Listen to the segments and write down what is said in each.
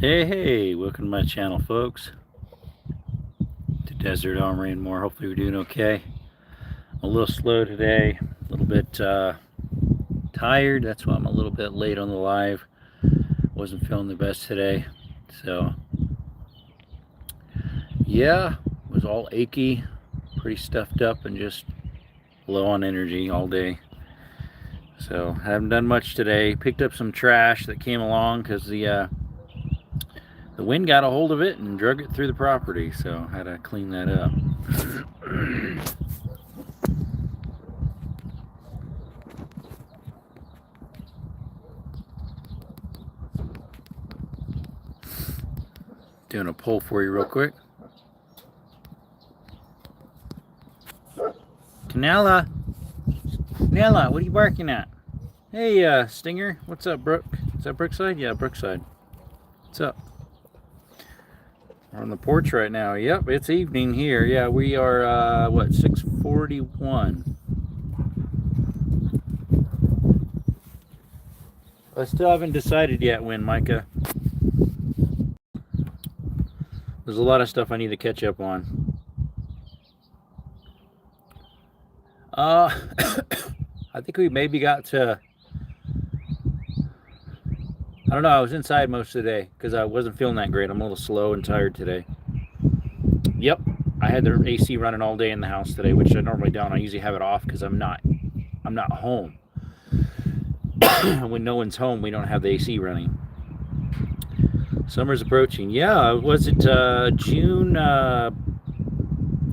Hey, welcome to my channel, folks. To Desert Armory and more. Hopefully, you're doing okay. I'm a little slow today, a little bit tired. That's why I'm a little bit late on the live. Wasn't feeling the best today, so yeah, was all achy, pretty stuffed up, and just low on energy all day. So haven't done much today. Picked up some trash that came along because the wind got a hold of it and drug it through the property, so I had to clean that up. Doing a poll for you real quick. Canella, what are you barking at? Hey, Stinger, what's up, Brooke? Is that Brookside? Yeah, Brookside. What's up? We're on the porch right now. Yep, it's evening here. Yeah, we are, 6:41. I still haven't decided yet when, Micah. There's a lot of stuff I need to catch up on. I think we maybe got to... I don't know, I was inside most of the day because I wasn't feeling that great. I'm a little slow and tired today. Yep, I had the AC running all day in the house today, which I normally don't. I usually have it off because I'm not home. When no one's home, we don't have the AC running. Summer's approaching. Yeah, was it June?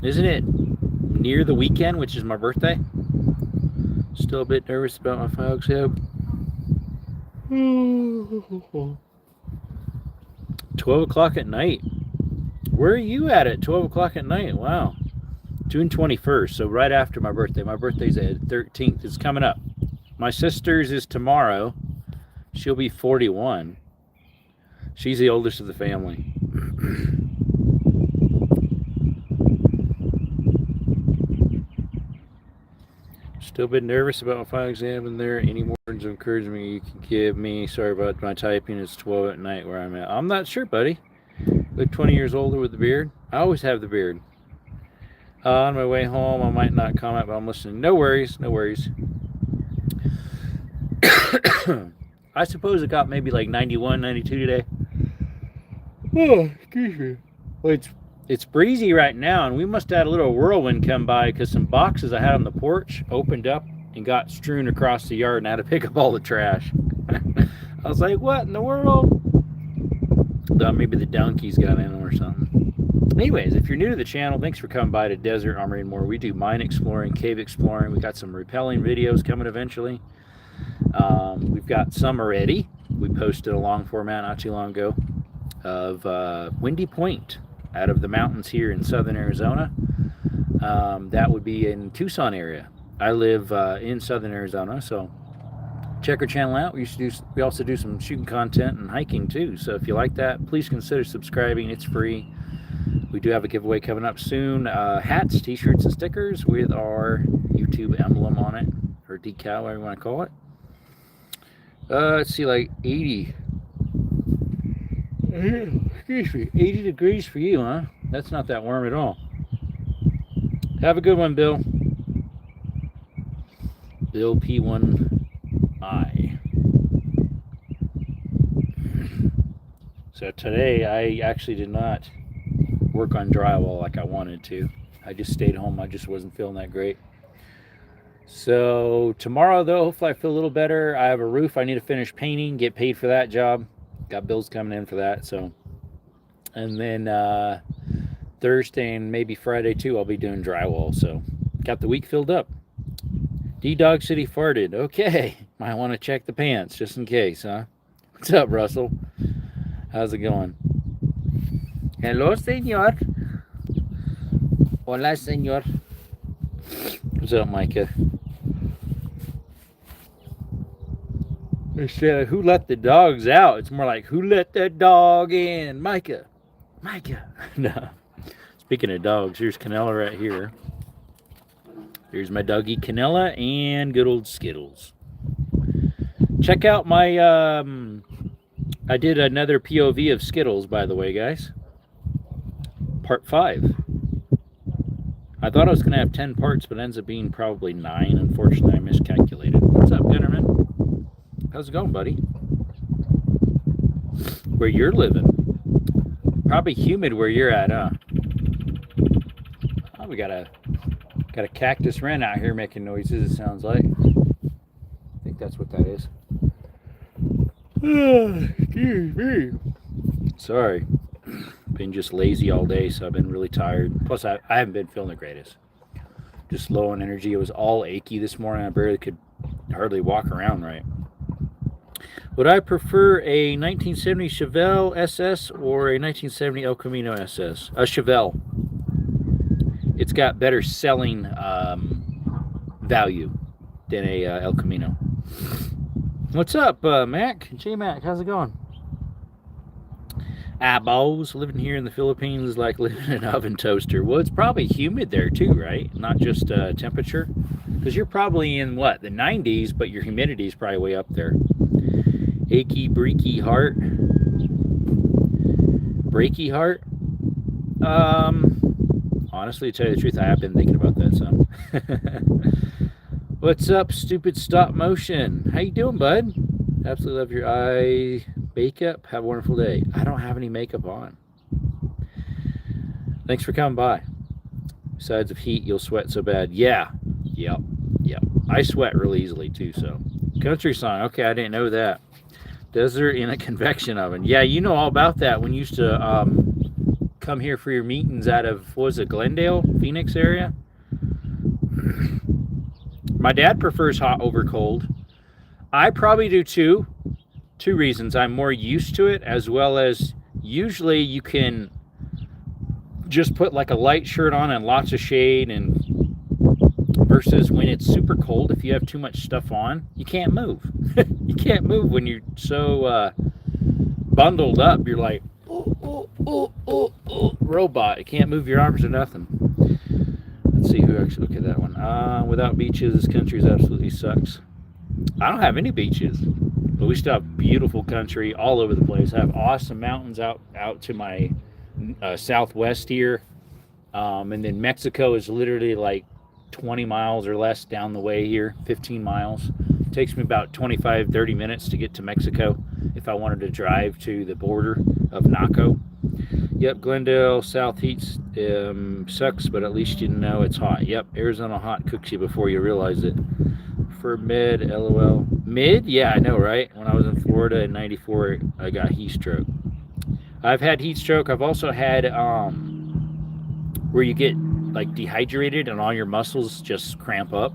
Isn't it near the weekend, which is my birthday? Still a bit nervous about my fog's head. 12 o'clock at night. Where are you at 12 o'clock at night? Wow. June 21st, so right after my birthday. My birthday's the 13th. It's coming up. My sister's is tomorrow. She'll be 41. She's the oldest of the family. Still a bit nervous about my final exam in there. Any words of encouragement you can give me? Sorry about my typing. It's 12 at night where I'm at. I'm not sure, buddy. Look 20 years older with the beard. I always have the beard. On my way home, I might not comment, but I'm listening. No worries, no worries. I suppose it got maybe like 91, 92 today. Oh, excuse me. Well, it's breezy right now, and we must have had a little whirlwind come by because some boxes I had on the porch opened up and got strewn across the yard, and I had to pick up all the trash. I was like, what in the world? Thought maybe the donkeys got in them or something. Anyways, if you're new to the channel, thanks for coming by to Desert Armory and More. We do mine exploring, cave exploring. We got some rappelling videos coming eventually. We've got some already. We posted a long format not too long ago of Windy Point out of the mountains here in southern Arizona. That would be in Tucson area. I live in southern Arizona, so check our channel out. We also do some shooting content and hiking too, so if you like that, please consider subscribing. It's free. We do have a giveaway coming up soon. Hats, t-shirts, and stickers with our YouTube emblem on it, or decal, whatever you want to call it. Let's see, like 80. Excuse me, 80 degrees for you, huh? That's not that warm at all. Have a good one, Bill. Bill P1I. So today I actually did not work on drywall like I wanted to. I just stayed home. I just wasn't feeling that great. So tomorrow, though, hopefully I feel a little better. I have a roof I need to finish painting, get paid for that job. Got bills coming in for that. So, and then Thursday and maybe Friday too, I'll be doing drywall. So got the week filled up. D-Dog City farted. Okay, might want to check the pants just in case, huh? What's up, Russell? How's it going? Hello, señor. Hola, señor. What's up, Micah? Instead of who let the dogs out, it's more like who let the dog in? Micah. No. Speaking of dogs, here's Canella right here. Here's my doggy Canella and good old Skittles. Check out my I did another POV of Skittles, by the way, guys. Part 5. I thought I was going to have 10 parts, but it ends up being probably 9. Unfortunately, I miscalculated. What's up, Gunnerman? How's it going, buddy? Where you're living? Probably humid where you're at, huh? Oh, we got a cactus wren out here making noises, it sounds like. I think that's what that is. Excuse me. Sorry. Been just lazy all day, so I've been really tired. Plus, I haven't been feeling the greatest. Just low on energy. It was all achy this morning. I barely could hardly walk around right. Would I prefer a 1970 Chevelle SS or a 1970 El Camino SS? A Chevelle. It's got better selling value than a El Camino. What's up, Mac? J-Mac, how's it going? Bows, living here in the Philippines is like living in an oven toaster. Well, it's probably humid there too, right? Not just temperature. Because you're probably in, what, the 90s, but your humidity is probably way up there. Achy, breaky heart. Breaky heart? Honestly, to tell you the truth, I have been thinking about that some. What's up, stupid stop motion? How you doing, bud? Absolutely love your eye makeup. Have a wonderful day. I don't have any makeup on. Thanks for coming by. Besides of heat, you'll sweat so bad. Yeah. Yep. I sweat really easily too, so. Country song. Okay, I didn't know that. Desert in a convection oven. Yeah, you know all about that when you used to come here for your meetings out of, what was it, Glendale, Phoenix area? My dad prefers hot over cold. I probably do too. 2 reasons. I'm more used to it, as well as usually you can just put like a light shirt on and lots of shade, and versus when it's super cold, if you have too much stuff on, you can't move. You can't move when you're so bundled up. You're like, robot. You can't move your arms or nothing. Let's see who actually, look at that one. Without beaches, this country absolutely sucks. I don't have any beaches, but we still have beautiful country all over the place. I have awesome mountains out to my southwest here. And then Mexico is literally like 20 miles or less down the way here, 15 miles. It takes me about 25, 30 minutes to get to Mexico if I wanted to drive to the border of Naco. Yep, Glendale, South heat sucks, but at least you know it's hot. Yep, Arizona hot cooks you before you realize it. For mid, LOL. Mid? Yeah, I know, right? When I was in Florida in 94, I got heat stroke. I've had heat stroke. I've also had where you get like dehydrated and all your muscles just cramp up.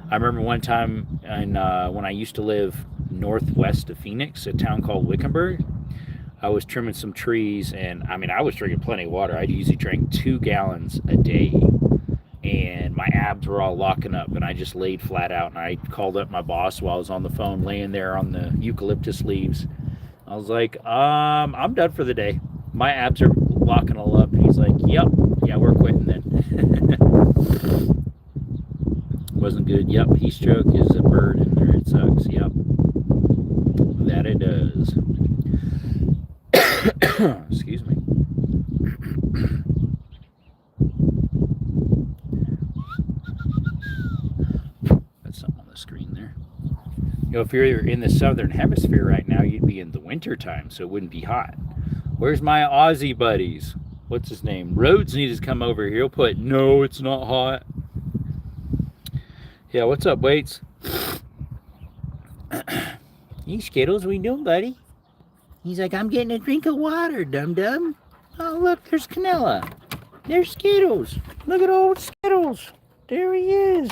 I remember one time when I used to live northwest of Phoenix, a town called Wickenburg. I was trimming some trees, and I mean, I was drinking plenty of water. I usually drank 2 gallons a day, and my abs were all locking up, and I just laid flat out, and I called up my boss while I was on the phone laying there on the eucalyptus leaves. I was like, I'm done for the day. My abs are locking all up. And he's like, yep, yeah, we're quitting then. Wasn't good. Yep, heat stroke is a bird in there. It sucks. Yep. That it does. Excuse me. That's something on the screen there. You know, if you're in the southern hemisphere right now, you'd be in the winter time, so it wouldn't be hot. Where's my Aussie buddies? What's his name? Rhodes needs to come over here. He'll put, no, it's not hot. Yeah, what's up, Waits? You Skittles, what you doing, buddy? He's like, I'm getting a drink of water, dum-dum. Oh, look, there's Canella. There's Skittles. Look at old Skittles. There he is.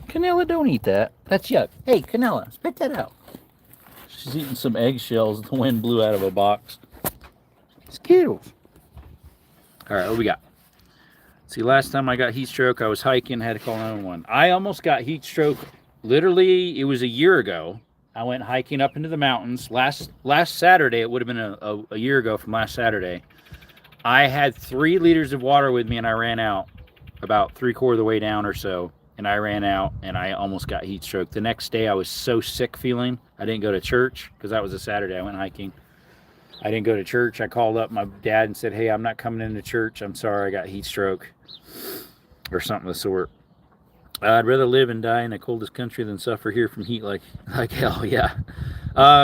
Canella, don't eat that. That's yuck. Hey, Canella, spit that out. She's eating some eggshells the wind blew out of a box. Skittles. All right, what we got? See, last time I got heat stroke, I was hiking, had to call 911. I almost got heat stroke. Literally, it was a year ago. I went hiking up into the mountains. Last Saturday, it would have been a year ago from last Saturday. I had 3 liters of water with me, and I ran out about 3/4 of the way down or so. and I ran out and I almost got heat stroke. The next day I was so sick feeling. I didn't go to church because that was a Saturday. I went hiking. I didn't go to church. I called up my dad and said, hey, I'm not coming into church. I'm sorry, I got heat stroke or something of the sort. I'd rather live and die in the coldest country than suffer here from heat like hell, yeah.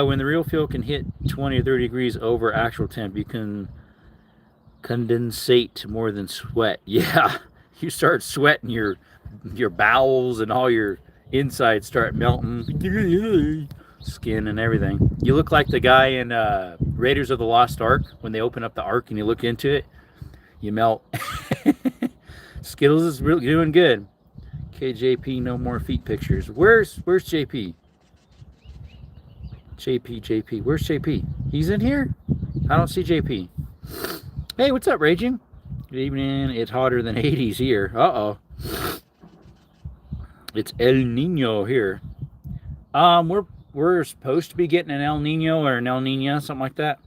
When the real fuel can hit 20 or 30 degrees over actual temp, you can condensate more than sweat. Yeah, you start sweating, your bowels and all your insides start melting, skin and everything. You look like the guy in Raiders of the Lost Ark when they open up the Ark and you look into it, you melt. Skittles is really doing good. KJP, no more feet pictures. Where's JP? JP, where's JP? He's in here? I don't see JP. Hey, what's up, Raging? Good evening. It's hotter than 80s here. Uh-oh. It's El Nino here. We're supposed to be getting an El Nino or an El Nina, something like that.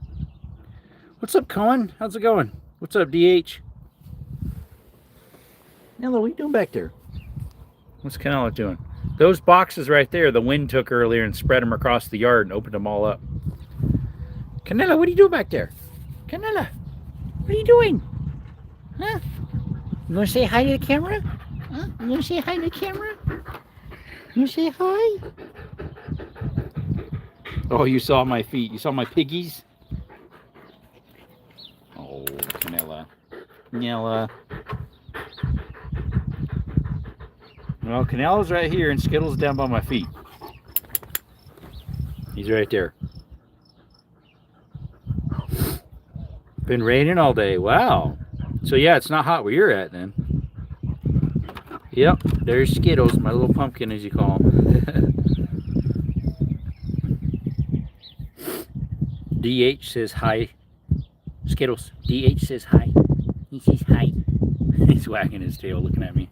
What's up, Cohen? How's it going? What's up, DH? Hello, what are you doing back there? What's Canelo doing? Those boxes right there, the wind took earlier and spread them across the yard and opened them all up. Canelo, what are you doing back there? Canelo, what are you doing? Huh? You want to say hi to the camera? Huh? You want to say hi to the camera? You want to say hi? Oh, you saw my feet. You saw my piggies? Oh, Canela. Canela. Well, Canela's right here and Skittles down by my feet. He's right there. Been raining all day. Wow. So yeah, it's not hot where you're at then. Yep, there's Skittles, my little pumpkin as you call him. DH says hi. Skittles. DH says hi. He says hi. He's wagging his tail looking at me.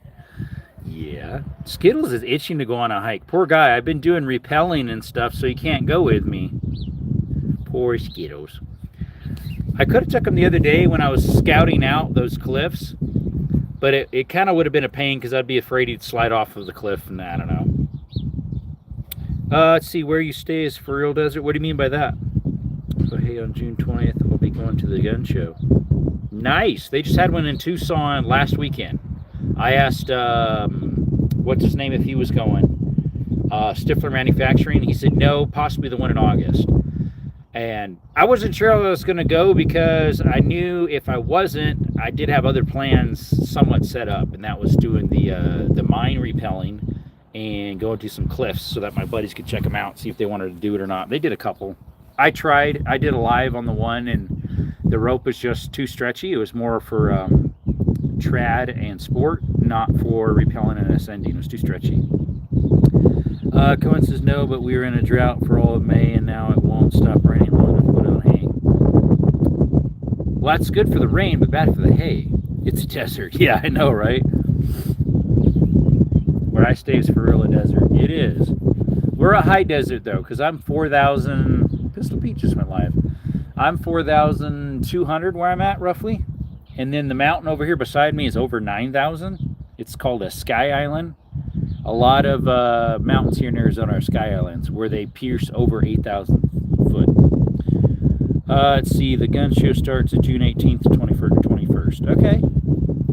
Yeah. Skittles is itching to go on a hike. Poor guy. I've been doing rappelling and stuff, so he can't go with me. Poor Skittles. I could have took him the other day when I was scouting out those cliffs, but it kind of would have been a pain because I'd be afraid he'd slide off of the cliff, and I don't know. Let's see, where you stay is for real desert. What do you mean by that? So, hey, on June 20th, we'll be going to the gun show. Nice. They just had one in Tucson last weekend. I asked, what's his name, if he was going. Stifler Manufacturing. He said no, possibly the one in August. And I wasn't sure I was going to go because I knew if I wasn't, I did have other plans somewhat set up. And that was doing the mine repelling and going to some cliffs so that my buddies could check them out, see if they wanted to do it or not. They did a couple. I tried. I did a live on the one, and the rope was just too stretchy. It was more for trad and sport, not for repelling and ascending. It was too stretchy. Cohen says no, but we were in a drought for all of May, and now it won't stop raining long enough to put on hay. Well, that's good for the rain, but bad for the hay. It's a desert. Yeah, I know, right? Where I stay is for real a desert. It is. We're a high desert, though, because I'm 4,000... Pistol Pete just went live. I'm 4,200 where I'm at, roughly. And then the mountain over here beside me is over 9,000. It's called a sky island. A lot of mountains here in Arizona are sky islands where they pierce over 8,000 foot. Let's see, the gun show starts at June 18th to 21st. Okay.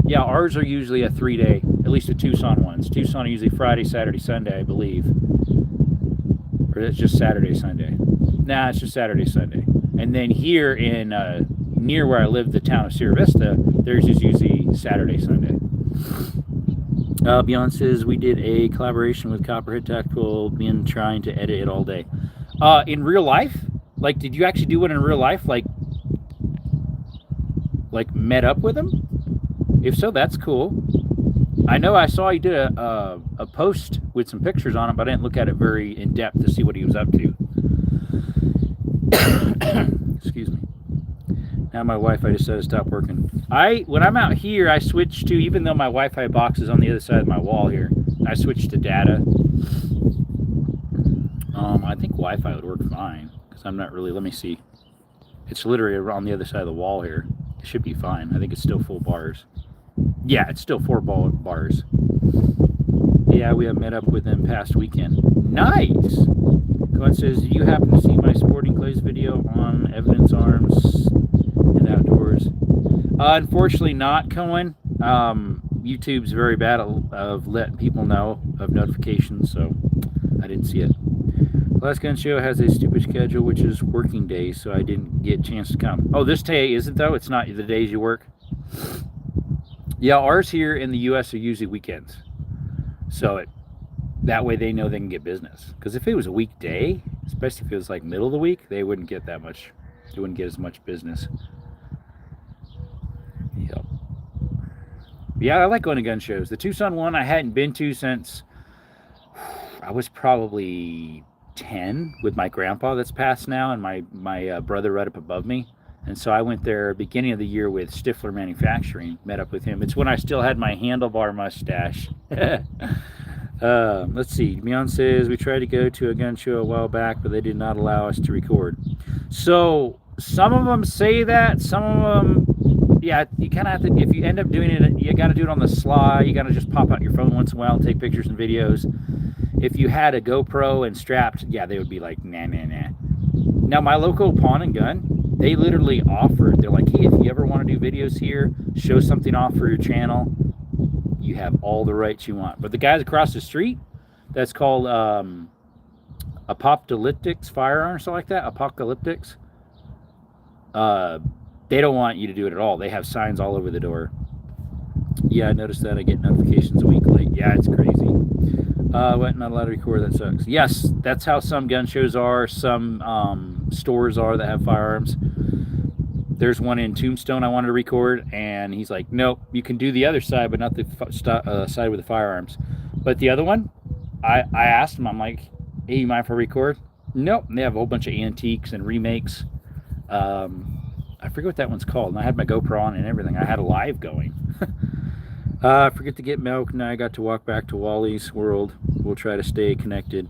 Yeah, ours are usually a 3-day, at least the Tucson ones. Tucson are usually Friday, Saturday, Sunday, I believe. Or it's just Saturday, Sunday. Nah, it's just Saturday, Sunday. And then here in near where I live, the town of Sierra Vista, theirs is usually Saturday, Sunday. Beyond says we did a collaboration with Copperhead Tactical, been trying to edit it all day. In real life? Like, did you actually do it in real life? Like met up with him? If so, that's cool. I know I saw he did a post with some pictures on it, but I didn't look at it very in depth to see what he was up to. Excuse me. Now my Wi-Fi decided to stop working. When I'm out here, I switch to, even though my Wi-Fi box is on the other side of my wall here, I switch to data. I think Wi-Fi would work fine, because I'm not really, let me see. It's literally on the other side of the wall here. It should be fine. I think it's still full bars. Yeah, it's still 4 bars. Yeah, we have met up with him past weekend. Nice. Glenn says, "You happen to see my sporting clays video on Evidence Arms and Outdoors?" Unfortunately, not, Cohen. YouTube's very bad of letting people know of notifications, so I didn't see it. Last Gun Show has a stupid schedule, which is working days, so I didn't get a chance to come. Oh, this day isn't, though? It's not the days you work? Yeah, ours here in the U.S. are usually weekends. So that way they know they can get business. Because if it was a weekday, especially if it was like middle of the week, they wouldn't get that much. They wouldn't get as much business. Yep. Yeah, I like going to gun shows. The Tucson one I hadn't been to since I was probably 10 with my grandpa that's passed now, and my brother right up above me. And so I went there beginning of the year with Stifler Manufacturing, met up with him. It's when I still had my handlebar mustache. Let's see. Mion says, we tried to go to a gun show a while back, but they did not allow us to record. So some of them say that. Some of them, yeah, you kind of have to, if you end up doing it, you got to do it on the sly. You got to just pop out your phone once in a while and take pictures and videos. If you had a GoPro and strapped, yeah, they would be like, nah. Now, my local pawn and gun, they literally offered, they're like, hey, if you ever want to do videos here, show something off for your channel, you have all the rights you want. But the guys across the street, that's called Apocalyptics Firearms or something like that, Apocalyptics, they don't want you to do it at all. They have signs all over the door. Yeah, I noticed that. I get notifications a week late. Yeah, it's crazy. What, not allowed to record? That sucks. Yes, that's how some gun shows are. Some stores are that have firearms. There's one in Tombstone I wanted to record, and he's like, nope, you can do the other side, but not the side with the firearms. But the other one, I asked him, I'm like, hey, you mind if I record? Nope. And they have a whole bunch of antiques and remakes. I forget what that one's called. And I had my GoPro on and everything. I had a live going. I forget to get milk. Now I got to walk back to Wally's World. We'll try to stay connected.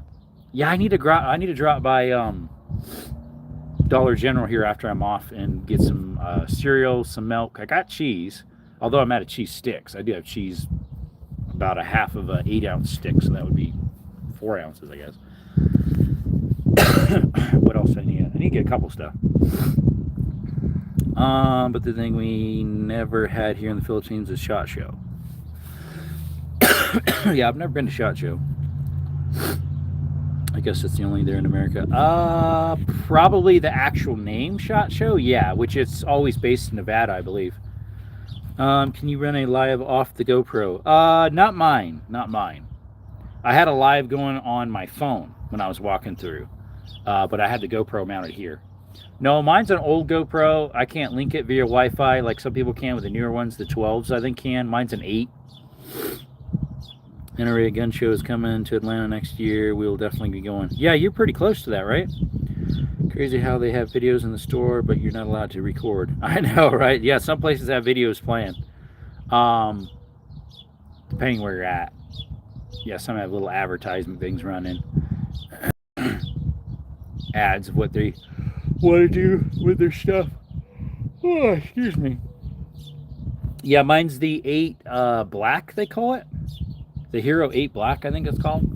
Yeah, I need to drop by Dollar General here after I'm off and get some cereal, some milk. I got cheese, although I'm out of cheese sticks. I do have cheese, about a half of an 8-ounce stick, so that would be 4 ounces, I guess. What else I need? I need to get a couple stuff. But the thing we never had here in the Philippines is SHOT Show. Yeah, I've never been to SHOT Show. I guess it's the only there in America. Probably the actual name SHOT Show, yeah, which it's always based in Nevada, I believe. Can you run a live off the GoPro? Not mine. I had a live going on my phone when I was walking through, but I had the GoPro mounted here. No, mine's an old GoPro. I can't link it via Wi-Fi like some people can with the newer ones. The 12s, I think, can. Mine's an 8. NRA gun show is coming to Atlanta next year. We'll definitely be going. Yeah, you're pretty close to that, right? Crazy how they have videos in the store, but you're not allowed to record. I know, right? Yeah, some places have videos playing. Depending where you're at. Yeah, some have little advertisement things running. Ads of what they want to do with their stuff. Oh, excuse me. Yeah, mine's the 8 Black, they call it. The Hero 8 Black, I think it's called.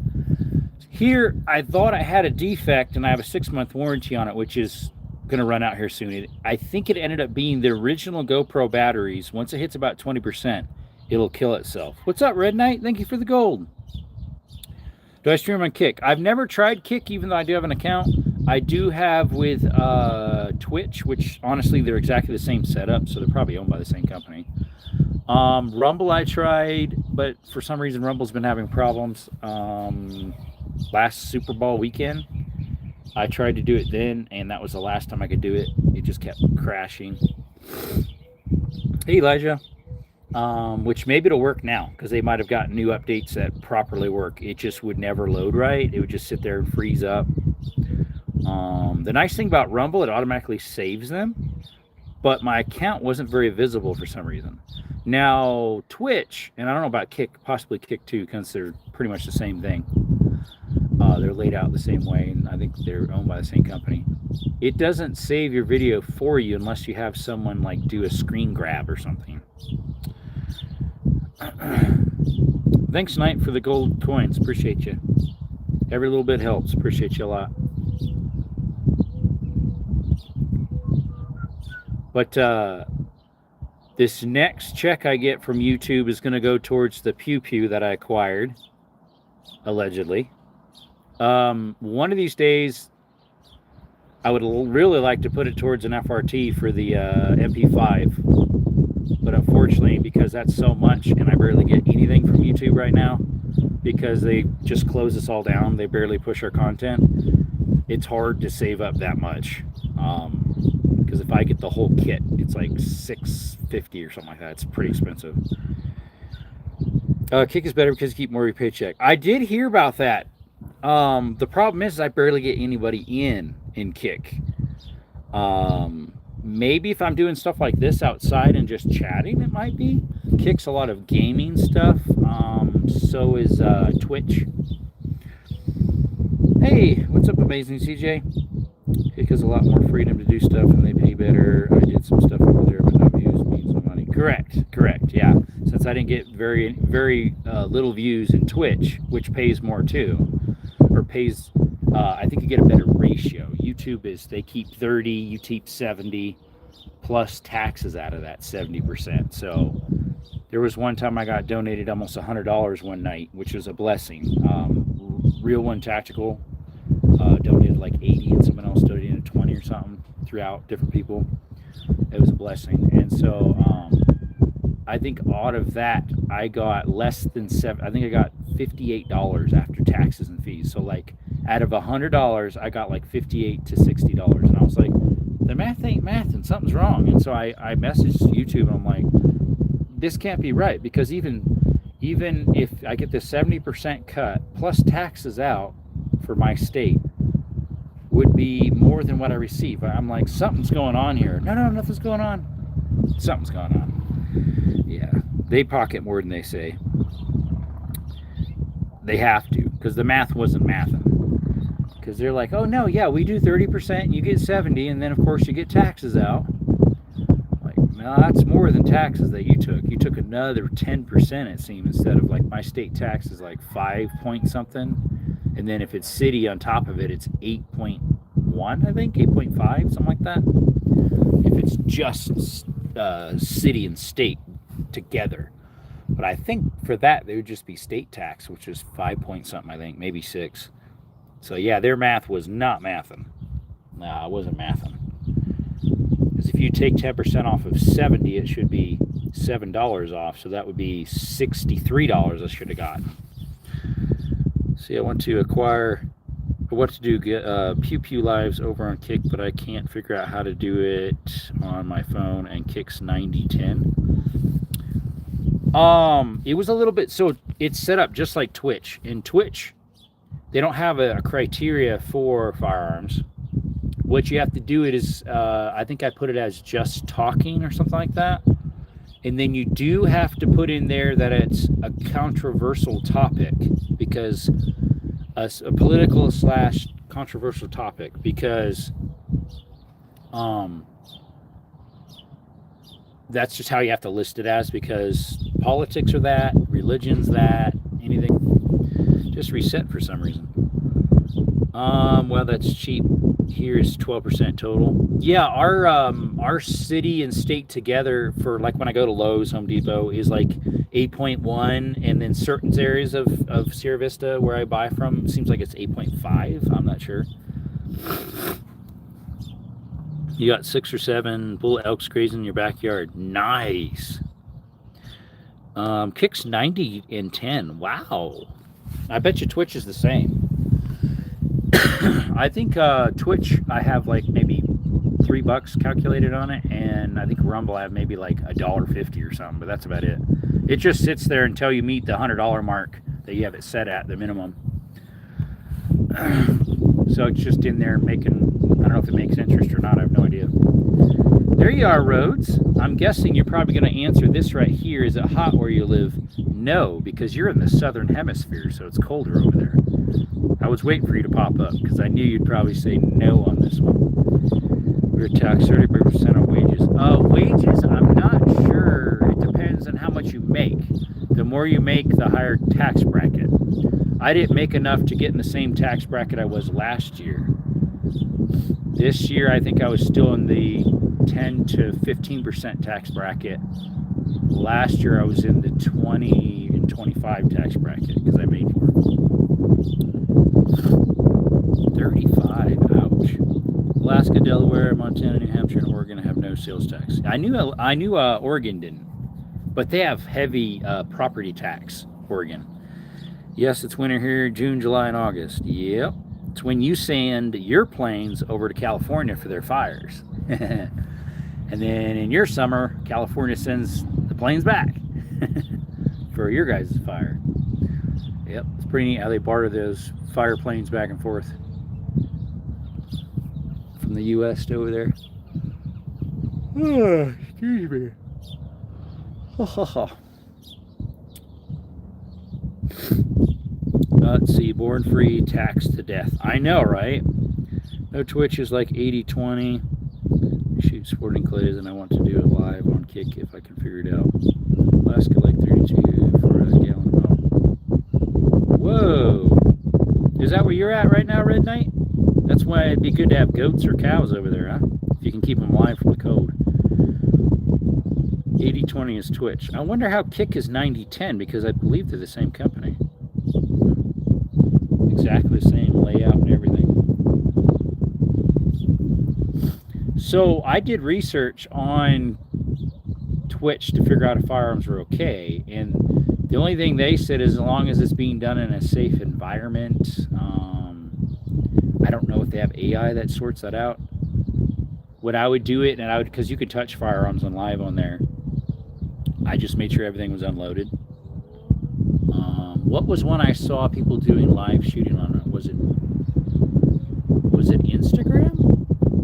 Here, I thought I had a defect, and I have a 6-month warranty on it, which is going to run out here soon. I think it ended up being the original GoPro batteries. Once it hits about 20%, it'll kill itself. What's up, Red Knight? Thank you for the gold. Do I stream on Kick? I've never tried Kick, even though I do have an account. I do have with Twitch, which honestly, they're exactly the same setup, so they're probably owned by the same company. Rumble I tried, but for some reason Rumble's been having problems. Last Super Bowl weekend, I tried to do it then, and that was the last time I could do it. It just kept crashing. Hey, Elijah. Which maybe it'll work now, because they might have gotten new updates that properly work. It just would never load right. It would just sit there and freeze up. The nice thing about Rumble, it automatically saves them, but my account wasn't very visible for some reason. Now, Twitch, and I don't know about Kick, possibly Kick too, because they're pretty much the same thing. They're laid out the same way, and I think they're owned by the same company. It doesn't save your video for you unless you have someone like do a screen grab or something. Thanks, Knight, for the gold coins. Appreciate you. Every little bit helps. Appreciate you a lot. But this next check I get from YouTube is going to go towards the Pew Pew that I acquired, allegedly. One of these days, I would really like to put it towards an FRT for the MP5. But unfortunately, because that's so much and I barely get anything from YouTube right now, because they just close us all down, they barely push our content, it's hard to save up that much. Because if I get the whole kit, it's like $650 or something like that. It's pretty expensive. Kick is better because you keep more of your paycheck. I did hear about that. The problem is I barely get anybody in Kick. Maybe if I'm doing stuff like this outside and just chatting, it might be. Kick's a lot of gaming stuff. So is Twitch. Hey, what's up, Amazing CJ? Kick has a lot more freedom to do stuff and they pay better. I did some stuff over there, but no views means no money. Correct, yeah. Since I didn't get very little views in Twitch, which pays more too, or pays, I think you get a better ratio. YouTube is, they keep 30, you keep 70, plus taxes out of that 70%. So there was one time I got donated almost $100 one night, which was a blessing. Real One Tactical donated like 80 and someone else donated 20 or something throughout different people. It was a blessing. And so I think out of that I got less than I think I got $58 after taxes and fees. So like out of $100 I got like $58 to $60, and I was like, the math ain't math and something's wrong. And so I messaged YouTube and I'm like, this can't be right, because even if I get the 70% cut plus taxes out for my state would be more than what I receive. I'm like, something's going on here. No, nothing's going on. Something's going on. Yeah, they pocket more than they say. They have to, because the math wasn't mathing. Because they're like, oh no, yeah, we do 30%, you get 70, and then of course you get taxes out. Like, no, that's more than taxes that you took. You took another 10%, it seemed, instead of like my state tax is like 5 point something. And then if it's city on top of it, it's 8.1, I think, 8.5, something like that. If it's just city and state together. But I think for that, they would just be state tax, which is 5 point something, I think, maybe 6. So yeah, their math was not mathing. Nah, it wasn't mathing. Because if you take 10% off of 70, it should be $7 off. So that would be $63 I should have gotten. See, I want to acquire, what to do, get Pew Pew Lives over on Kick, but I can't figure out how to do it on my phone, and Kick's 9010. It was a little bit, so it's set up just like Twitch. In Twitch, they don't have a criteria for firearms. What you have to do it is, I think I put it as just talking or something like that. And then you do have to put in there that it's a controversial topic, because a political / controversial topic, because that's just how you have to list it as, because politics are that, religion's that, anything. Just reset for some reason. Well, that's cheap. Here's 12% total. Yeah, our city and state together for, like, when I go to Lowe's, Home Depot, is like 8.1, and then certain areas of Sierra Vista where I buy from, seems like it's 8.5. I'm not sure. You got 6 or 7 bull elks grazing in your backyard. Nice. Kick's 90 and 10. Wow. I bet you Twitch is the same. I think Twitch, I have like maybe $3 calculated on it, and I think Rumble I have maybe like $1.50 or something, but that's about it. It just sits there until you meet the $100 mark that you have it set at, the minimum. So it's just in there making, I don't know if it makes interest or not, I have no idea. There you are, Rhodes. I'm guessing you're probably going to answer this right here. Is it hot where you live? No, because you're in the southern hemisphere, so it's colder over there. I was waiting for you to pop up because I knew you'd probably say no on this one. We're taxed 30% on wages. Wages, I'm not sure. It depends on how much you make. The more more you make, the higher tax bracket. I didn't make enough to get in the same tax bracket I was last year. This year, I think I was still in the 10 to 15% tax bracket. Last year, I was in the 20 and 25 tax bracket because I made more. 35, ouch. Alaska, Delaware, Montana, New Hampshire, and Oregon have no sales tax. I knew Oregon didn't, but they have heavy property tax, Oregon. Yes, it's winter here, June, July, and August. Yep. It's when you send your planes over to California for their fires. And then in your summer, California sends the planes back for your guys' fire. Yep, it's pretty neat how they barter those fire planes back and forth from the U.S. to over there. Oh, excuse me. Let's see, born free, taxed to death. I know, right? No Twitch is like 80-20. Shoot sporting clays, and I want to do it live on Kick if I can figure it out. Alaska like 32 for a gallon. Oh. Whoa! Is that where you're at right now, Red Knight? That's why it'd be good to have goats or cows over there, huh? If you can keep them live from the cold. 80-20 is Twitch. I wonder how Kick is 90-10 because I believe they're the same company. Exactly the same layout and everything. So I did research on Twitch to figure out if firearms are okay, and the only thing they said is as long as it's being done in a safe environment. I don't know if they have AI that sorts that out. When I would do it, and I would, because you could touch firearms on live on there, I just made sure everything was unloaded. What was one I saw people doing live shooting on? Was it Instagram?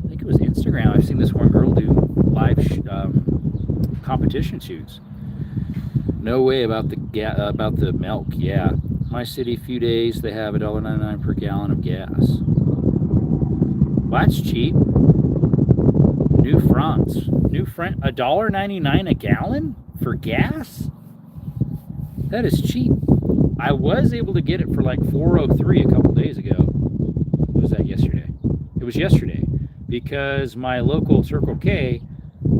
I think it was Instagram. I've seen this one girl do live competition shoots. No way about the milk. Yeah, my city, few days they have $1.99 per gallon of gas. Well, that's cheap. New France, $1.99 a gallon for gas. That is cheap. I was able to get it for like $4.03 a couple days ago. What was that yesterday? It was yesterday because my local Circle K,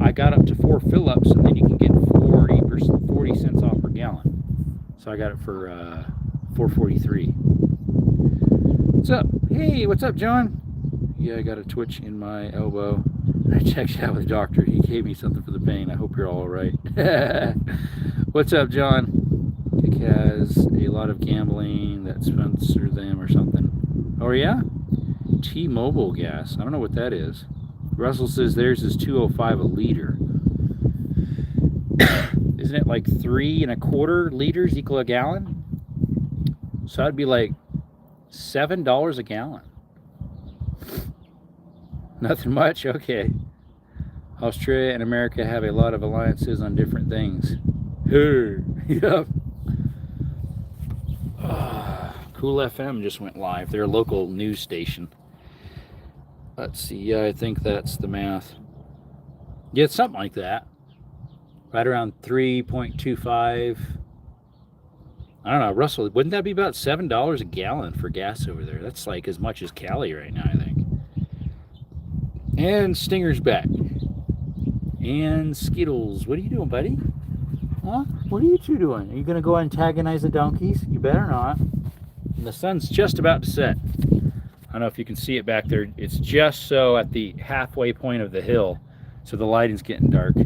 I got up to 4 fill-ups and then you can get 40 cents off per gallon. So I got it for $4.43. What's up? Hey, what's up, John? Yeah, I got a twitch in my elbow. I checked out with the doctor. He gave me something for the pain. I hope you're all right. What's up, John? Kick has a lot of gambling that sponsor them or something. Oh, yeah? T-Mobile gas. I don't know what that is. Russell says theirs is $2.05 a liter. Isn't it like 3 1/4 liters equal a gallon? So that'd be like $7 a gallon. Nothing much? Okay. Australia and America have a lot of alliances on different things. Yep. Cool FM just went live. They're a local news station. Let's see. Yeah, I think that's the math. Yeah, it's something like that. Right around 3.25. I don't know, Russell, wouldn't that be about $7 a gallon for gas over there? That's like as much as Cali right now, I think. And Stinger's back. And Skittles. What are you doing, buddy? Huh? What are you two doing? Are you going to go antagonize the donkeys? You better not. And the sun's just about to set. I don't know if you can see it back there. It's just so at the halfway point of the hill. So the lighting's getting dark.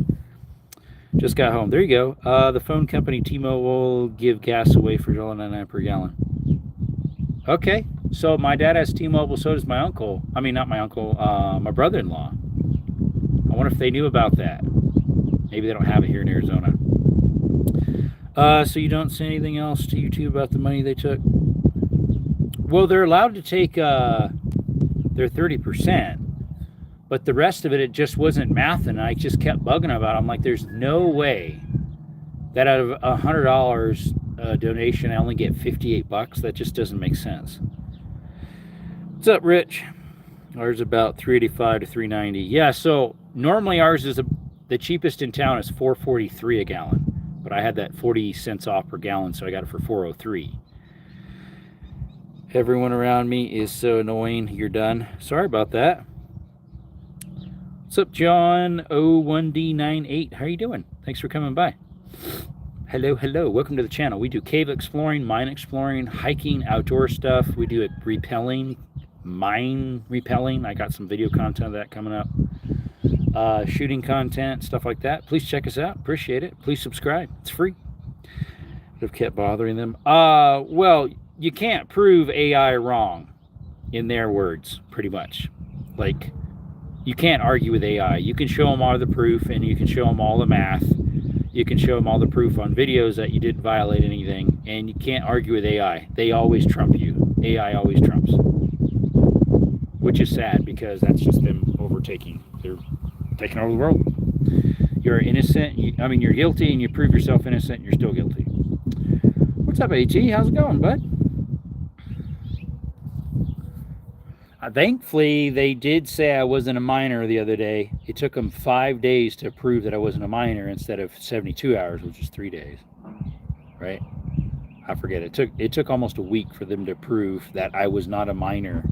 Just got home. There you go. The phone company T-Mobile will give gas away for $1.99 per gallon. Okay. So my dad has T-Mobile, so does my uncle. I mean, not my uncle, my brother-in-law. I wonder if they knew about that. Maybe they don't have it here in Arizona. So you don't say anything else to YouTube about the money they took? Well, they're allowed to take their 30%, but the rest of it just wasn't math, and I just kept bugging about it. I'm like, there's no way that out of $100 donation, I only get $58. That just doesn't make sense. What's up, Rich? Ours is about $3.85 to $3.90. Yeah, so normally ours is the cheapest in town is $4.43 a gallon. but I had that 40 cents off per gallon, so I got it for $4.03. Everyone around me is so annoying. You're done. Sorry about that. What's up, John 01D98? How are you doing? Thanks for coming by. Hello, hello. Welcome to the channel. We do cave exploring, mine exploring, hiking, outdoor stuff. We do repelling, mine repelling. I got some video content of that coming up. Shooting content, stuff like that. Please check us out. Appreciate it. Please subscribe. It's free. I've kept bothering them. Well, you can't prove AI wrong, in their words, pretty much. Like, you can't argue with AI. You can show them all the proof, and you can show them all the math. You can show them all the proof on videos that you didn't violate anything, and you can't argue with AI. They always trump you. AI always trumps. Which is sad, because that's just them overtaking. They're taking over the world. You're innocent. You're guilty, and you prove yourself innocent, and you're still guilty. What's up, AT? How's it going, bud? Thankfully, they did say I wasn't a minor the other day. It took them 5 days to prove that I wasn't a minor instead of 72 hours, which is 3 days. Right? I forget. It took almost a week for them to prove that I was not a minor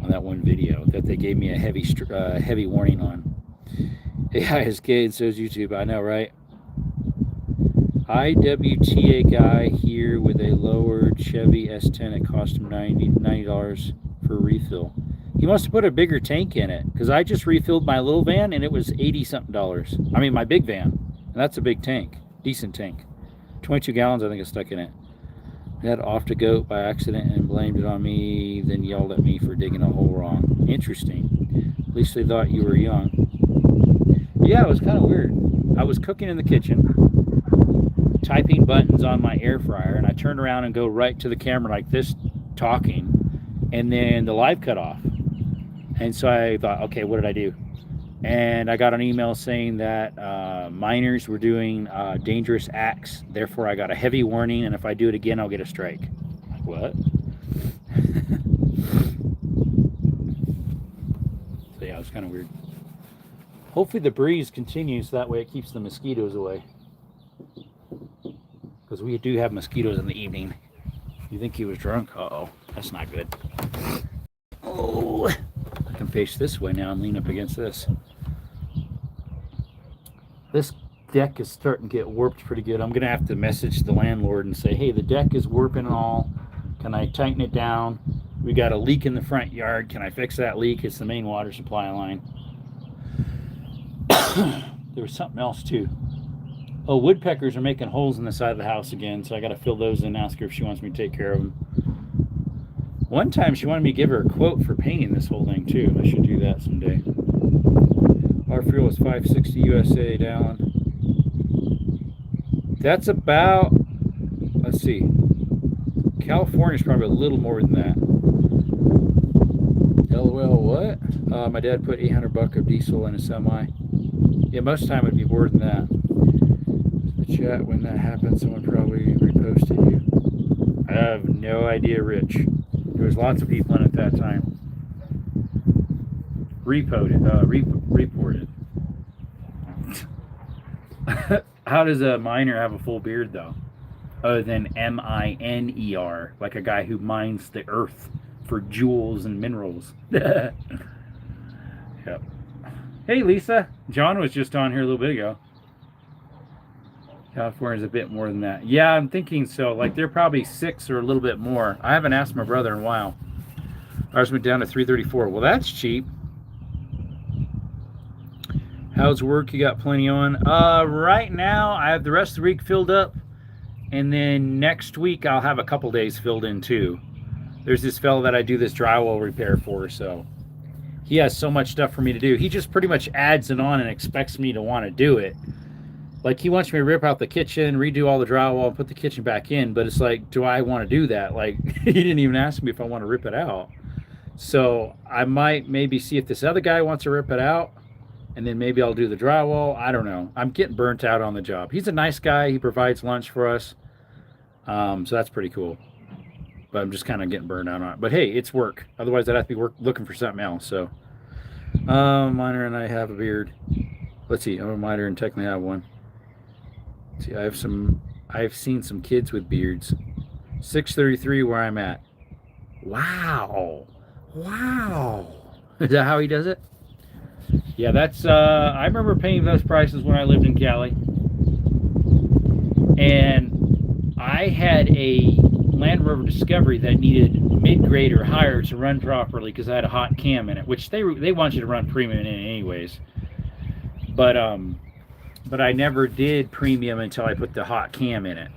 on that one video that they gave me a heavy warning on. AI is gay and so is YouTube. I know, right? IWTA guy here with a lowered Chevy S10. It cost him $90 for a refill. He must have put a bigger tank in it, because I just refilled my little van and it was $80-something. I mean, my big van, and that's a big tank, decent tank. 22 gallons I think is stuck in it. I had off to goat by accident and blamed it on me, then yelled at me for digging a hole wrong. Interesting. At least they thought you were young. Yeah, it was kind of weird. I was cooking in the kitchen, typing buttons on my air fryer, and I turned around and go right to the camera like this, talking, and then the live cut off. And so I thought, okay, what did I do? And I got an email saying that miners were doing dangerous acts. Therefore, I got a heavy warning, and if I do it again, I'll get a strike. Like, what? So yeah, it was kind of weird. Hopefully the breeze continues, that way it keeps the mosquitoes away. Because we do have mosquitoes in the evening. You think he was drunk? Uh-oh, that's not good. Oh, I can face this way now and lean up against this. This deck is starting to get warped pretty good. I'm going to have to message the landlord and say, hey, the deck is warping and all. Can I tighten it down? We got a leak in the front yard. Can I fix that leak? It's the main water supply line. There was something else too. Oh, woodpeckers are making holes in the side of the house again, so I got to fill those in and ask her if she wants me to take care of them. One time she wanted me to give her a quote for painting this whole thing too. I should do that someday. Our fuel is $5.60 USA down. That's about, let's see, California's probably a little more than that. LOL, what? My dad put $800 of diesel in a semi. Yeah, most of the time it'd be more than that. The chat, when that happened, someone probably reposted you. I have no idea, Rich. There was lots of people in at that time. Reported. How does a miner have a full beard, though? Other than M-I-N-E-R, like a guy who mines the earth for jewels and minerals. Yep. Hey, Lisa. John was just on here a little bit ago. California's a bit more than that. Yeah, I'm thinking so. Like, they're probably 6 or a little bit more. I haven't asked my brother in a while. Ours went down to $3.34. Well, that's cheap. How's work? You got plenty on? Right now, I have the rest of the week filled up. And then next week, I'll have a couple days filled in, too. There's this fellow that I do this drywall repair for, so he has so much stuff for me to do. He just pretty much adds it on and expects me to want to do it. Like, he wants me to rip out the kitchen, redo all the drywall, and put the kitchen back in. But it's like, do I want to do that? Like, he didn't even ask me if I want to rip it out. So I might maybe see if this other guy wants to rip it out, and then maybe I'll do the drywall. I don't know. I'm getting burnt out on the job. He's a nice guy. He provides lunch for us. So that's pretty cool. But I'm just kind of getting burned out on it. But hey, it's work. Otherwise, I'd have to be looking for something else. So, miner and I have a beard. Let's see. I'm a miner and technically have one. See, I've seen some kids with beards. 633 where I'm at. Wow. Wow. Is that how he does it? Yeah, that's I remember paying those prices when I lived in Cali. And I had a Land Rover Discovery that needed mid-grade or higher to run properly because I had a hot cam in it, which they want you to run premium in it anyways. But I never did premium until I put the hot cam in it.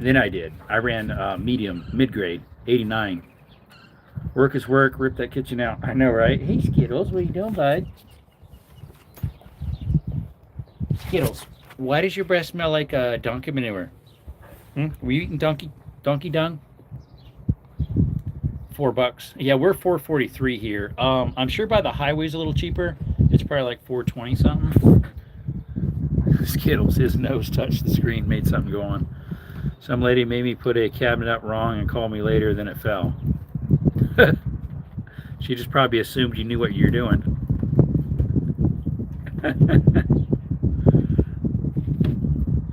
Then I did. I ran medium, mid-grade, 89. Work is work. Rip that kitchen out. I know, right? Hey, Skittles, what are you doing, bud? Skittles, why does your breath smell like donkey manure? Were you eating donkey dung? $4. Yeah, we're 443 here. I'm sure by the highway's a little cheaper. It's probably like 420 something. Skittles, his nose touched the screen, made something go on. Some lady made me put a cabinet up wrong and call me later, then it fell. She just probably assumed you knew what you're doing.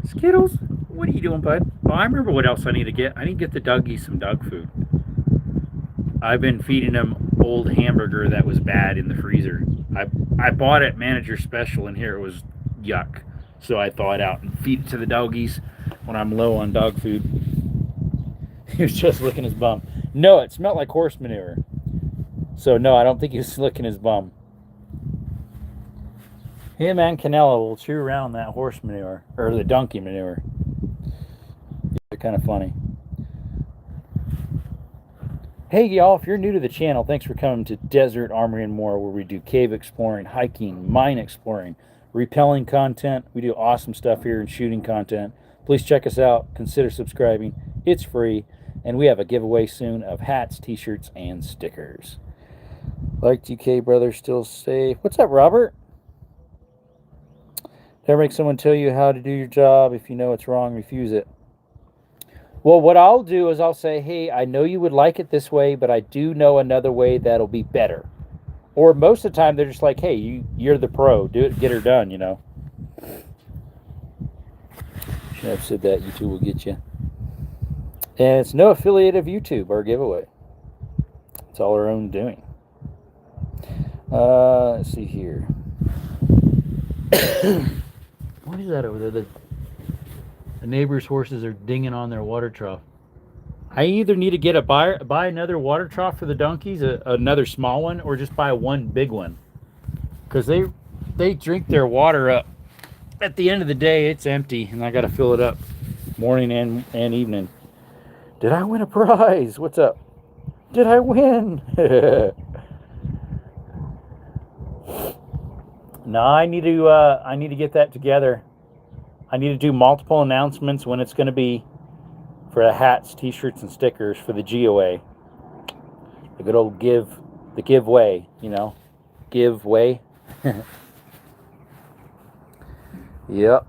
Skittles, what are you doing, bud? Oh, I remember what else I need to get. I need to get the doggies some dog food. I've been feeding them old hamburger that was bad in the freezer. I bought it manager special, and here it was yuck. So I thaw it out and feed it to the doggies when I'm low on dog food. He was just licking his bum. No, it smelled like horse manure. So no, I don't think he was licking his bum. Him and Canelo will chew around that horse manure, or the donkey manure. They're kind of funny. Hey y'all, if you're new to the channel, thanks for coming to Desert Armory and More, where we do cave exploring, hiking, mine exploring, repelling content. We do awesome stuff here and shooting content. Please check us out. Consider subscribing. It's free. And we have a giveaway soon of hats, t-shirts, and stickers. Like TK Brothers still safe. What's up, Robert? Never make someone tell you how to do your job. If you know it's wrong, refuse it. Well, what I'll do is I'll say, hey, I know you would like it this way, but I do know another way that'll be better. Or most of the time, they're just like, hey, you're the pro. Do it, get her done, you know. Should have said that. YouTube will get you. And it's no affiliate of YouTube or giveaway. It's all our own doing. Let's see here. What is that over there? The neighbor's horses are dinging on their water trough. I either need to get buy another water trough for the donkeys, another small one, or just buy one big one. Because they drink their water up. At the end of the day, it's empty, and I got to fill it up morning and evening. Did I win a prize? What's up? Did I win? No, I need to get that together. I need to do multiple announcements when it's going to be for the hats, t-shirts, and stickers for the GOA. The good old giveaway, you know, giveaway. Yep.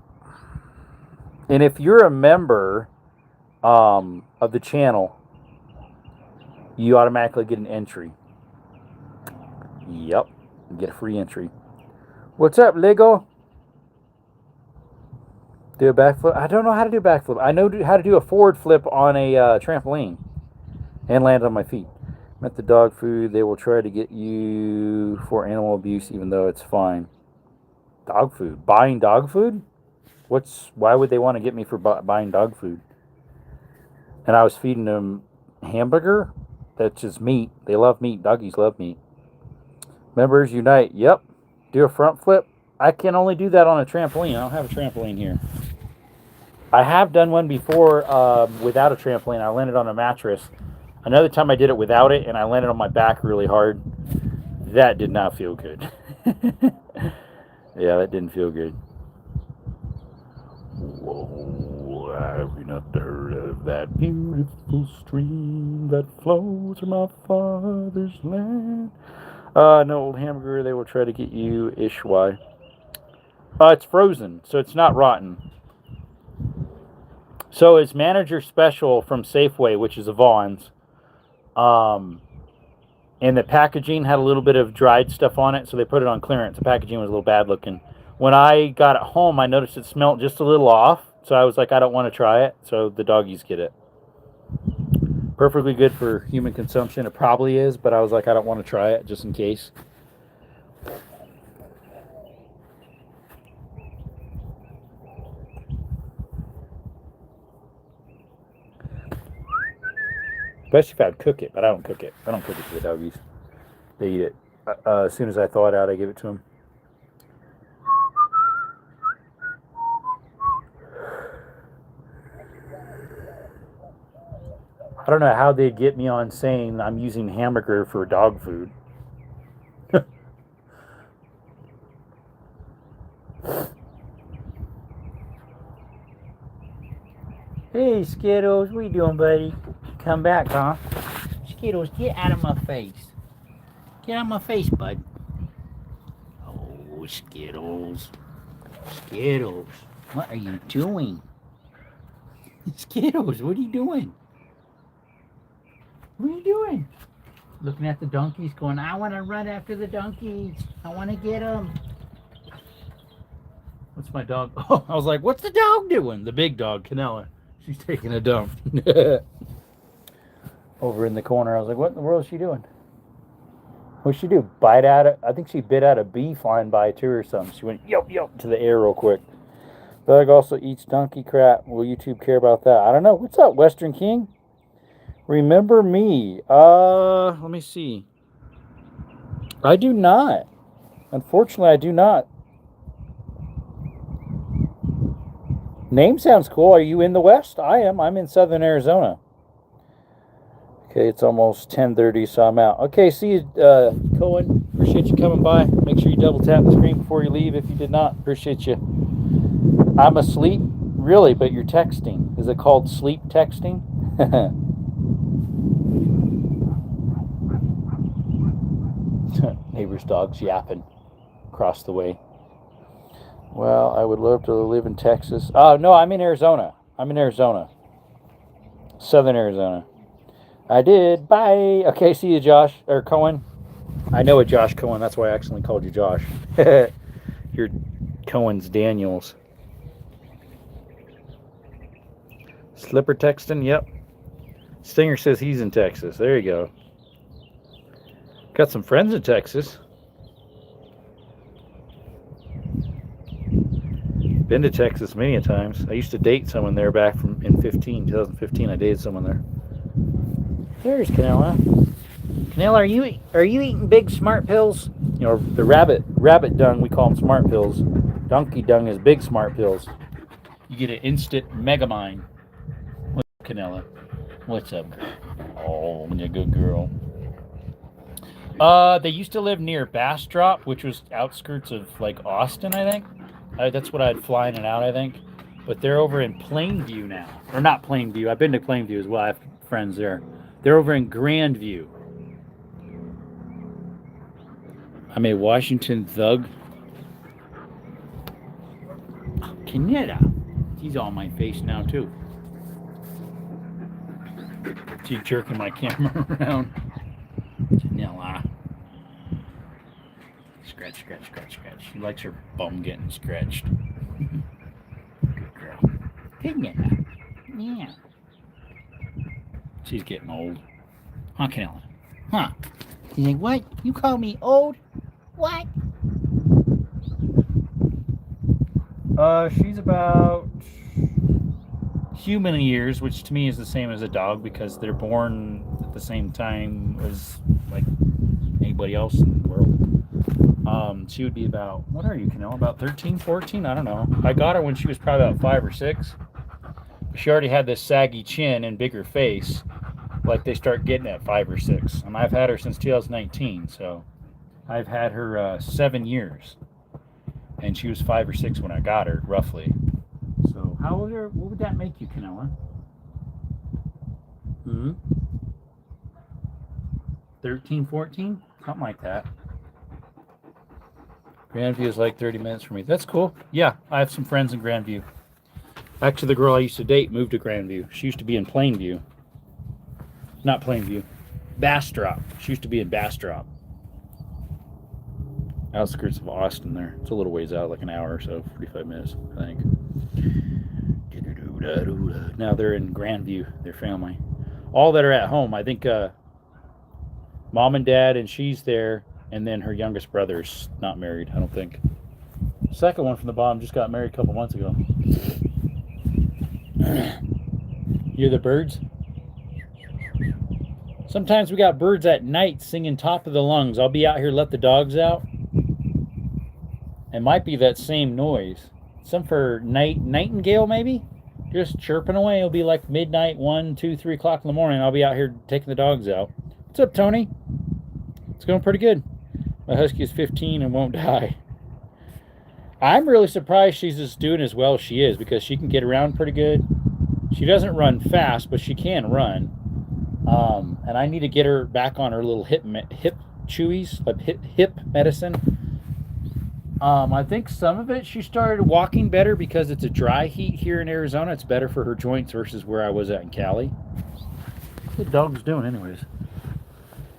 And if you're a member of the channel, you automatically get an entry. Yep, you get a free entry. What's up, Lego? Do a backflip? I don't know how to do a backflip. I know how to do a forward flip on a trampoline and land on my feet. Met the dog food. They will try to get you for animal abuse, even though it's fine. Dog food? Buying dog food? Why would they want to get me for buying dog food? And I was feeding them hamburger. That's just meat. They love meat. Doggies love meat. Members unite. Yep. Do a front flip. I can only do that on a trampoline. I don't have a trampoline here. I have done one before without a trampoline. I landed on a mattress. Another time I did it without it, and I landed on my back really hard. That did not feel good. Yeah, that didn't feel good. Whoa, have you not heard of that beautiful stream that flows from my father's land? No, old hamburger, they will try to get you ish. Why? It's frozen, so it's not rotten. So it's manager special from Safeway, which is a Vaughn's. And the packaging had a little bit of dried stuff on it, so they put it on clearance. The packaging was a little bad looking. When I got it home, I noticed it smelled just a little off. So I was like, I don't want to try it, so the doggies get it. Perfectly good for human consumption. It probably is, but I was like, I don't want to try it just in case. Especially if I'd cook it, but I don't cook it. I don't cook it for the doggies. They eat it. As soon as I thaw it out, I give it to them. I don't know how they'd get me on saying I'm using hamburger for dog food. Hey, Skittles, what you doing, buddy? Come back, huh? Skittles, get out of my face. Get out of my face, bud. Oh, Skittles. Skittles, what are you doing? Skittles, what are you doing? What are you doing? Looking at the donkeys going, I want to run after the donkeys. I want to get them. What's my dog? Oh, I was like, what's the dog doing? The big dog, Canella. She's taking a dump. Over in the corner. I was like, what in the world is she doing? What'd she do? Bite at it? I think she bit out a bee flying by too or something. She went yelp yelp to the air real quick. Dog also eats donkey crap. Will YouTube care about that? I don't know. What's up, Western King? Remember me? Let me see. I do not. Unfortunately, I do not. Name sounds cool. Are you in the West? I am. I'm in Southern Arizona. Okay, it's almost 10:30, so I'm out. Okay, see you, Cohen. Appreciate you coming by. Make sure you double tap the screen before you leave if you did not. Appreciate you. I'm asleep? Really, but you're texting. Is it called sleep texting? Neighbor's dog's yapping across the way. Well, I would love to live in Texas. Oh, no, I'm in Arizona. I'm in Arizona. Southern Arizona. I did. Bye. Okay, see you, Josh. Or Cohen. I know a Josh Cohen. That's why I accidentally called you Josh. You're Cohen's Daniels. Slipper texting? Yep. Stinger says he's in Texas. There you go. Got some friends in Texas. Been to Texas many a times. I used to date someone there back from in 2015. I dated someone there. There's Canella. Canella, are you eating big smart pills? You know, the rabbit dung, we call them smart pills. Donkey dung is big smart pills. You get an instant Megamind. What's up, Canella? What's up, girl? Oh, you're a good girl. They used to live near Bastrop, which was outskirts of like Austin, I think. That's what I'd fly in and out, I think. But they're over in Plainview now. Or not Plainview. I've been to Plainview as well. I have friends there. They're over in Grandview. I'm a Washington thug. Canetta. He's on my face now, too. She's jerking my camera around. Janella. Scratch, scratch, scratch, scratch. She likes her bum getting scratched. Good girl. Good Janella. Yeah. She's getting old. Huh, Canella? Huh? You think, what? You call me old? What? She's about human years, which to me is the same as a dog because they're born at the same time as like anybody else in the world. She would be about, what are you, Canella? About 13, 14? I don't know. I got her when she was probably about 5 or 6. She already had this saggy chin and bigger face, like they start getting at 5 or 6. And I've had her since 2019, so I've had her 7 years. And she was 5 or 6 when I got her, roughly. So how old are, what would that make you, Canella? 13, 14? Something like that. Grandview is like 30 minutes for me. That's cool. Yeah, I have some friends in Grandview. Actually, the girl I used to date moved to Grandview. She used to be in Plainview. Not Plainview. Bastrop. She used to be in Bastrop. Outskirts of Austin there. It's a little ways out, like an hour or so, 45 minutes, I think. Now they're in Grandview, their family. All that are at home. I think mom and dad, and she's there, and then her youngest brother's not married, I don't think. The second one from the bottom just got married a couple months ago. You hear the birds? Sometimes we got birds at night singing top of the lungs. I'll be out here, let the dogs out. It might be that same noise. Some for nightingale, maybe? Just chirping away. It'll be like midnight, 1, 2, 3 o'clock in the morning. I'll be out here taking the dogs out. What's up, Tony? It's going pretty good. My husky is 15 and won't die. I'm really surprised she's just doing as well as she is, because she can get around pretty good. She doesn't run fast, but she can run. And I need to get her back on her little hip chewies, like hip medicine. I think some of it she started walking better because it's a dry heat here in Arizona. It's better for her joints versus where I was at in Cali. What's the dogs doing anyways?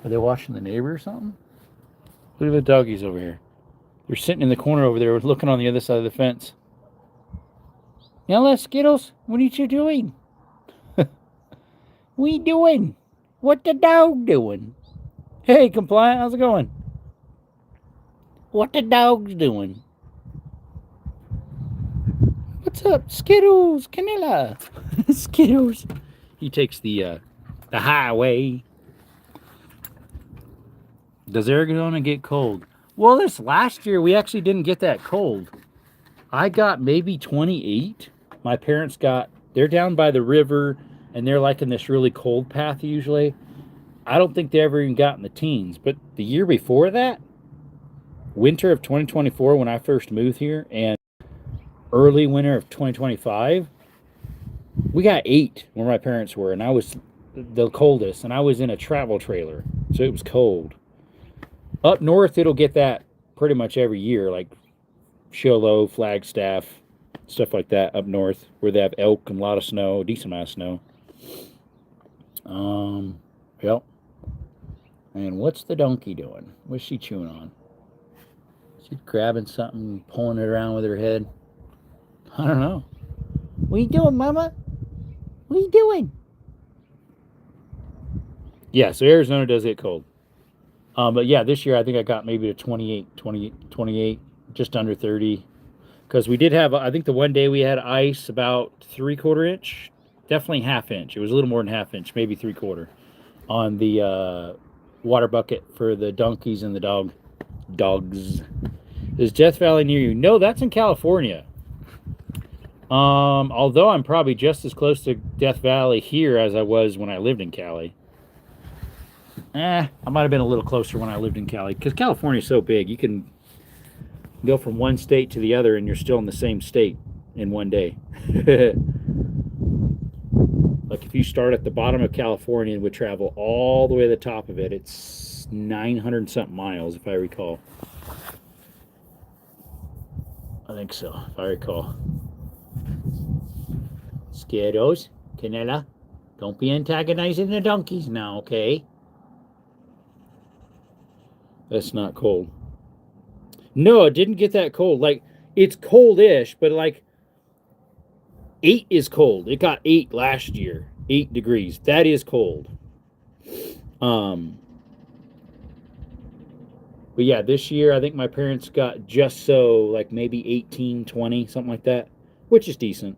Are they watching the neighbor or something? Look at the doggies over here. They're sitting in the corner over there looking on the other side of the fence. Yellow Skittles, what are you doing? What are you doing? What the dog doing? Hey, Compliant, how's it going? What the dog's doing? What's up, Skittles? Canilla. Skittles. He takes the highway. Does Arizona get cold? Well, this last year we actually didn't get that cold. I got maybe 28. My parents they're down by the river, and they're like in this really cold path usually. I don't think they ever even got in the teens. But the year before that, winter of 2024, when I first moved here, and early winter of 2025, we got 8 where my parents were, and I was the coldest, and I was in a travel trailer, so it was cold. Up north, it'll get that pretty much every year, like Shiloh, Flagstaff, stuff like that up north, where they have elk and a lot of snow, decent amount of snow. Yep. And what's the donkey doing? What's she chewing on? She's grabbing something, pulling it around with her head. I don't know. What are you doing, Mama? What are you doing? Yeah, so Arizona does get cold. But yeah, this year I think I got maybe to 28, just under 30. Because we did have, I think the one day we had ice about 3/4 inch. Definitely 1/2 inch. It was a little more than 1/2 inch, maybe 3/4. On the water bucket for the donkeys and the dogs. Is Death Valley near you? No, that's in California. Although I'm probably just as close to Death Valley here as I was when I lived in Cali. I might have been a little closer when I lived in Cali, because California's so big. You can go from one state to the other and you're still in the same state in one day. Like if you start at the bottom of California and would travel all the way to the top of it, it's 900 something miles, if I recall. I think so, if I recall. Skittles, Canella, don't be antagonizing the donkeys now, okay? That's not cold. No, it didn't get that cold. Like, it's cold-ish, but like 8 is cold. It got 8 last year. 8 degrees. That is cold. But yeah, this year I think my parents got just so, like maybe 18, 20, something like that, which is decent.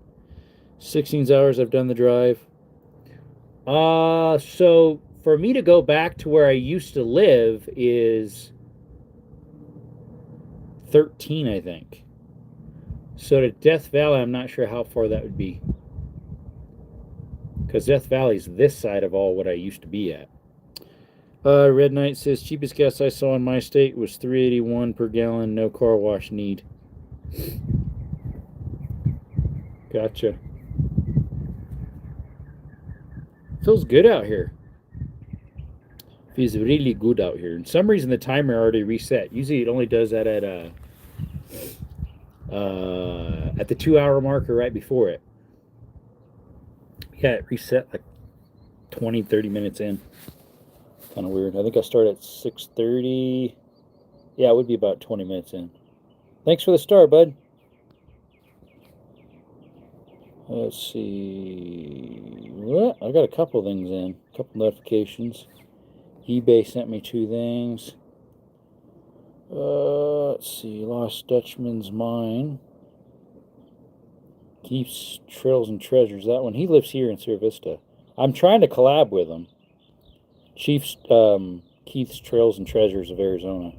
16 hours I've done the drive. So for me to go back to where I used to live is 13, I think. So to Death Valley, I'm not sure how far that would be, because Death Valley's this side of all what I used to be at. Red Knight says, cheapest gas I saw in my state was $3.81 per gallon, no car wash need. Gotcha. Feels good out here. Feels really good out here. For some reason the timer already reset. Usually it only does that at the 2-hour marker right before it. Yeah, it reset like 20, 30 minutes in. Kind of weird. I think I started at 6:30. Yeah, it would be about 20 minutes in. Thanks for the star, bud. Let's see. Well, I got a couple things in, a couple notifications. eBay sent me 2 things. Let's see. Lost Dutchman's Mine. Keith's Trails and Treasures. That one. He lives here in Sierra Vista. I'm trying to collab with him. Keith's Trails and Treasures of Arizona.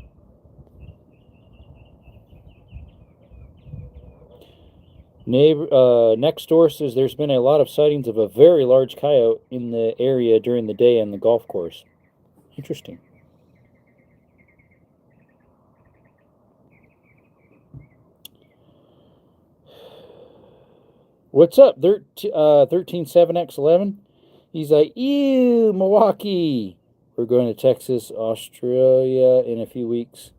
Next door says there's been a lot of sightings of a very large coyote in the area during the day on the golf course. Interesting. What's up, 137X11? He's like, ew, Milwaukee. We're going to Texas, Australia in a few weeks.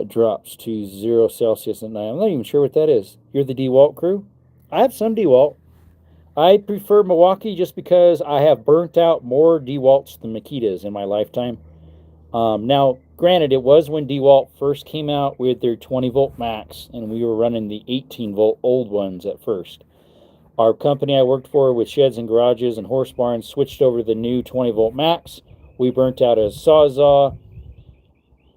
Drops to 0 Celsius at night. I'm not even sure what that is. You're the DeWalt crew? I have some DeWalt. I prefer Milwaukee just because I have burnt out more DeWalts than Makitas in my lifetime. Now, granted, it was when DeWalt first came out with their 20-volt max, and we were running the 18-volt old ones at first. Our company I worked for with sheds and garages and horse barns switched over to the new 20-volt max. We burnt out a Sawzall,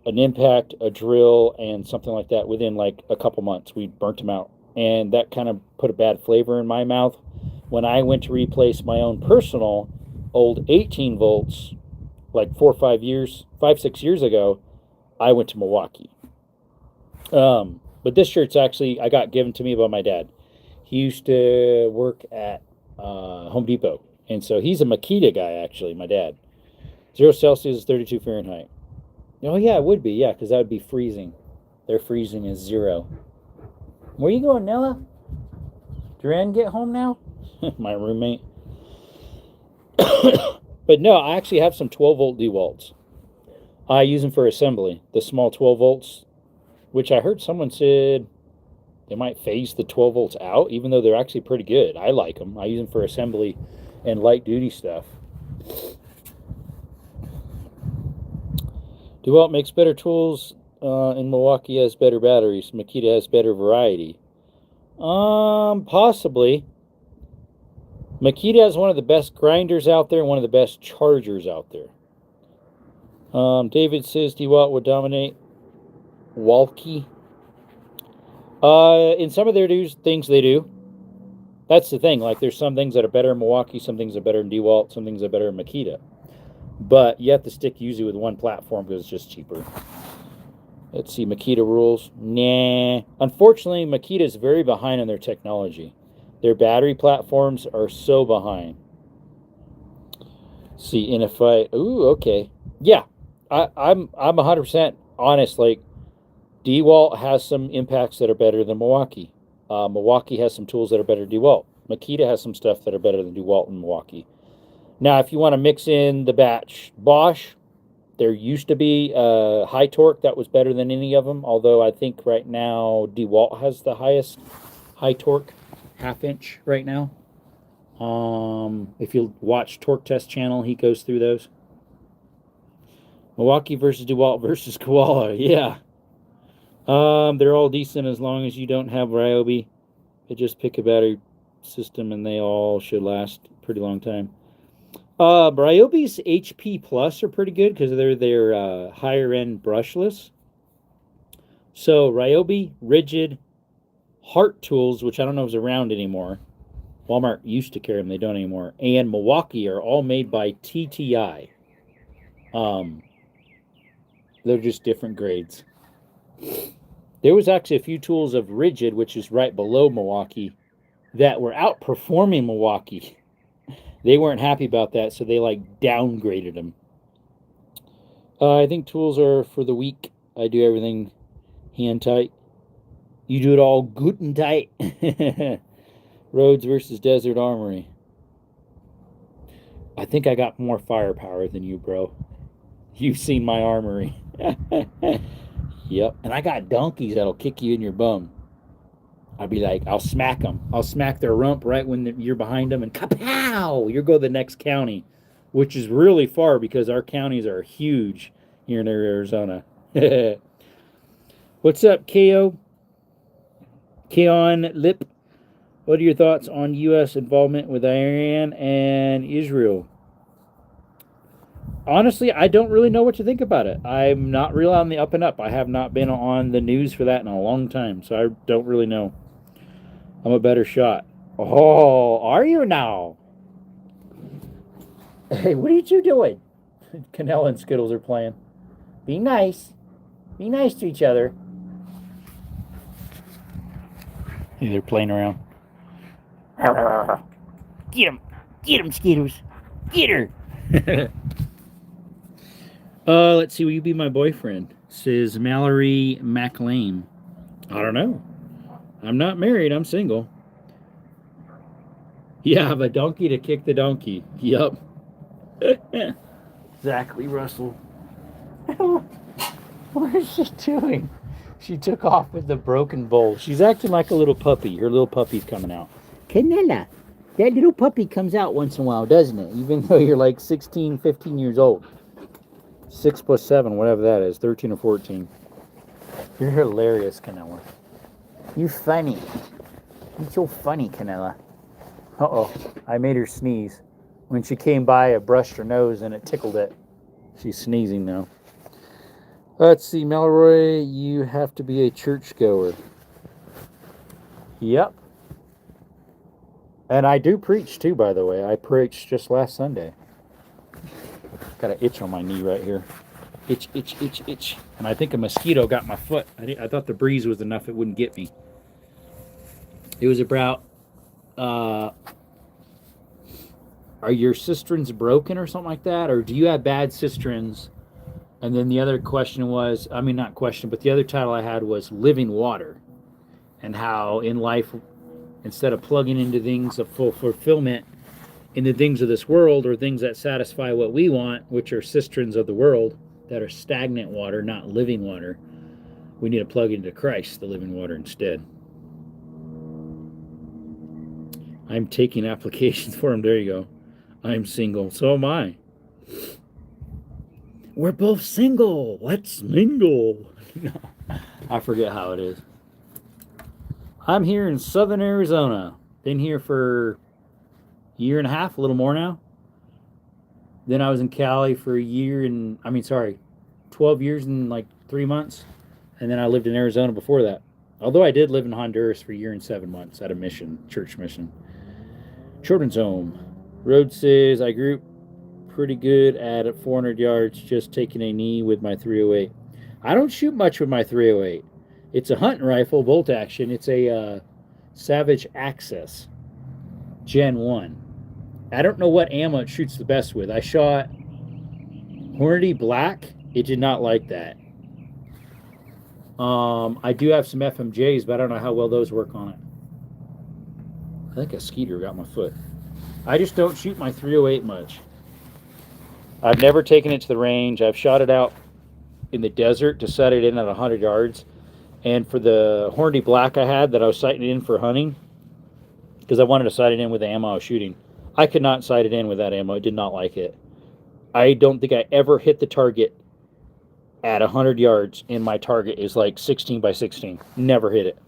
an impact, a drill, and something like that within like a couple months. We burnt them out, and that kind of put a bad flavor in my mouth. When I went to replace my own personal old 18 volts, like 5, 6 years ago, I went to Milwaukee. But this shirt's actually, I got given to me by my dad. He used to work at Home Depot, and so he's a Makita guy, actually, my dad. 0 Celsius is 32 Fahrenheit. Oh, yeah, it would be, yeah, because that would be freezing. Their freezing is 0. Where you going, Nella? Duran get home now? My roommate. But no, I actually have some 12-volt DeWalts. I use them for assembly. The small 12 volts, which I heard someone said they might phase the 12 volts out, even though they're actually pretty good. I like them. I use them for assembly and light-duty stuff. DeWalt makes better tools, and Milwaukee has better batteries. Makita has better variety. Possibly. Makita has one of the best grinders out there and one of the best chargers out there. David says DeWalt would dominate Walkie. In some of their things they do. That's the thing. Like, there's some things that are better in Milwaukee, some things are better in DeWalt, some things are better in Makita. But you have to stick usually with one platform because it's just cheaper. Let's see, Makita rules. Nah. Unfortunately, Makita is very behind on their technology. Their battery platforms are so behind. See, and if I... Ooh, okay. Yeah, I'm 100% honest. Like, DeWalt has some impacts that are better than Milwaukee. Milwaukee has some tools that are better than DeWalt. Makita has some stuff that are better than DeWalt and Milwaukee. Now, if you want to mix in the batch Bosch, there used to be high torque that was better than any of them, although I think right now DeWalt has the highest high torque half-inch right now. If you watch Torque Test channel, he goes through those. Milwaukee versus DeWalt versus Koala, yeah. They're all decent as long as you don't have Ryobi. You just pick a battery system and they all should last a pretty long time. Ryobi's HP Plus are pretty good because they're higher end brushless. So Ryobi, Rigid, Hart Tools, which I don't know if is around anymore. Walmart used to carry them, they don't anymore. And Milwaukee are all made by TTI. They're just different grades. There was actually a few tools of Rigid, which is right below Milwaukee, that were outperforming Milwaukee. They weren't happy about that, so they like downgraded them. I think tools are for the weak. I do everything hand tight. You do it all good and tight. Rhodes versus Desert Armory. I think I got more firepower than you, bro. You've seen my armory. Yep. And I got donkeys that'll kick you in your bum. I'd be like, I'll smack them. I'll smack their rump right when you're behind them, and kapow! You'll go to the next county, which is really far because our counties are huge here in Arizona. What's up, KO? Keon Lip? What are your thoughts on U.S. involvement with Iran and Israel? Honestly, I don't really know what to think about it. I'm not real on the up and up. I have not been on the news for that in a long time, so I don't really know. I'm a better shot. Oh, are you now? Hey, what are you two doing? Canella and Skittles are playing. Be nice. Be nice to each other. Hey, they're playing around. Get him. Get him, Skittles. Get her. Let's see. Will you be my boyfriend? Says Mallory McLean. I don't know. I'm not married. I'm single. Yeah, I have a donkey to kick the donkey. Yup. Exactly, Russell. What is she doing? She took off with the broken bowl. She's acting like a little puppy. Her little puppy's coming out. Canella. That little puppy comes out once in a while, doesn't it? Even though you're like 16, 15 years old. 6 plus 7, whatever that is, 13 or 14. You're hilarious, Canella. You're funny. You're so funny, Canella. Uh-oh, I made her sneeze. When she came by, I brushed her nose and it tickled it. She's sneezing now. Let's see, Malroy, you have to be a churchgoer. Yep. And I do preach too, by the way. I preached just last Sunday. Got an itch on my knee right here. Itch, itch, itch, itch. And I think a mosquito got my foot. I thought the breeze was enough it wouldn't get me. It was about, are your cisterns broken or something like that? Or do you have bad cisterns? And then the other question was, I mean, not question, but the other title I had was living water. And how in life, instead of plugging into things of full fulfillment in the things of this world or things that satisfy what we want, which are cisterns of the world that are stagnant water, not living water, we need to plug into Christ, the living water, instead. I'm taking applications for him. There you go. I'm single. So am I. We're both single. Let's mingle. No, I forget how it is. I'm here in southern Arizona. Been here for a year and a half, a little more now. Then I was in Cali for 12 years and like 3 months. And then I lived in Arizona before that. Although I did live in Honduras for a year and 7 months at a mission, church mission. Children's home. Road says I grew pretty good at 400 yards, just taking a knee with my 308. I don't shoot much with my 308. It's a hunting rifle, bolt action. It's a Savage Access Gen 1. I don't know what ammo it shoots the best with. I shot Hornady Black. It did not like that. I do have some FMJs, but I don't know how well those work on it. I think a skeeter got my foot. I just don't shoot my 308 much. I've never taken it to the range. I've shot it out in the desert to set it in at 100 yards. And for the Hornady Black I had that I was sighting it in for hunting, because I wanted to sight it in with the ammo I was shooting, I could not sight it in with that ammo. I did not like it. I don't think I ever hit the target at 100 yards, and my target is like 16 by 16. Never hit it.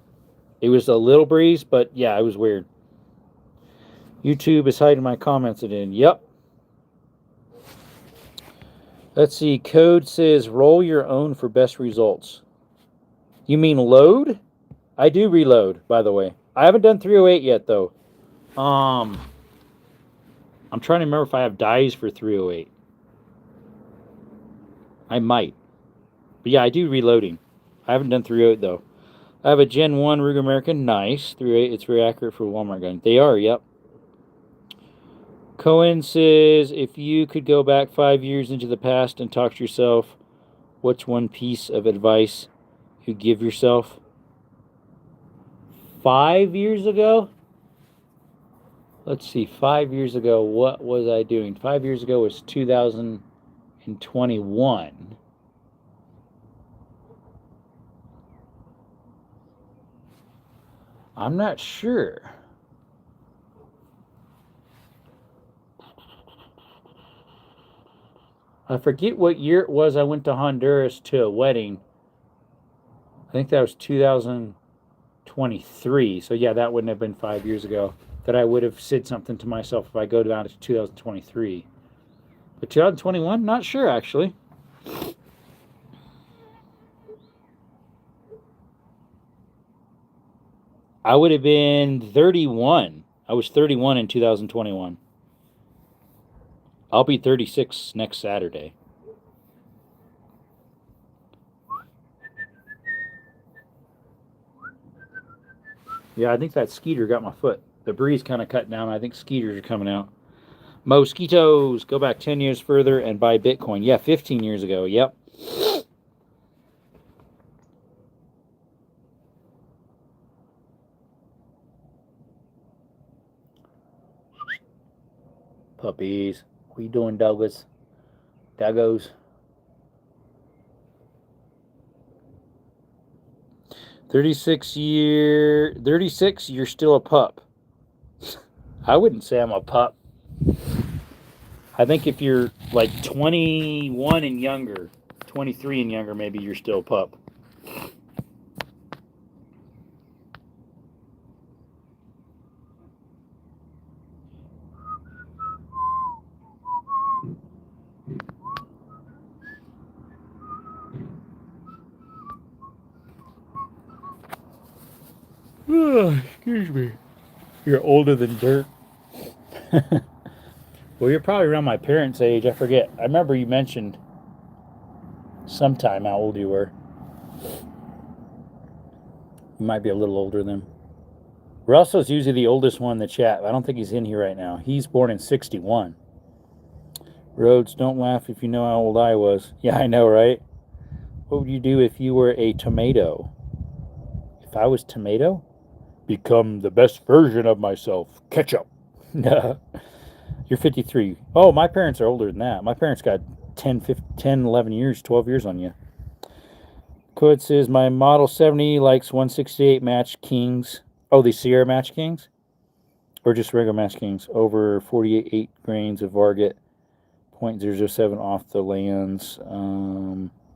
It was a little breeze, but yeah, it was weird. YouTube is hiding my comments in. Yep. Let's see. Code says roll your own for best results. You mean load? I do reload, by the way. I haven't done 308 yet, though. I'm trying to remember if I have dies for 308. I might. But yeah, I do reloading. I haven't done 308, though. I have a Gen 1 Ruger American. Nice. 308, it's very accurate for a Walmart gun. They are, yep. Cohen says, if you could go back 5 years into the past and talk to yourself, what's one piece of advice you give yourself? 5 years ago? Let's see, 5 years ago, what was I doing? 5 years ago was 2021. I'm not sure. I forget what year it was I went to Honduras to a wedding. I think that was 2020. 23. So yeah, that wouldn't have been 5 years ago that I would have said something to myself if I go down to 2023. But 2021, not sure actually. I would have been 31. I was 31 in 2021. I'll be 36 next Saturday. Yeah, I think that skeeter got my foot. The breeze kind of cut down. I think skeeters are coming out. Mosquitoes. Go back 10 years further and buy Bitcoin. Yeah, 15 years ago. Yep. Puppies. What you doing, Douglas? Doggos. 36, you're still a pup. I wouldn't say I'm a pup. I think if you're like 21 and younger, 23 and younger, maybe you're still a pup. Oh, excuse me. You're older than dirt. Well, you're probably around my parents' age. I forget. I remember you mentioned sometime how old you were. You might be a little older than him. Russell's usually the oldest one in the chat. I don't think he's in here right now. He's born in 61. Rhodes, don't laugh if you know how old I was. Yeah, I know, right? What would you do if you were a tomato? If I was tomato? Become the best version of myself. Ketchup. You're 53. Oh, my parents are older than that. My parents got 10, 11 years, 12 years on you. Code says my Model 70 likes 168 Match Kings. Oh, the Sierra Match Kings? Or just regular Match Kings. Over 48 grains of Varget. 0.007 off the lands.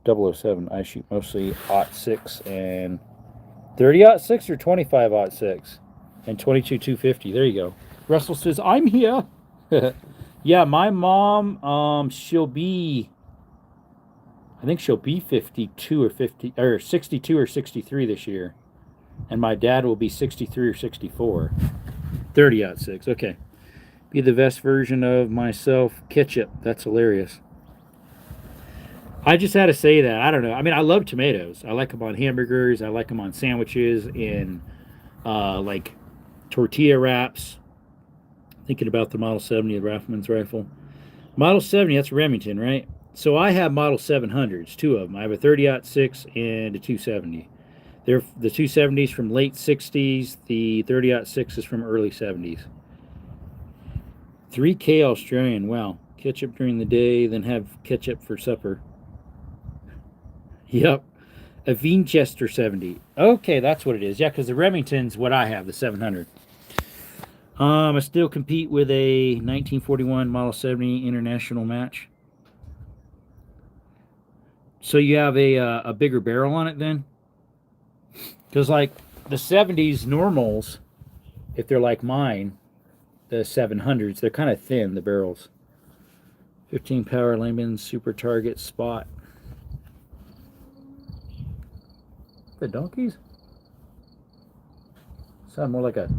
007. I shoot mostly 06 and 30-06 or 25-06 and 22-250. There you go. Russell says, I'm here. Yeah, my mom, she'll be, I think she'll be 52 or 50 or 62 or 63 this year. And my dad will be 63 or 64. 30-06. Okay. Be the best version of myself. Ketchup. That's hilarious. I just had to say that. I don't know. I mean, I love tomatoes. I like them on hamburgers. I like them on sandwiches and like tortilla wraps. Thinking about the Model 70, the Rifleman's rifle. Model 70, that's Remington, right? So I have Model 700s, two of them. I have a 30-06 and a 270. They're the 270s from late 60s. The 30-06 is from early 70s. 3K Australian. Wow. Ketchup during the day, then have ketchup for supper. Yep. A Winchester 70. Okay, that's what it is. Yeah, because the Remington's what I have, the 700. I still compete with a 1941 Model 70 international match. So you have a bigger barrel on it then? Because like the 70s normals, if they're like mine, the 700s, they're kind of thin, the barrels. 15 power Layman super target spot. The donkeys? Sound more like a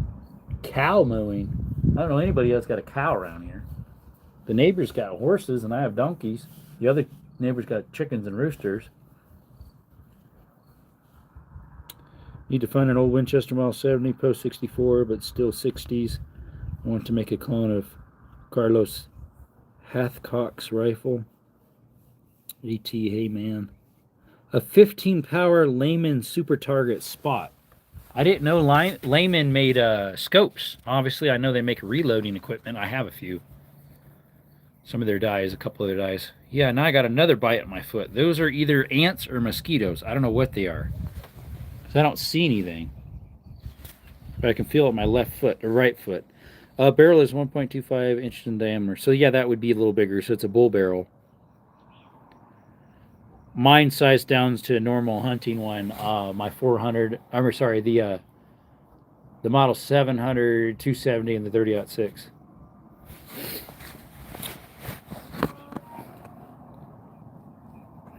cow mooing. I don't know anybody else got a cow around here. The neighbors got horses and I have donkeys. The other neighbors got chickens and roosters. Need to find an old Winchester Model 70, post 64, but still 60s. I want to make a clone of Carlos Hathcock's rifle. A.T. Heyman. A 15 power Layman super target spot. I didn't know Layman made scopes. Obviously, I know they make reloading equipment. I have a few. Some of their dies, a couple of their dies. Yeah, now I got another bite at my foot. Those are either ants or mosquitoes. I don't know what they are. Because I don't see anything. But I can feel it with my left foot, or right foot. Barrel is 1.25 inches in diameter. So yeah, that would be a little bigger. So it's a bull barrel. Mine sized down to a normal hunting one. My 400, I'm sorry, the The Model 700, 270, and the 30-06.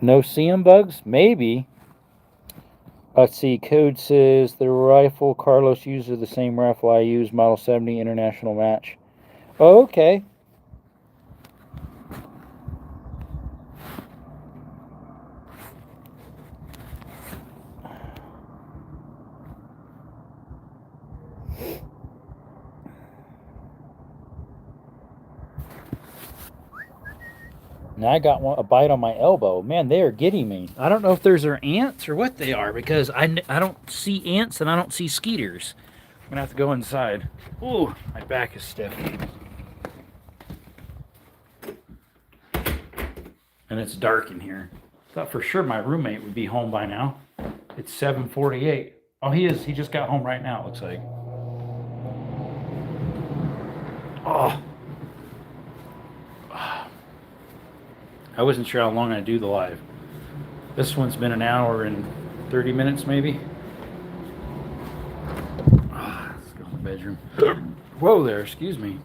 No CM bugs? Maybe. Let's see. Code says the rifle Carlos uses the same rifle I use. Model 70 international match. Oh, okay. Now I got a bite on my elbow. Man, they are getting me. I don't know if those are ants or what they are because I don't see ants and I don't see skeeters. I'm going to have to go inside. Ooh, my back is stiff. And it's dark in here. Thought for sure my roommate would be home by now. It's 7:48. Oh, he is. He just got home right now, it looks like. Oh. I wasn't sure how long I'd do the live. This one's been an hour and 30 minutes, maybe. Let's go in the bedroom. Whoa there, excuse me.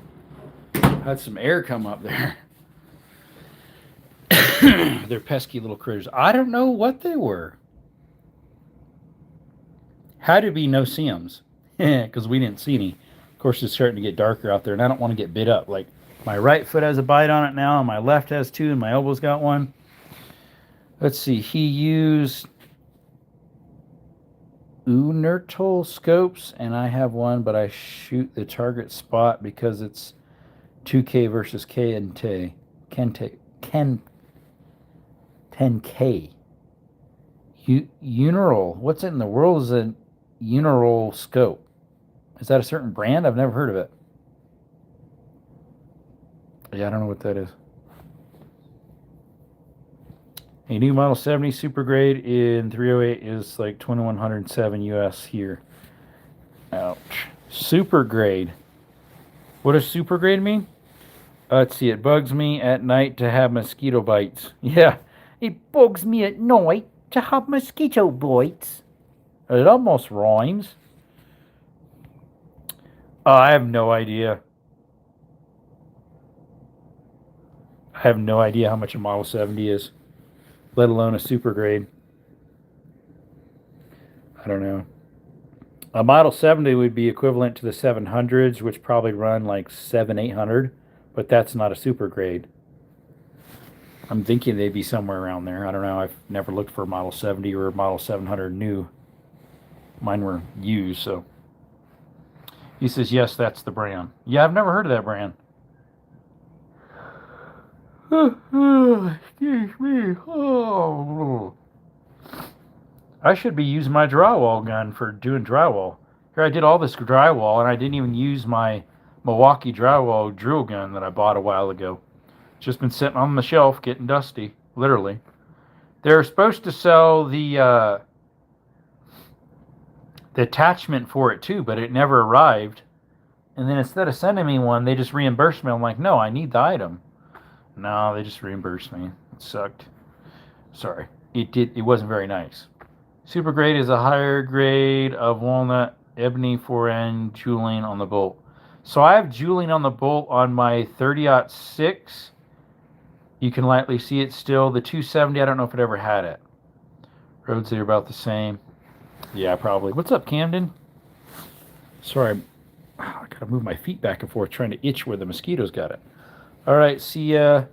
Had some air come up there. They're pesky little critters. I don't know what they were. Had to be no Sims, because we didn't see any. Of course, it's starting to get darker out there, and I don't want to get bit up. Like, my right foot has a bite on it now, and my left has two, and my elbow's got one. Let's see. He used Unertal scopes, and I have one, but I shoot the target spot because it's 2K versus Kente. 10K. Uneral. What's in the world is a Uneral scope? Is that a certain brand? I've never heard of it. Yeah, I don't know what that is. A new Model 70 Super Grade in 308 is like 2107 US here. Ouch. Super Grade. What does Super Grade mean? Let's see. It bugs me at night to have mosquito bites. Yeah, it bugs me at night to have mosquito bites. It almost rhymes. I have no idea. I have no idea how much a Model 70 is, let alone a Super Grade. I don't know. A Model 70 would be equivalent to the 700s, which probably run like 800, but that's not a Super Grade. I'm thinking they'd be somewhere around there. I don't know. I've never looked for a Model 70 or a Model 700 new. Mine were used, so. He says, yes, that's the brand. Yeah, I've never heard of that brand. Excuse me. Oh. I should be using my drywall gun for doing drywall. Here I did all this drywall, and I didn't even use my Milwaukee drywall drill gun that I bought a while ago. Just been sitting on the shelf getting dusty, literally. They're supposed to sell the attachment for it too, but it never arrived. And then instead of sending me one, they just reimbursed me. I'm like, no, I need the item. No, they just reimbursed me. It sucked. Sorry. It wasn't very nice. Super Grade is a higher grade of walnut, ebony 4N, jeweling on the bolt. So I have jeweling on the bolt on my 30-06. You can lightly see it still. The 270, I don't know if it ever had it. Roads are about the same. Yeah, probably. What's up, Camden? Sorry, I gotta move my feet back and forth trying to itch where the mosquitoes got it. All right, see ya.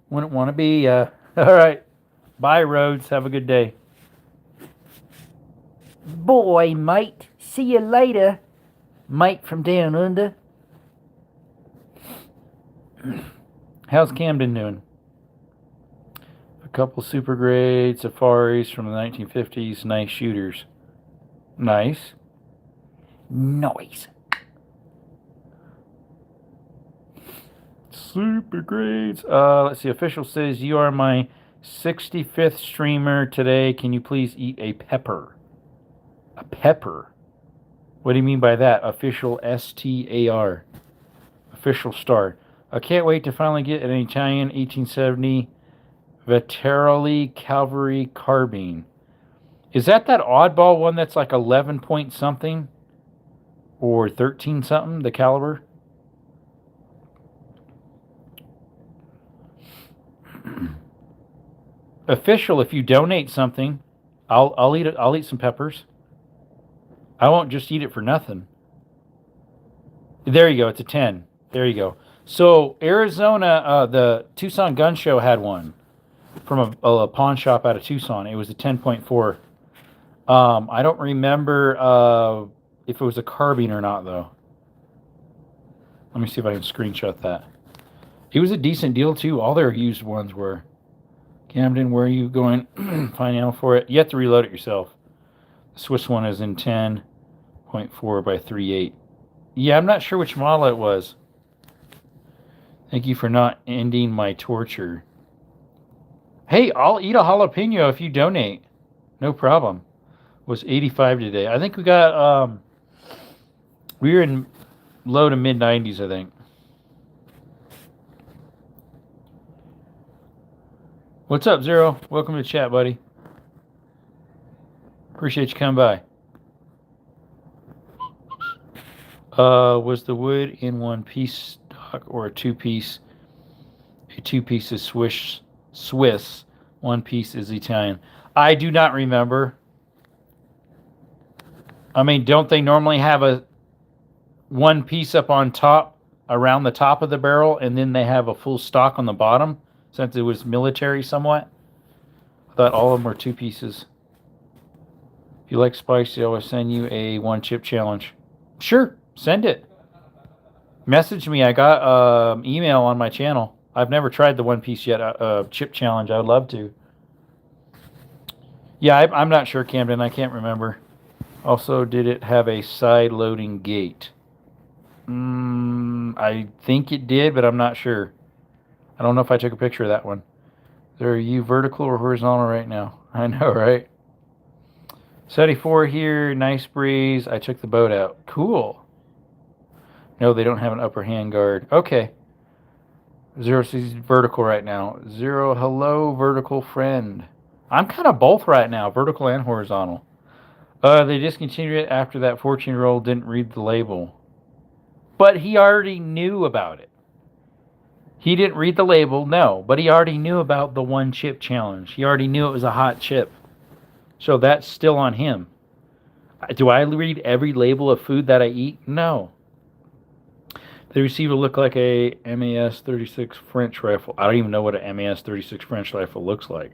Wouldn't want to be. All right, bye, Rhodes. Have a good day. Boy, mate. See you later, mate from down under. How's Camden doing? A couple Super Grade Safaris from the 1950s. Nice shooters. Nice. Nice. Super Grades. Let's see. Official says, you are my 65th streamer today. Can you please eat a pepper? A pepper? What do you mean by that? Official STAR. Official star. I can't wait to finally get an Italian 1870 Veterali Cavalry carbine. Is that oddball one that's like 11 point something? or 13 something, the caliber. Official, if you donate something, I'll eat it. I'll eat some peppers. I won't just eat it for nothing. There you go. It's a 10. There you go. So Arizona, the Tucson Gun Show had one from a pawn shop out of Tucson. It was a 10.4. I don't remember if it was a carbine or not, though. Let me see if I can screenshot that. It was a decent deal, too. All their used ones were. Camden, where are you going? Find ammo for it. You have to reload it yourself. The Swiss one is in 10.4 by 3.8. Yeah, I'm not sure which model it was. Thank you for not ending my torture. Hey, I'll eat a jalapeno if you donate. No problem. It was 85 today. I think we got, we were in low to mid 90s, I think. What's up, Zero? Welcome to the chat, buddy. Appreciate you coming by. Was the wood in one piece stock or a two-piece? A two-piece is Swiss. One piece is Italian. I do not remember. I mean, don't they normally have a one piece up on top, around the top of the barrel, and then they have a full stock on the bottom, since it was military somewhat? I thought all of them were two pieces. If you like spicy, I'll send you a one chip challenge. Sure, send it. Message me. I got email on my channel. I've never tried the one piece yet. Chip challenge. I would love to. Yeah, I'm not sure, Camden. I can't remember. Also, did it have a side loading gate? I think it did, but I'm not sure. I don't know if I took a picture of that one. Are you vertical or horizontal right now? I know, right? 74 here. Nice breeze. I took the boat out. Cool. No, they don't have an upper hand guard. Okay. Zero sees vertical right now. Zero, hello, vertical friend. I'm kind of both right now, vertical and horizontal. They discontinued it after that 14-year-old didn't read the label. But he already knew about it. He didn't read the label, no, but he already knew about the one chip challenge. He already knew it was a hot chip. So that's still on him. Do I read every label of food that I eat? No. The receiver looked like a MAS-36 French rifle. I don't even know what a MAS-36 French rifle looks like.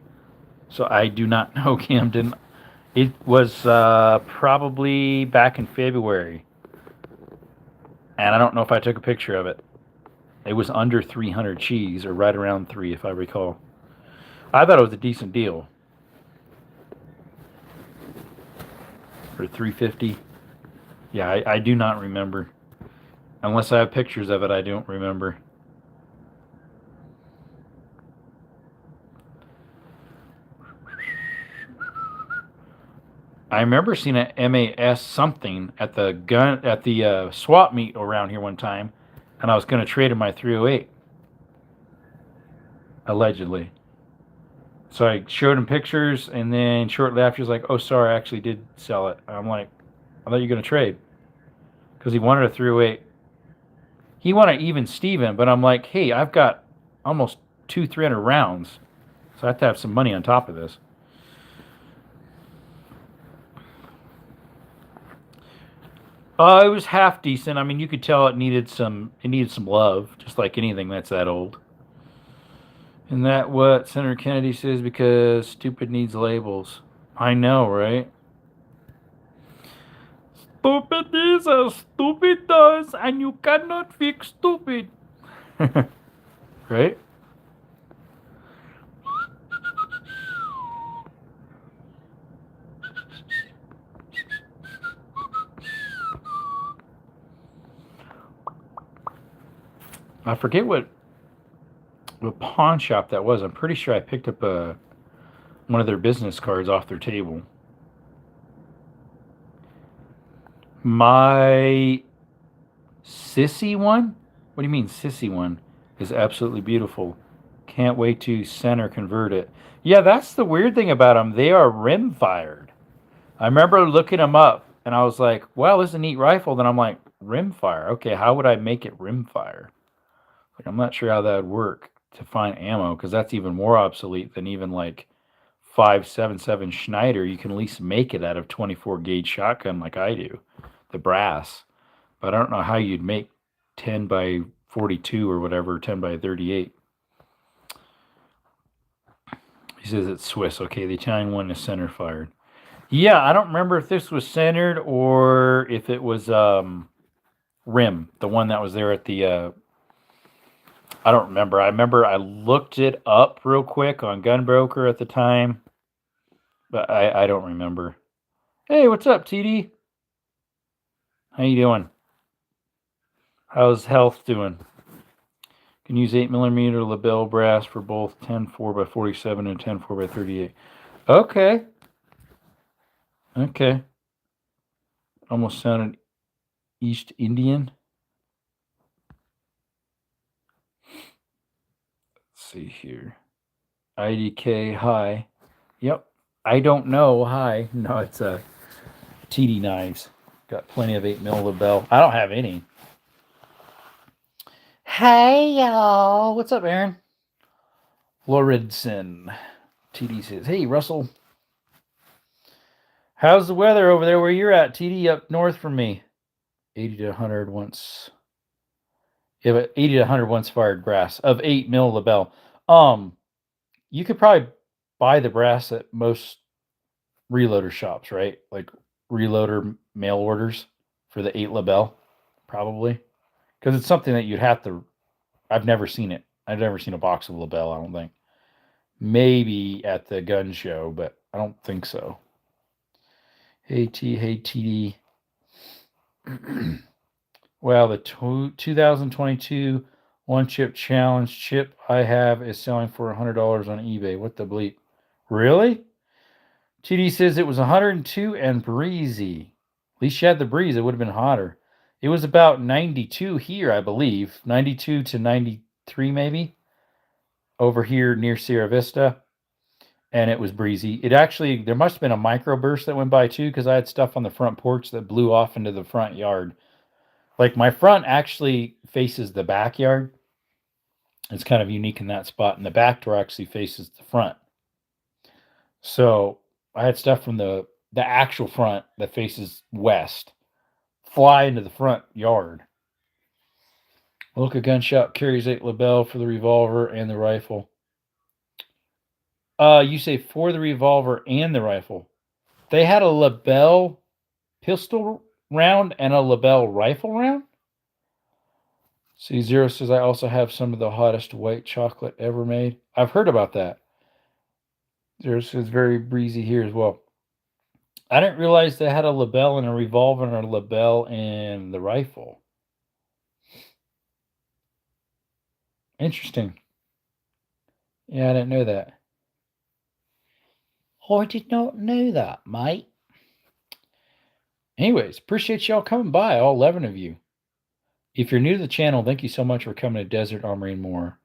So I do not know, Camden. It was probably back in February. And I don't know if I took a picture of it. It was under 300 cheese, or right around 3, if I recall. I thought it was a decent deal. For 350. Yeah, I do not remember. Unless I have pictures of it, I don't remember. I remember seeing an MAS something at the swap meet around here one time, and I was going to trade in my 308. Allegedly. So I showed him pictures, and then shortly after, he was like, oh, sorry, I actually did sell it. I'm like, I thought you were going to trade. Because he wanted a 308. He wanted even Steven, but I'm like, hey, I've got almost 300 rounds. So I have to have some money on top of this. It was half decent. I mean, you could tell it needed some love, just like anything that's that old. Isn't that what Senator Kennedy says? Because stupid needs labels. I know, right? Stupid is as stupid does, and you cannot fix stupid. Right? I forget what pawn shop that was. I'm pretty sure I picked up one of their business cards off their table. My sissy one? What do you mean sissy one? Is absolutely beautiful. Can't wait to center convert it. Yeah, that's the weird thing about them. They are rim fired. I remember looking them up And I was like, well, this is a neat rifle. Then I'm like, rimfire. Okay, how would I make it rimfire? Like, I'm not sure how that would work to find ammo because that's even more obsolete than even like 5.77 Schneider. You can at least make it out of 24 gauge shotgun like I do, the brass. But I don't know how you'd make 10 by 42 or whatever, 10 by 38. He says it's Swiss. Okay, the Italian one is center fired. Yeah, I don't remember if this was centered or if it was rim, the one that was there at the. I don't remember. I remember I looked it up real quick on Gunbroker at the time, but I don't remember. Hey, what's up, TD? How you doing? How's health doing? Can use 8mm label brass for both 10.4x47 and 10.4x38. Okay. Okay. Almost sounded East Indian. Let's see here. IDK high. Yep. I don't know. Hi. No, it's TD knives. Got plenty of 8mm label. I don't have any. Hey, y'all. What's up, Aaron? Floridson. TD says, hey, Russell. How's the weather over there where you're at? TD up north from me. 80 to 100 once. Yeah, but 80 to 100 once fired brass of 8mm label. You could probably buy the brass at most reloader shops, right? Like reloader mail orders for the 8 label, probably. Because it's something that you'd have to. I've never seen it. I've never seen a box of label, I don't think. Maybe at the gun show, but I don't think so. Hey, TD. Well, the 2022 one chip challenge chip I have is selling for $100 on eBay. What the bleep? Really? TD says it was 102 and breezy. At least you had the breeze. It would have been hotter. It was about 92 here, I believe. 92 to 93 maybe. Over here near Sierra Vista. And it was breezy. It actually, there must have been a microburst that went by too, because I had stuff on the front porch that blew off into the front yard. Like my front actually faces the backyard. It's kind of unique in that spot. And the back door actually faces the front. So I had stuff from the actual front that faces west fly into the front yard. Look, a gunshot carries 8 label for the revolver and the rifle. You say for the revolver and the rifle. They had a label pistol round and a label rifle round? See, Zero says, I also have some of the hottest white chocolate ever made. I've heard about that. Zero says, very breezy here as well. I didn't realize they had a label and a revolver and a label and the rifle. Interesting. Yeah, I didn't know that. Oh, I did not know that, mate. Anyways, appreciate y'all coming by, all 11 of you. If you're new to the channel, thank you so much for coming to Desert Armory and More,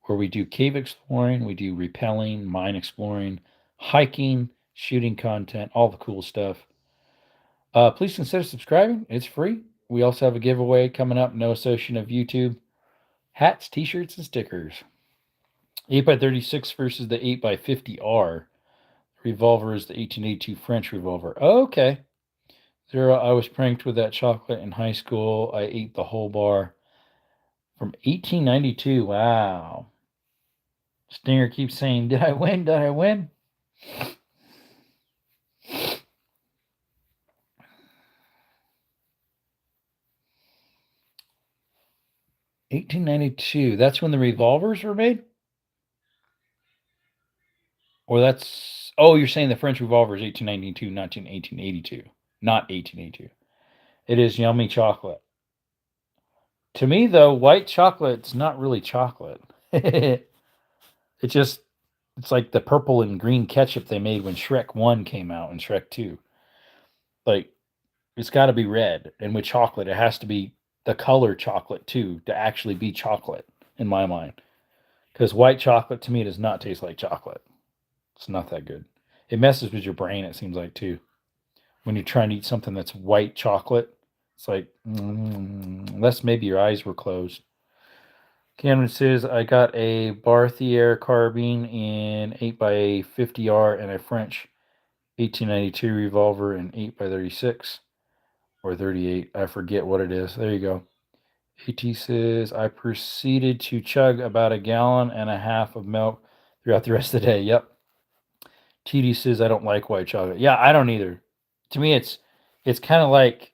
where we do cave exploring, we do rappelling, mine exploring, hiking, shooting content, all the cool stuff. Please consider subscribing. It's free. We also have a giveaway coming up, no association of YouTube. Hats, t-shirts, and stickers. 8x36 versus the 8x50R. Revolver is the 1882 French revolver. Okay. Zero, I was pranked with that chocolate in high school. I ate the whole bar. From 1892. Wow. Stinger keeps saying, did I win? Did I win? $1892. That's when the revolvers were made? Or that's... Oh, you're saying the French revolver is 1892, not 1882. Not 1882. It is yummy chocolate. To me, though, white chocolate's not really chocolate. It's like the purple and green ketchup they made when Shrek 1 came out and Shrek 2. Like, it's got to be red. And with chocolate, it has to be the color chocolate, too, to actually be chocolate, in my mind. Because white chocolate, to me, does not taste like chocolate. It's not that good. It messes with your brain, it seems like, too. when you're trying to eat something that's white chocolate. It's like, unless maybe your eyes were closed. Cameron says, I got a Barthier carbine in 8x50R and a French 1892 revolver in 8x36 or 38. I forget what it is. There you go. AT says, I proceeded to chug about 1.5 gallons of milk throughout the rest of the day. Yep. TD says, I don't like white chocolate. Yeah, I don't either. To me, it's kind of like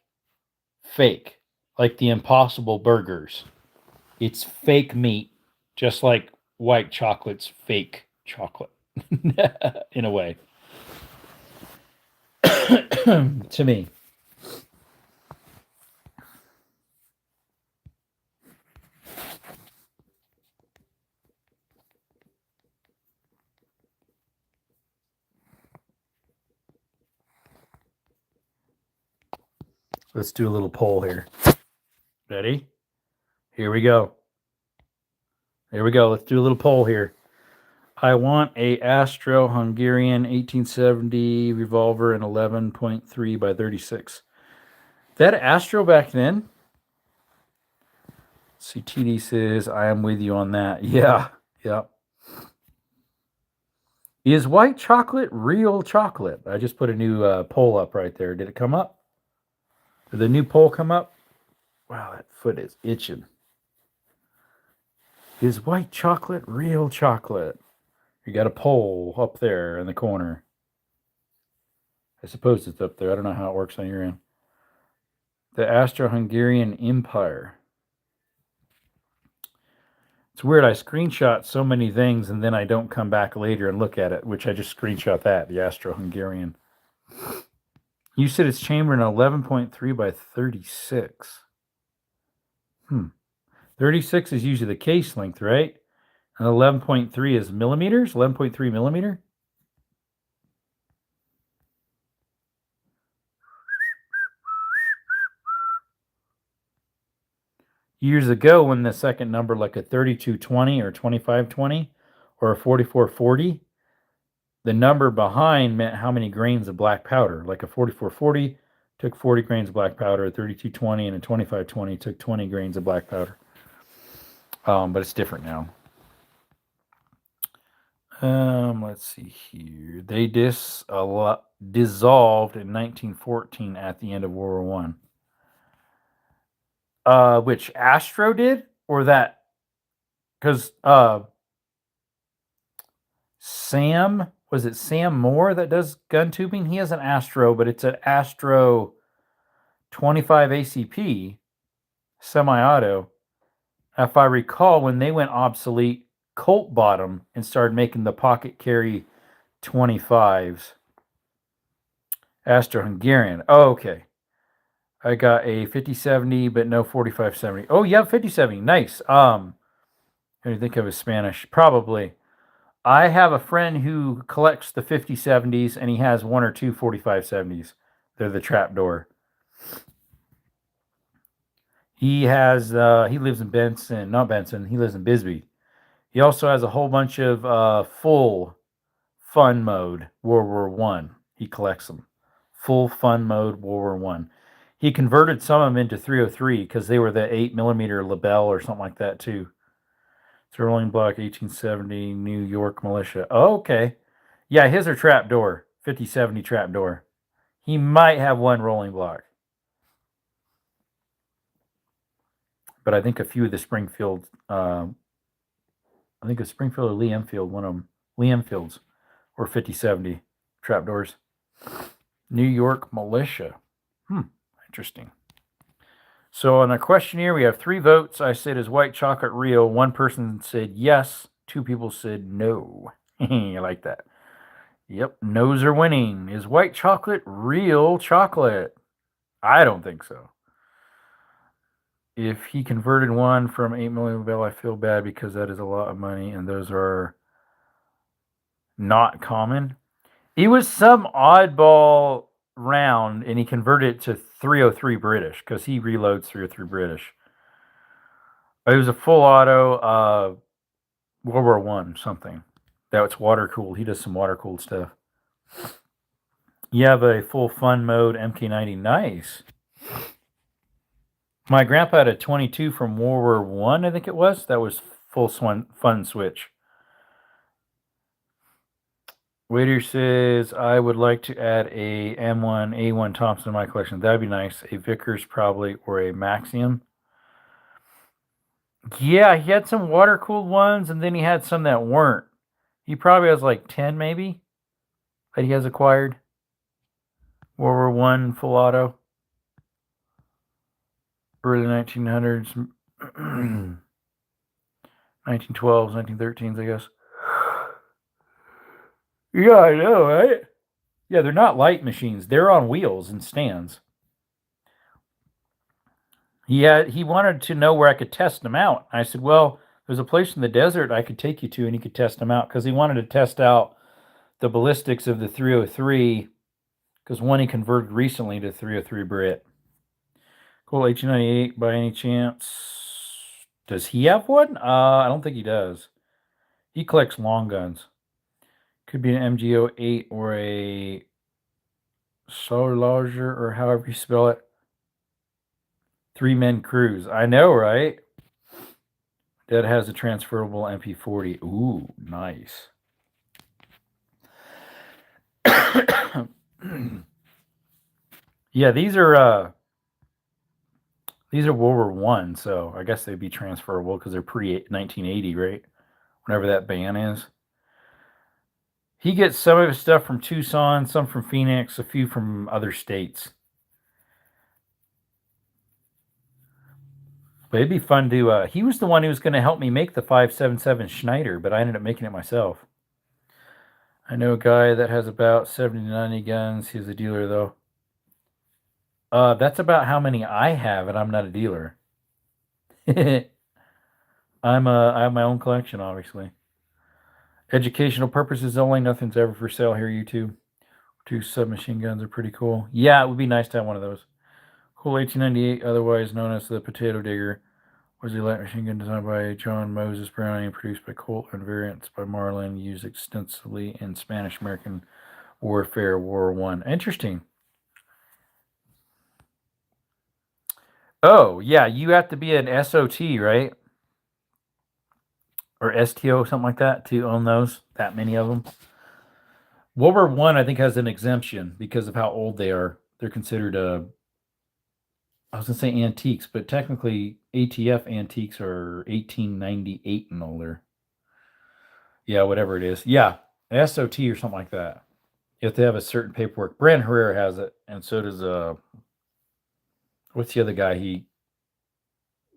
fake, like the Impossible Burgers. It's fake meat, just like white chocolate's fake chocolate, in a way. To me. Let's do a little poll here. Ready? Here we go. Here we go. Let's do a little poll here. I want a Austro-Hungarian 1870 revolver in 11.3 by 36. That Astro back then? CTD says, I am with you on that. Yeah. Is white chocolate real chocolate? I just put a new poll up right there. Did it come up? Did the new poll come up? Wow, that foot is itching. Is white chocolate real chocolate? You got a poll up there in the corner. I suppose it's up there. I don't know how it works on your end. The Austro-Hungarian Empire. It's weird. I screenshot so many things and then I don't come back later and look at it, which I just screenshot that, the Austro-Hungarian. You said it's chambered in 11.3 by 36. 36 is usually the case length, right? And 11.3 is millimeters? 11.3 millimeter? Years ago, when the second number, like a 3220 or 2520 or a 4440, the number behind meant how many grains of black powder. Like a 4440 took 40 grains of black powder, a 3220 and a 2520 took 20 grains of black powder. But it's different now. Let's see here. They dissolved in 1914 at the end of World War I. Which Astro did? Or that? Because Sam, was it Sam Moore that does gun tubing? He has an Astro, but it's an Astro 25 ACP semi-auto. If I recall, when they went obsolete, Colt bought them and started making the pocket carry 25s. Austro-Hungarian. Oh, okay. I got a 5070, but no 4570. Oh, yeah, 5070. Nice. How do you think of a Spanish? Probably. I have a friend who collects the 5070s, and he has one or two 4570s. They're the trapdoor. He has. He lives in Benson, not Benson. He lives in Bisbee. He also has a whole bunch of full fun mode World War One. He collects them. Full fun mode World War One. He converted some of them into 303 because they were the 8mm Lebel or something like that too. It's a rolling block 1870 New York militia. Oh, okay. Yeah, his are trapdoor. 5070 trapdoor. He might have one rolling block. But I think a few of the Springfield, I think a Springfield or Lee Enfield, one of them, Lee Enfields, or 5070 trapdoors. New York militia. Interesting. So on a questionnaire, we have 3 votes. I said, is white chocolate real? One person said yes. 2 people said no. I like that. Yep, no's are winning. Is white chocolate real chocolate? I don't think so. If he converted one from 8mm Bell, I feel bad because that is a lot of money, and those are not common. He was some oddball round, and he converted it to 303 British because he reloads 303 British. It was a full auto World War One something. That was water cooled. He does some water cooled stuff. You have a full fun mode MK90. Nice. My grandpa had a 22 from World War One, I think it was. That was full fun switch. Waiter says, I would like to add a M1 A1 Thompson to my collection. That'd be nice. A Vickers probably, or a Maxium. Yeah, he had some water cooled ones, and then he had some that weren't. He probably has like 10 maybe that he has acquired. World War One full auto. Early 1900s. 1912s, 1913s, I guess. Yeah, I know, right? Yeah, they're not light machines. They're on wheels and stands. He wanted to know where I could test them out. I said, well, there's a place in the desert I could take you to, and he could test them out because he wanted to test out the ballistics of the 303 because one he converted recently to 303 Brit. Cool 1898 by any chance? Does he have one? I don't think he does. He collects long guns. Could be an MG08 or a Solarger or however you spell it. 3-men cruise. I know, right? That has a transferable MP40. Ooh, nice. Yeah, these are World War One, so I guess they'd be transferable because they're pre 1980, right? Whenever that ban is. He gets some of his stuff from Tucson, some from Phoenix, a few from other states. But it'd be fun to. He was the one who was going to help me make the 577 Schneider, but I ended up making it myself. I know a guy that has about 70 to 90 guns. He's a dealer, though. That's about how many I have, and I'm not a dealer. I have my own collection, obviously. Educational purposes only. Nothing's ever for sale here, YouTube. 2 submachine guns are pretty cool. Yeah, it would be nice to have one of those. Cool 1898, otherwise known as the Potato Digger, was a light machine gun designed by John Moses Browning and produced by Colt and variants by Marlin, used extensively in Spanish-American warfare, War One. Interesting. Oh, yeah, you have to be an SOT, right? Or STO, something like that, to own those. That many of them. World War One, I think, has an exemption because of how old they are. They're considered I was gonna say antiques, but technically ATF antiques are 1898 and older. Yeah, whatever it is. Yeah, SOT or something like that. You have to have a certain paperwork. Brand Herrera has it, and so does what's the other guy? He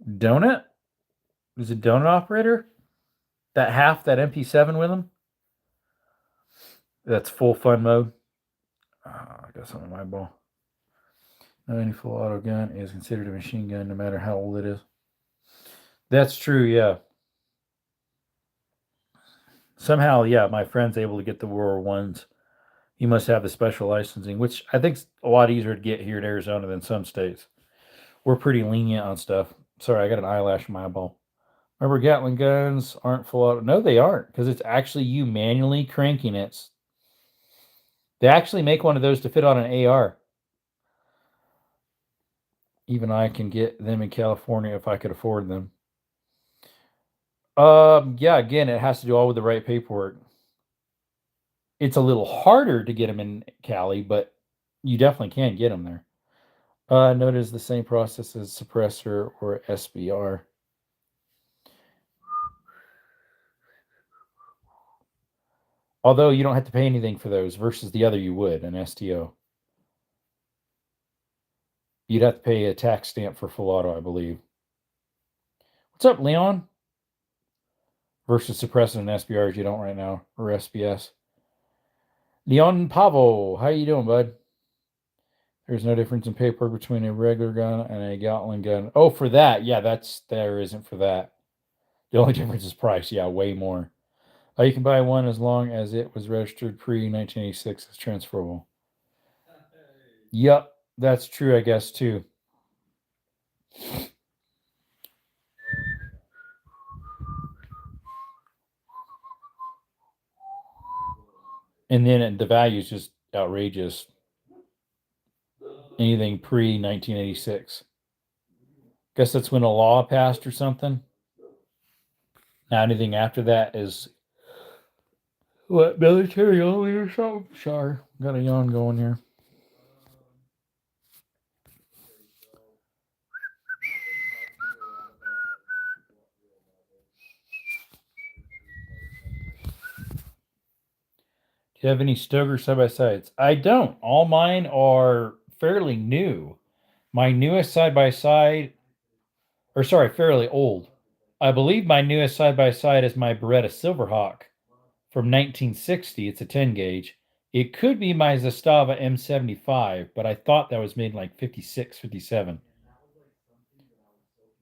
Donut? Is it Donut operator? That MP7 with him? That's full fun mode. I got something in my ball. No, any full auto gun is considered a machine gun no matter how old it is. That's true, yeah. Somehow, yeah, my friend's able to get the World War Ones. He must have the special licensing, which I think's a lot easier to get here in Arizona than some states. We're pretty lenient on stuff. Sorry, I got an eyelash in my eyeball. Remember, Gatling guns aren't full auto. No, they aren't, because it's actually you manually cranking it. They actually make one of those to fit on an AR. Even I can get them in California if I could afford them. Yeah, again, it has to do all with the right paperwork. It's a little harder to get them in Cali, but you definitely can get them there. Note is the same process as suppressor or SBR. Although you don't have to pay anything for those versus the other you would, an STO. You'd have to pay a tax stamp for full auto, I believe. What's up, Leon? Versus suppressing an SBRs you don't right now, or SBS. Leon Pavo, how you doing, bud? There's no difference in paperwork between a regular gun and a Gatling gun. Oh, for that, yeah, there isn't for that. The only difference is price. Yeah, way more. You can buy one as long as it was registered pre-1986 as transferable. Yep, that's true, I guess, too. And then the value is just outrageous. anything pre 1986. Guess that's when a law passed or something. Now anything after that is what, military only or something? Sorry, got a yawn going here. Do you have any Stoker side by sides? I don't. All mine are fairly new. My newest side by side, or sorry, fairly old. I believe my newest side by side is my Beretta Silverhawk from 1960. It's a 10 gauge. It could be my Zastava M75, but I thought that was made in like 56, 57.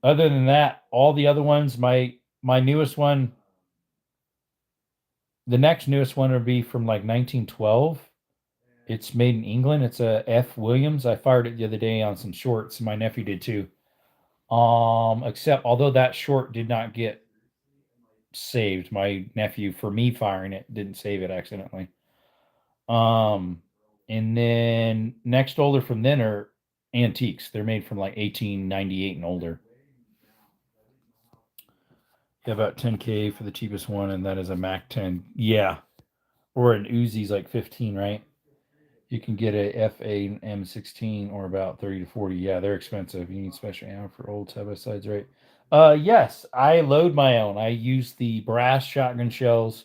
Other than that, all the other ones, my newest one, the next newest one would be from like 1912. It's made in England. It's a F Williams. I fired it the other day on some shorts, and my nephew did too. Except although that short did not get saved, my nephew, for me firing it, didn't save it accidentally. Um, and then next older from then are antiques. They're made from like 1898 and older. Yeah, about 10K for the cheapest one, and that is a Mac 10. Yeah, or an Uzi's like 15, right? You can get a FA M16 or about 30 to 40. Yeah, they're expensive. You need special ammo for old side by sides, right? Yes, I load my own. I use the brass shotgun shells,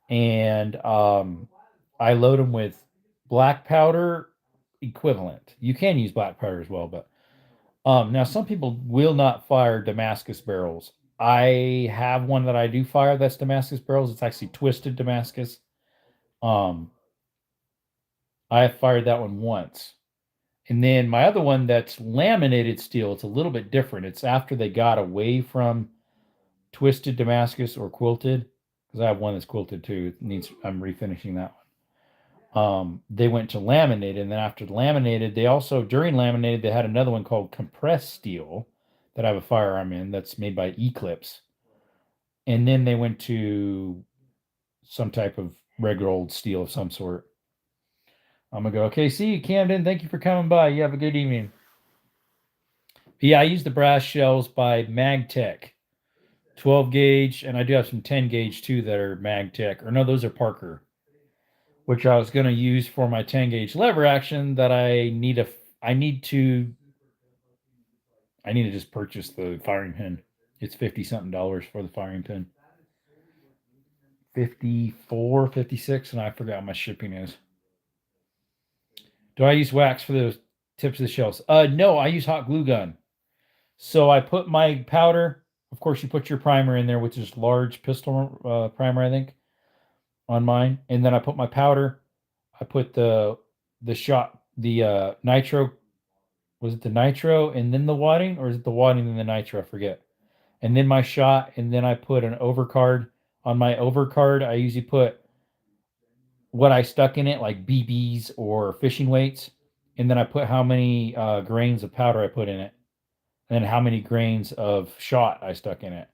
and I load them with black powder equivalent. You can use black powder as well, but now some people will not fire Damascus barrels. I have one that I do fire that's Damascus barrels. It's actually twisted Damascus. Um, I have fired that one once. And then my other one that's laminated steel, it's a little bit different. It's after they got away from twisted Damascus or quilted, because I have one that's quilted too. It needs I'm refinishing that one. They went to laminated, and then after laminated, they also during laminated they had another one called compressed steel that I have a firearm in that's made by Eclipse, and then they went to some type of regular old steel of some sort. I'm gonna go. Okay, see you, Camden. Thank you for coming by. You have a good evening. Yeah, I use the brass shells by MagTech, 12 gauge, and I do have some 10 gauge too that are MagTech. Or no, those are Parker, which I was going to use for my 10 gauge lever action. That I need to just purchase the firing pin. It's 50 something dollars for the firing pin. 54, 56, and I forgot what my shipping is. Do I use wax for the tips of the shells? No, I use hot glue gun. So I put my powder. Of course, you put your primer in there, which is large pistol primer, I think, on mine. And then I put my powder. I put the nitro. Was it the nitro and then the wadding, or is it the wadding and the nitro? I forget. And then my shot, and then I put an overcard. On my overcard, I usually put what I stuck in it, like BBs or fishing weights, and then I put how many grains of powder I put in it, and then how many grains of shot I stuck in it,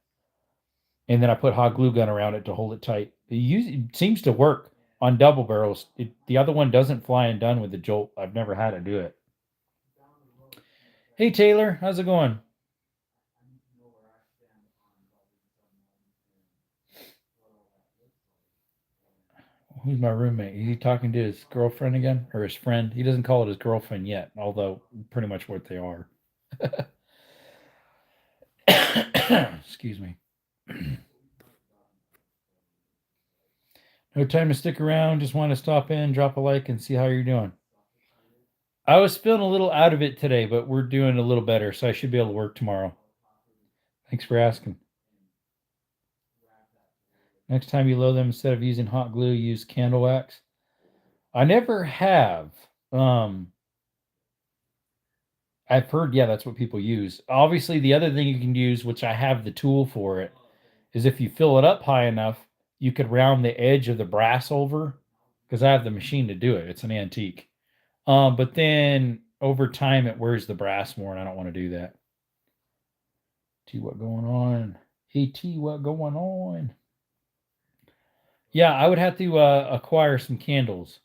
and then I put hot glue gun around it to hold it tight. It seems to work on double barrels. The other one doesn't fly undone with the jolt. I've never had it do it. Hey Taylor, how's it going? Who's my roommate? Is he talking to his girlfriend again, or his friend? He doesn't call it his girlfriend yet, although pretty much what they are. Excuse me. No time to stick around. Just want to stop in, drop a like, and see how you're doing. I was feeling a little out of it today, but we're doing a little better, so I should be able to work tomorrow. Thanks for asking. Next time you load them, instead of using hot glue, use candle wax. I never have. Um, I've heard, yeah, that's what people use. Obviously, the other thing you can use, which I have the tool for it, is if you fill it up high enough, you could round the edge of the brass over, because I have the machine to do it. It's an antique. But then over time, it wears the brass more, and I don't want to do that. T, what going on? Hey, T, what going on? Yeah, I would have to acquire some candles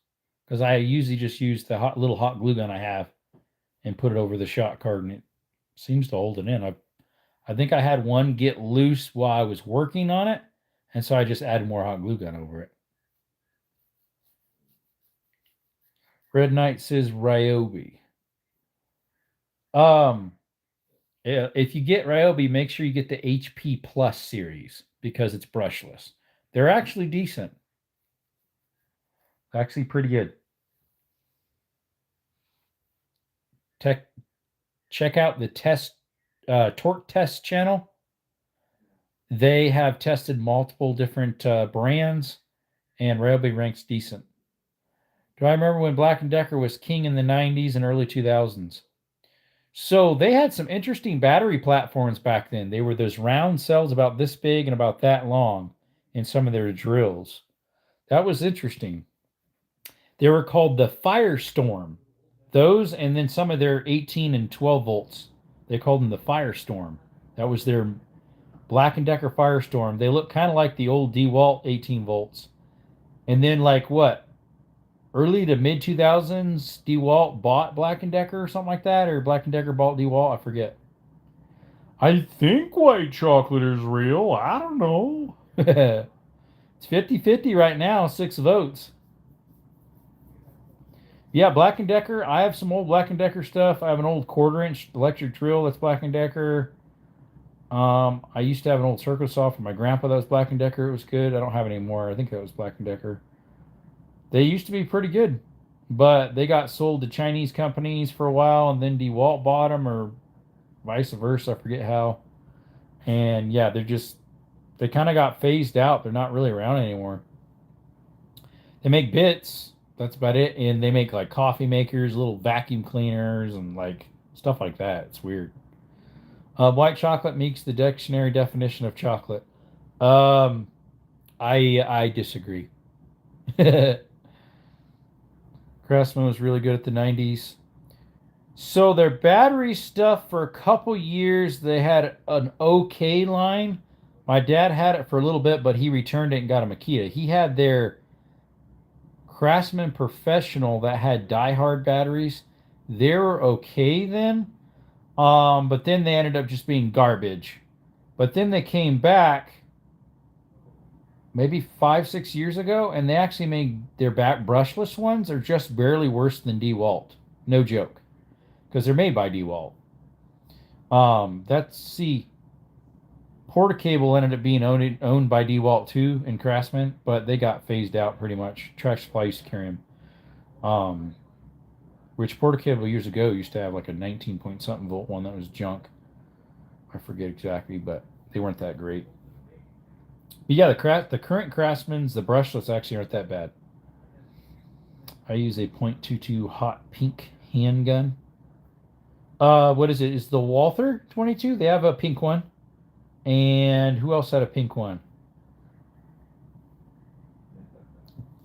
because I usually just use the little hot glue gun I have. and put it over the shot card, and it seems to hold it in. I think I had one get loose while I was working on it, and so I just added more hot glue gun over it. Red Knight says Ryobi. Yeah, if you get Ryobi, make sure you get the HP Plus series because it's brushless. They're actually decent. Actually pretty good. Check out the Torque Test channel. They have tested multiple different brands, and Ryobi ranks decent. Do I remember when Black & Decker was king in the 90s and early 2000s? So they had some interesting battery platforms back then. They were those round cells about this big and about that long in some of their drills. That was interesting. They were called the Firestorm. Those, and then some of their 18 and 12 volts. They called them the Firestorm. That was their Black & Decker Firestorm. They look kind of like the old DeWalt 18 volts. And then like what? Early to mid 2000s, DeWalt bought Black & Decker or something like that, or Black & Decker bought DeWalt, I forget. I think white chocolate is real. I don't know. It's 50-50 right now, 6 votes. Yeah, Black & Decker. I have some old Black & Decker stuff. I have an old 1/4-inch electric drill that's Black & Decker. I used to have an old circuit saw from my grandpa that was Black & Decker. It was good. I don't have it anymore. I think that was Black & Decker. They used to be pretty good, but they got sold to Chinese companies for a while, and then DeWalt bought them, or vice versa. I forget how. And yeah, they kind of got phased out. They're not really around anymore. They make bits. That's about it. And they make like coffee makers, little vacuum cleaners, and like stuff like that. It's weird. White chocolate meets the dictionary definition of chocolate. I disagree. Craftsman was really good at the 90s. So their battery stuff for a couple years, they had an okay line. My dad had it for a little bit, but he returned it and got a Makita. He had their Craftsman Professional that had die-hard batteries. They were okay then, but then they ended up just being garbage. But then they came back maybe 5-6 years ago, and they actually made their back brushless ones are just barely worse than DeWalt. No joke, because they're made by DeWalt. Portacable ended up being owned by DeWalt too in Craftsman, but they got phased out pretty much. Track Supply used to carry them. Which Portacable years ago used to have like a 19 point something volt one that was junk. I forget exactly, but they weren't that great. But yeah, the current Craftsmans, the brushless actually aren't that bad. I use a .22 hot pink handgun. What is it? Is the Walther 22? They have a pink one. And who else had a pink one?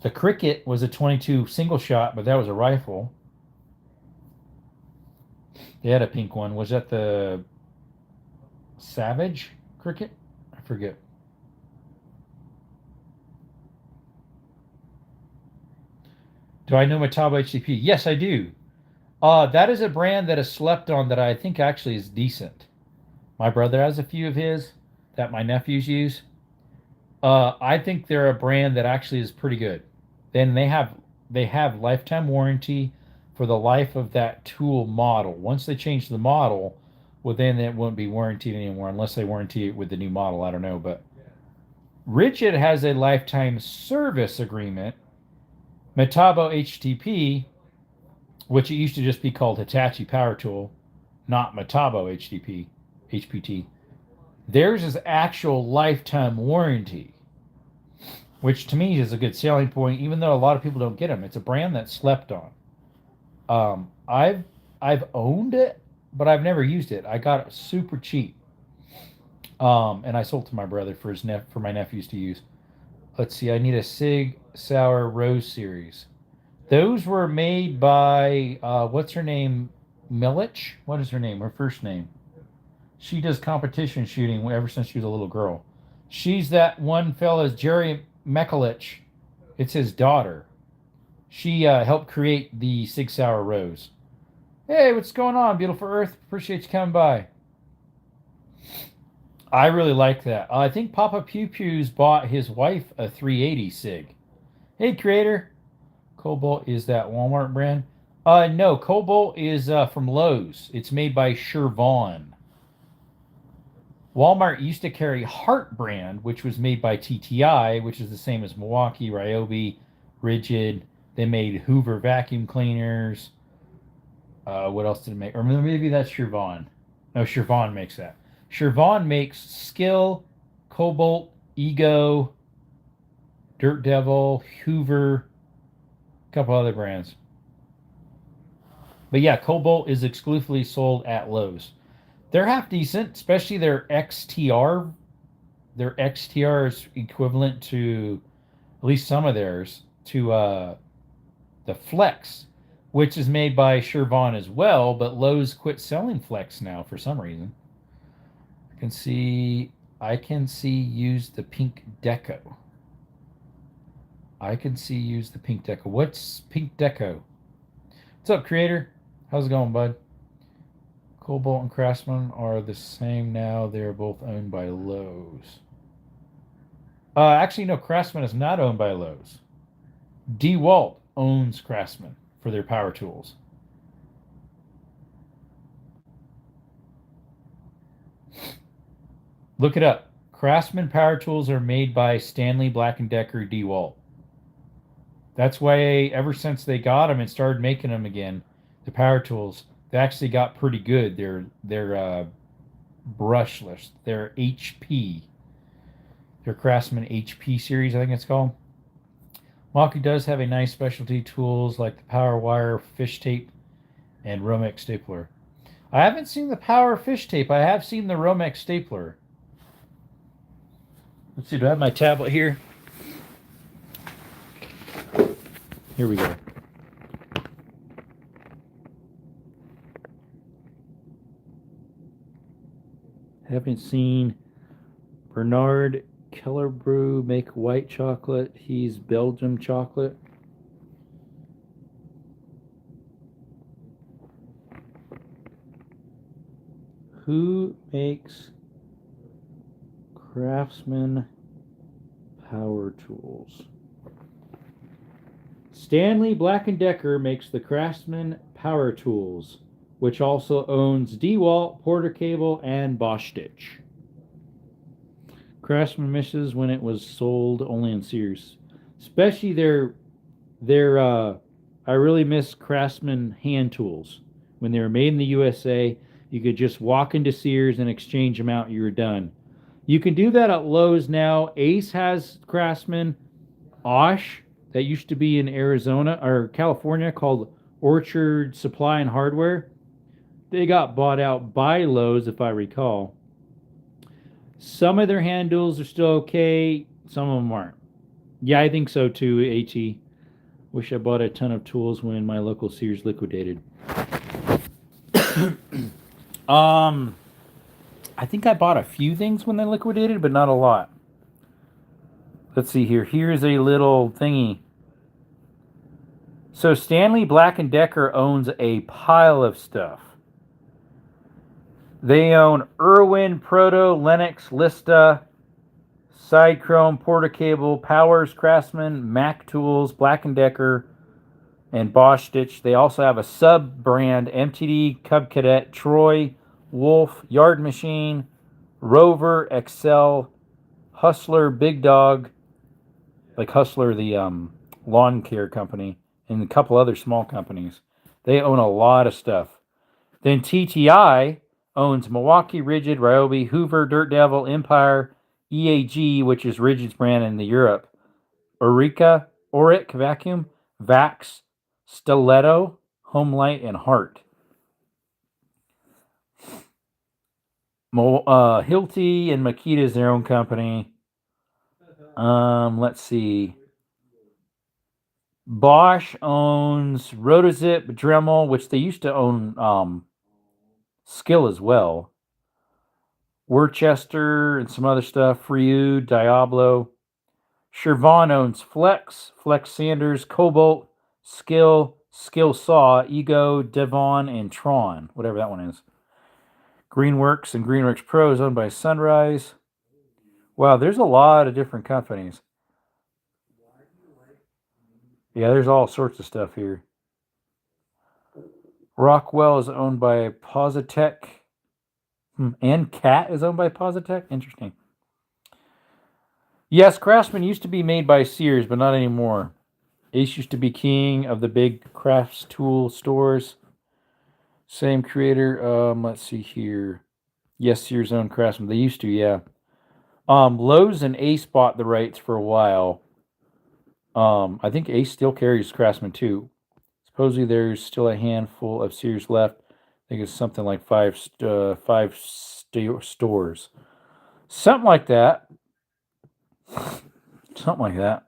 The Cricket was a 22 single shot, but that was a rifle. They had a pink one. Was that the Savage Cricket? I forget. Do I know Metabo HDP? Yes, I do. That is a brand that is slept on that I think actually is decent. My brother has a few of his that my nephews use. I think they're a brand that actually is pretty good. Then they have lifetime warranty for the life of that tool model. Once they change the model, well, then it won't be warranted anymore unless they warranty it with the new model. I don't know, but Rigid has a lifetime service agreement. Metabo HTP, which it used to just be called Hitachi Power Tool, not Metabo HPT. Theirs is actual lifetime warranty, which to me is a good selling point, even though a lot of people don't get them. It's a brand that's slept on. I've owned it, but I've never used it. I got it super cheap, and I sold it to my brother for my nephews to use. Let's see. I need a Sig Sauer Rose series. Those were made by what's her name? Milich? What is her name? Her first name? She does competition shooting ever since she was a little girl. She's that one fella's Jerry Mekulich. It's his daughter. She helped create the Sig Sauer Rose. Hey, what's going on, beautiful Earth? Appreciate you coming by. I really like that. I think Papa Pew Pew's bought his wife a 380 SIG. Hey, creator. Cobalt is that Walmart brand? No, Cobalt is from Lowe's. It's made by Shervon. Walmart used to carry Heart brand, which was made by TTI, which is the same as Milwaukee, Ryobi, Rigid. They made Hoover vacuum cleaners. What else did it make? Or maybe that's Shervon. No, Shervon makes that. Shervon makes Skill, Cobalt, Ego, Dirt Devil, Hoover, a couple other brands. But yeah, Cobalt is exclusively sold at Lowe's. They're half decent, especially their XTR. Their XTR is equivalent to at least some of theirs to the Flex, which is made by Shervon as well, but Lowe's quit selling Flex now for some reason. I can see use the pink deco. What's pink deco? What's up, creator? How's it going, bud? Cobalt and Craftsman are the same now. They're both owned by Lowe's. Actually, no, Craftsman is not owned by Lowe's. DeWalt owns Craftsman for their power tools. Look it up. Craftsman power tools are made by Stanley Black & Decker DeWalt. That's why ever since they got them and started making them again, the power tools, they actually got pretty good. They're brushless. They're HP. They're Craftsman HP series, I think it's called. Maki does have a nice specialty tools like the Power Wire Fish Tape and Romex Stapler. I haven't seen the Power Fish Tape. I have seen the Romex Stapler. Let's see, do I have my tablet here? Here we go. Haven't seen Bernard Kellerbrew make white chocolate. He's Belgium chocolate. Who makes Craftsman power tools? Stanley Black & Decker makes the Craftsman power tools, which also owns DeWalt, Porter Cable, and Bosch Stitch. Craftsman misses when it was sold only in Sears. Especially I really miss Craftsman hand tools. When they were made in the USA, you could just walk into Sears and exchange them out, you were done. You can do that at Lowe's now. Ace has Craftsman. Osh, that used to be in Arizona or California, called Orchard Supply and Hardware. They got bought out by Lowe's, if I recall. Some of their handles are still okay. Some of them aren't. Yeah, I think so too, AT. Wish I bought a ton of tools when my local Sears liquidated. I think I bought a few things when they liquidated, but not a lot. Let's see here. Here's a little thingy. So Stanley Black & Decker owns a pile of stuff. They own Irwin, Proto, Lennox, Lista, Sidechrome, Porter Cable, Powers, Craftsman, Mac Tools, Black & Decker, and Bosch Stitch. They also have a sub-brand, MTD, Cub Cadet, Troy, Wolf, Yard Machine, Rover, Excel, Hustler, Big Dog, like Hustler, the lawn care company, and a couple other small companies. They own a lot of stuff. Then TTI owns Milwaukee, Rigid, Ryobi, Hoover, Dirt Devil, Empire, EAG, which is Rigid's brand in the Europe, Auric Vacuum, Vax, Stiletto, Homelight, and Hart. Hilti and Makita is their own company. Let's see. Bosch owns Rotozip, Dremel, which they used to own Skill as well. Worcester and some other stuff. Freud, Diablo. Shervon owns Flex Sanders, Cobalt, Skill, Skill Saw, Ego, Devon, and Tron, whatever that one is. Greenworks and Greenworks Pro is owned by Sunrise. Wow, there's a lot of different companies. Yeah, there's all sorts of stuff here. Rockwell is owned by Positech. And Cat is owned by Positech? Interesting. Yes, Craftsman used to be made by Sears, but not anymore. Ace used to be king of the big crafts tool stores. Same creator. Let's see here. Yes, Sears owned Craftsman. They used to, yeah. Lowe's and Ace bought the rights for a while. I think Ace still carries Craftsman too. Supposedly there's still a handful of Sears left. I think it's something like five stores. Something like that. Something like that.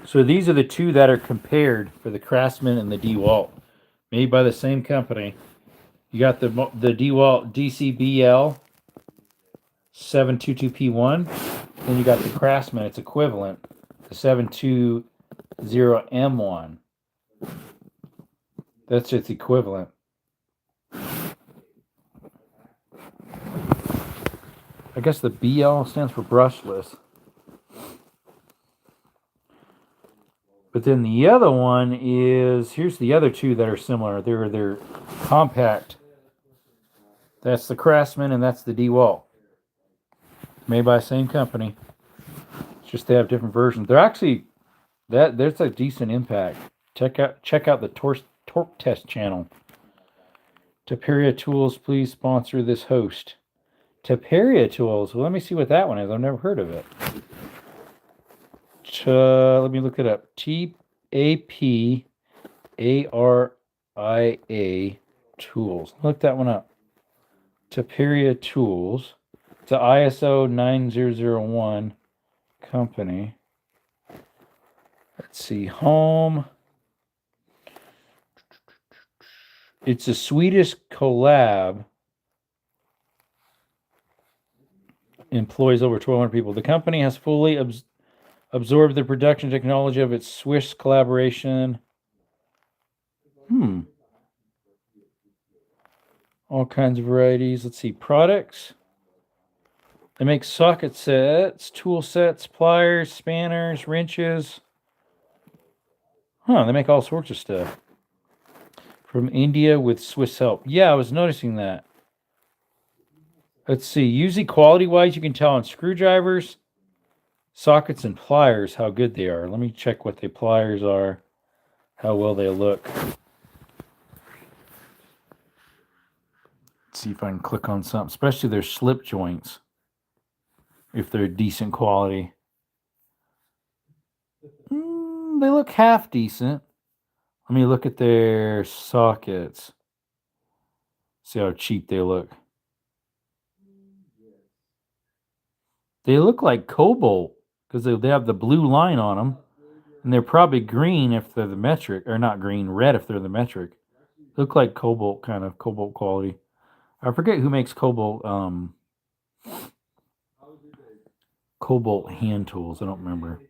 So these are the two that are compared for the Craftsman and the DeWalt, made by the same company. You got the DeWalt DCBL 722P1, then you got the Craftsman, its equivalent, the 720M1. That's its equivalent. I guess the BL stands for brushless. But then the other one is, here's the other two that are similar. They're compact. That's the Craftsman and that's the DeWalt. Made by the same company. It's just they have different versions. They're actually, there's a decent impact. Check out the torque test channel. Taperia Tools, please sponsor this host. Taperia Tools. Well, let me see what that one is. I've never heard of it. Let me look it up. TAPARIA Tools. Look that one up. Taperia Tools. It's an ISO 9001 company. Let's see. Home. It's a Swedish collab. Employs over 1,200 people. The company has fully absorbed the production technology of its Swiss collaboration. All kinds of varieties. Let's see. Products. They make socket sets, tool sets, pliers, spanners, wrenches. They make all sorts of stuff. From India with Swiss help. Yeah, I was noticing that. Let's see. Usually quality-wise, you can tell on screwdrivers, sockets, and pliers how good they are. Let me check what the pliers are, how well they look. Let's see if I can click on something, especially their slip joints, if they're decent quality. They look half decent. Let me look at their sockets. See how cheap they look. They look like cobalt because they have the blue line on them. And they're probably green if they're the metric, or not green, red if they're the metric. Look like cobalt, kind of cobalt quality. I forget who makes cobalt hand tools. I don't remember.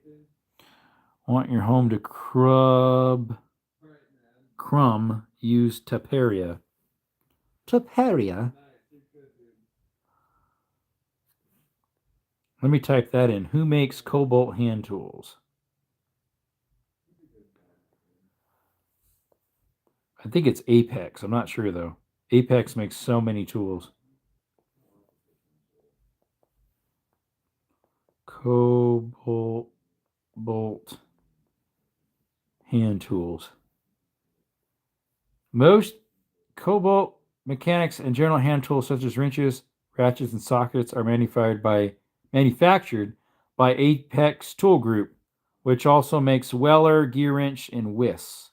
Want your home to crumb, use Taperia. Taperia? Let me type that in. Who makes cobalt hand tools? I think it's Apex. I'm not sure, though. Apex makes so many tools. Cobalt hand tools. Most cobalt mechanics and general hand tools such as wrenches, ratchets, and sockets are manufactured by Apex Tool Group, which also makes Weller, gear wrench, and Wiss.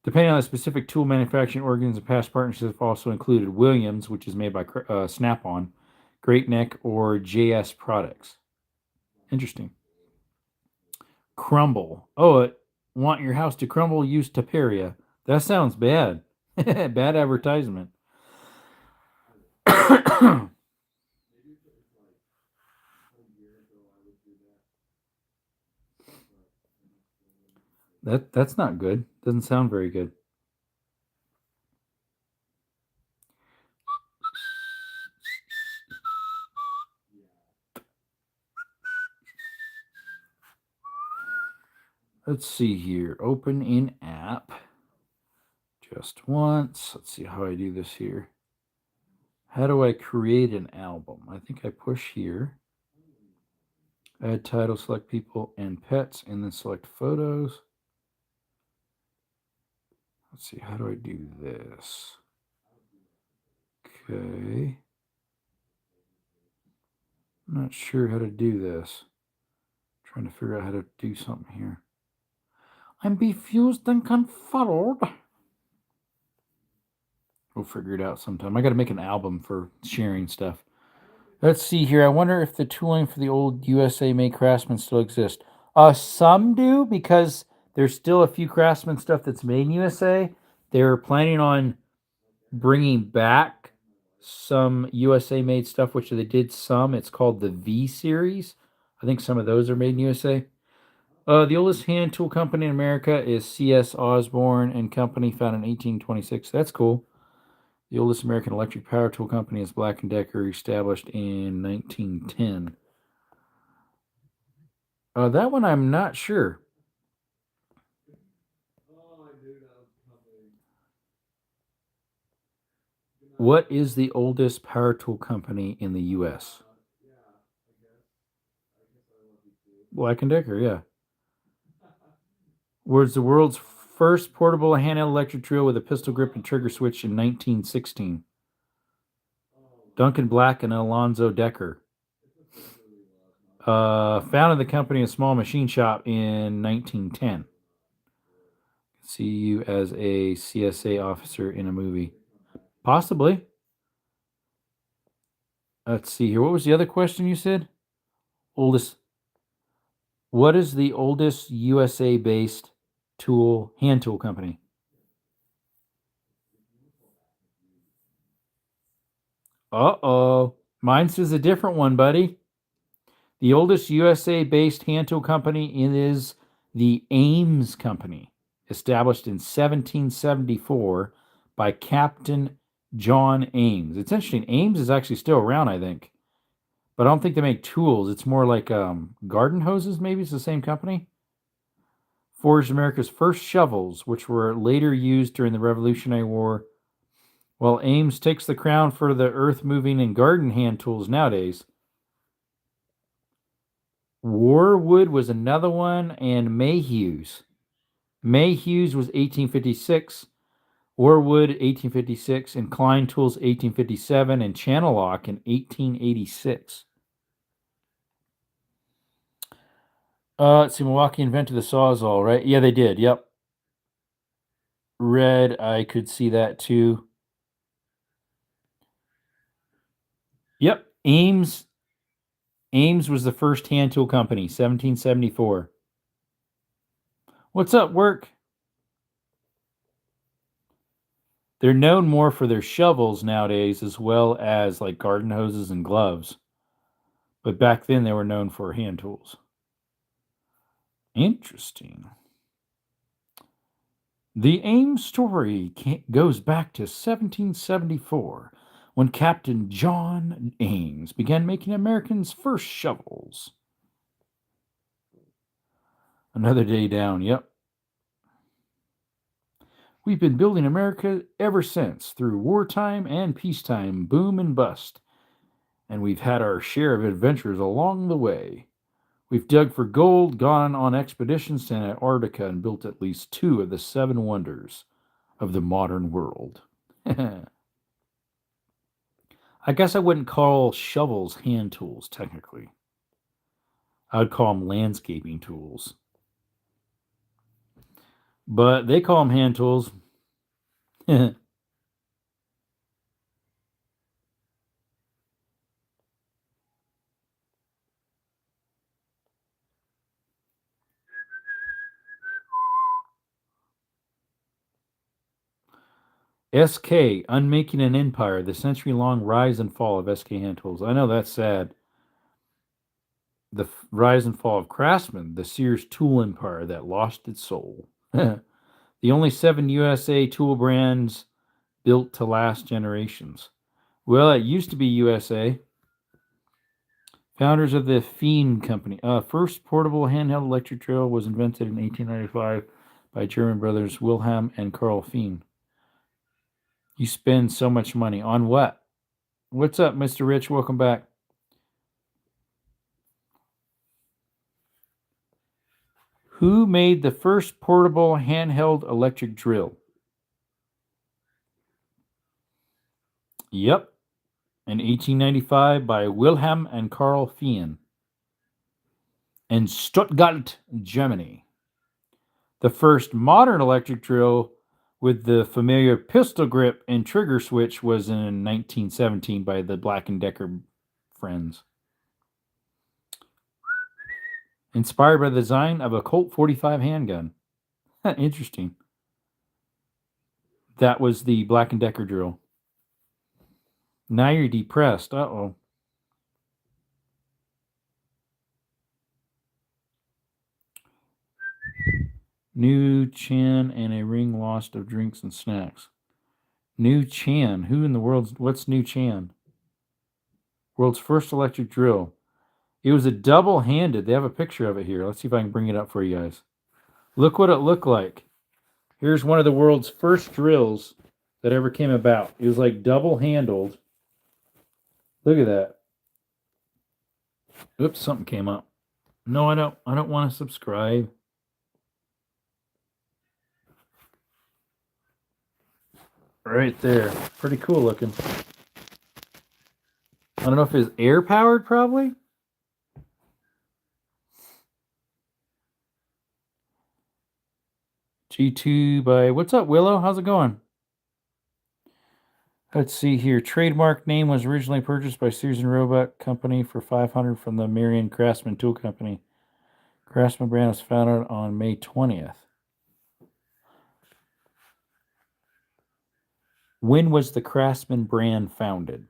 Depending on the specific tool manufacturing organs and past partnerships have also included Williams, which is made by Snap-on, Great Neck, or JS Products. Interesting. Crumble. Oh, want your house to crumble? Use Taperia. That sounds bad. Bad advertisement. That's not good. Doesn't sound very good. Let's see here. Open in app. Just once. Let's see how I do this here. How do I create an album? I think I push here. Add title, select people and pets, and then select photos. Let's see, how do I do this? Okay. I'm not sure how to do this. Trying to figure out how to do something here. I'm confused and confuddled. We'll figure it out sometime. I got to make an album for sharing stuff. Let's see here. I wonder if the tooling for the old USA made Craftsman still exists. Some do, because there's still a few Craftsman stuff that's made in USA. They're planning on bringing back some USA made stuff, which they did some. It's called the V series. I think some of those are made in USA. The oldest hand tool company in America is C.S. Osborne and Company, founded in 1826. That's cool. The oldest American electric power tool company is Black & Decker, established in 1910. That one I'm not sure. What is the oldest power tool company in the U.S.? Black & Decker, yeah. Was the world's first portable handheld electric drill with a pistol grip and trigger switch in 1916. Duncan Black and Alonzo Decker. Founded the company a small machine shop in 1910. See you as a CSA officer in a movie. Possibly. Let's see here. What was the other question you said? Oldest. What is the oldest USA based hand tool company? Uh-oh. Mine says a different one, buddy. The oldest USA based hand tool company is the Ames Company, established in 1774 by Captain John Ames. It's interesting. Ames is actually still around, I think. But I don't think they make tools. It's more like garden hoses, maybe. It's the same company. Forged America's first shovels, which were later used during the Revolutionary War. Well, Ames takes the crown for the earth moving and garden hand tools nowadays. Warwood was another one, and Mayhew's. Mayhew's was 1856, Warwood 1856, and Klein Tools 1857, and Channellock in 1886. Let's see, Milwaukee invented the Sawzall, right? Yeah, they did. Yep. Red, I could see that too. Yep. Ames was the first hand tool company, 1774. What's up, work? They're known more for their shovels nowadays, as well as like garden hoses and gloves. But back then they were known for hand tools. Interesting. The Ames story goes back to 1774, when Captain John Ames began making Americans' first shovels. Another day down, yep. We've been building America ever since, through wartime and peacetime, boom and bust. And we've had our share of adventures along the way. We've dug for gold, gone on expeditions to Antarctica, and built at least 2 of the 7 wonders of the modern world. I guess I wouldn't call shovels hand tools, technically. I would call them landscaping tools. But they call them hand tools. SK, Unmaking an Empire, the century-long rise and fall of SK hand tools. I know that's sad. The rise and fall of Craftsman, the Sears tool empire that lost its soul. The only 7 USA tool brands built to last generations. Well, it used to be USA. Founders of the Fiend Company. First portable handheld electric drill was invented in 1895 by German brothers Wilhelm and Karl Fiend. You spend so much money on what? What's up, Mr. Rich? Welcome back. Who made the first portable handheld electric drill? Yep, in 1895 by Wilhelm and Karl Fien in Stuttgart, Germany. The first modern electric drill with the familiar pistol grip and trigger switch was in 1917 by the Black & Decker friends. Inspired by the design of a Colt 45 handgun. Interesting. That was the Black & Decker drill. Now you're depressed. Uh-oh. New Chan and a ring lost of drinks and snacks. New Chan. Who in the world? What's New Chan? World's first electric drill. It was a double-handed. They have a picture of it here. Let's see if I can bring it up for you guys. Look what it looked like. Here's one of the world's first drills that ever came about. It was like double-handled. Look at that. Oops, something came up. No, I don't want to subscribe. Right there. Pretty cool looking. I don't know if it's air powered, probably. G2 by, what's up, Willow? How's it going? Let's see here. Trademark name was originally purchased by Sears and Roebuck Company for $500 from the Marion Craftsman Tool Company. Craftsman brand was founded on May 20th. When was the Craftsman brand founded?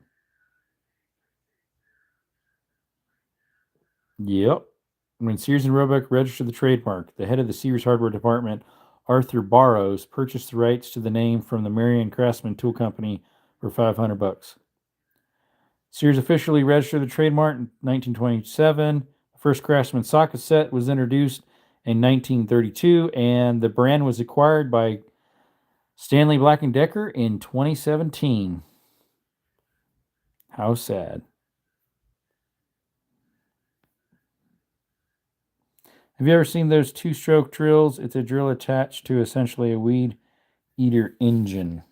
Yep. When Sears and Roebuck registered the trademark, the head of the Sears hardware department, Arthur Barrows, purchased the rights to the name from the Marion Craftsman Tool Company for $500. Sears officially registered the trademark in 1927. The first Craftsman socket set was introduced in 1932, and the brand was acquired by Stanley Black & Decker in 2017. How sad. Have you ever seen those two-stroke drills? It's a drill attached to essentially a weed eater engine.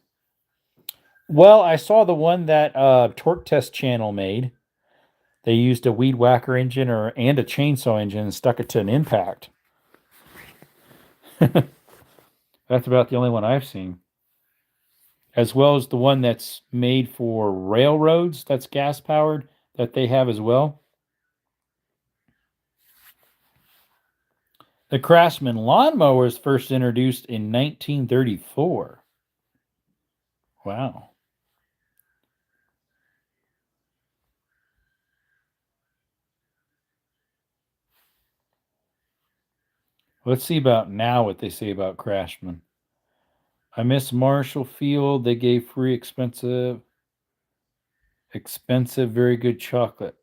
Well, I saw the one that Torque Test Channel made. They used a weed whacker engine and a chainsaw engine and stuck it to an impact. That's about the only one I've seen. As well as the one that's made for railroads, that's gas-powered, that they have as well. The Craftsman lawnmower was first introduced in 1934. Wow. Let's see about now what they say about Craftsman. I miss Marshall Field. They gave free expensive, very good chocolate.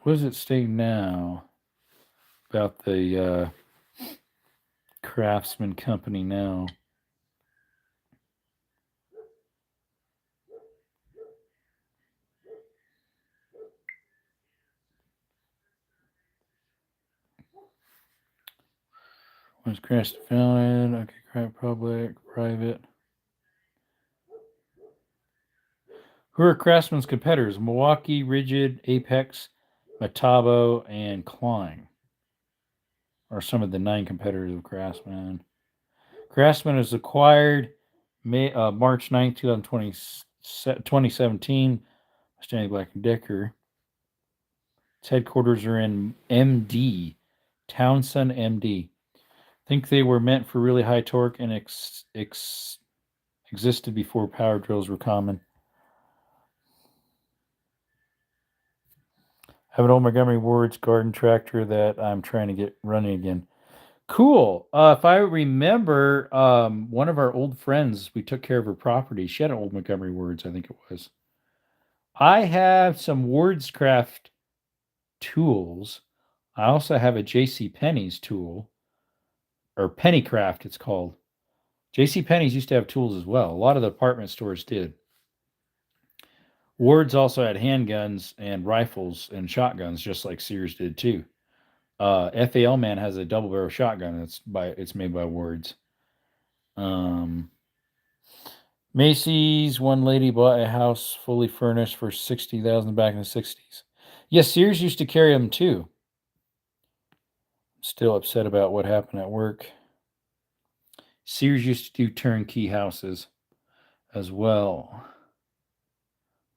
What does it say now about the Craftsman company now? Was Craftsman founded? Okay, public, private. Who are Craftsman's competitors? Milwaukee, Rigid, Apex, Metabo, and Klein are some of the 9 competitors of Craftsman. Craftsman was acquired March 9, 2017. Stanley Black & Decker. Its headquarters are in MD, Townsend, MD. think they were meant for really high torque and existed before power drills were common. Have an old Montgomery Ward's garden tractor that I'm trying to get running again. Cool. If I remember, one of our old friends, we took care of her property. She had an old Montgomery Ward's, I think it was. I have some Wordscraft tools. I also have a J.C. Penney's tool, or Pennycraft, it's called. J.C. Penney's used to have tools as well. A lot of the department stores did. Ward's also had handguns and rifles and shotguns, just like Sears did too. FAL Man has a double barrel shotgun. It's made by Ward's. Macy's, one lady bought a house fully furnished for $60,000 back in the 60s. Yes, Sears used to carry them too. Still upset about what happened at work. Sears used to do turnkey houses as well.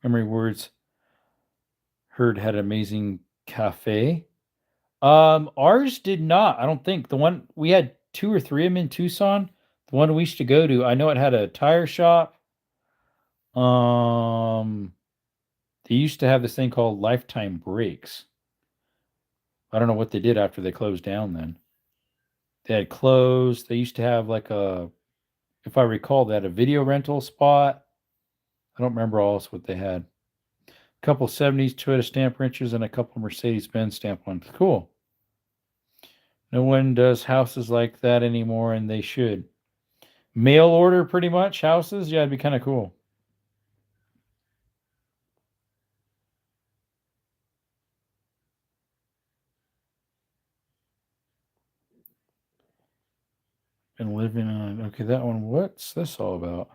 Memory Words heard had an amazing cafe. Ours did not. I don't think. The one we had 2 or 3 of them in Tucson. The one we used to go to, I know it had a tire shop. They used to have this thing called Lifetime Brakes. I don't know what they did after they closed down then. They had closed. They used to have if I recall, they had a video rental spot. I don't remember all else what they had. A couple 70s Toyota stamp wrenches and a couple Mercedes-Benz stamp ones. Cool. No one does houses like that anymore, and they should. Mail order, pretty much, houses? Yeah, it'd be kind of cool. Been living on... Okay, that one. What's this all about?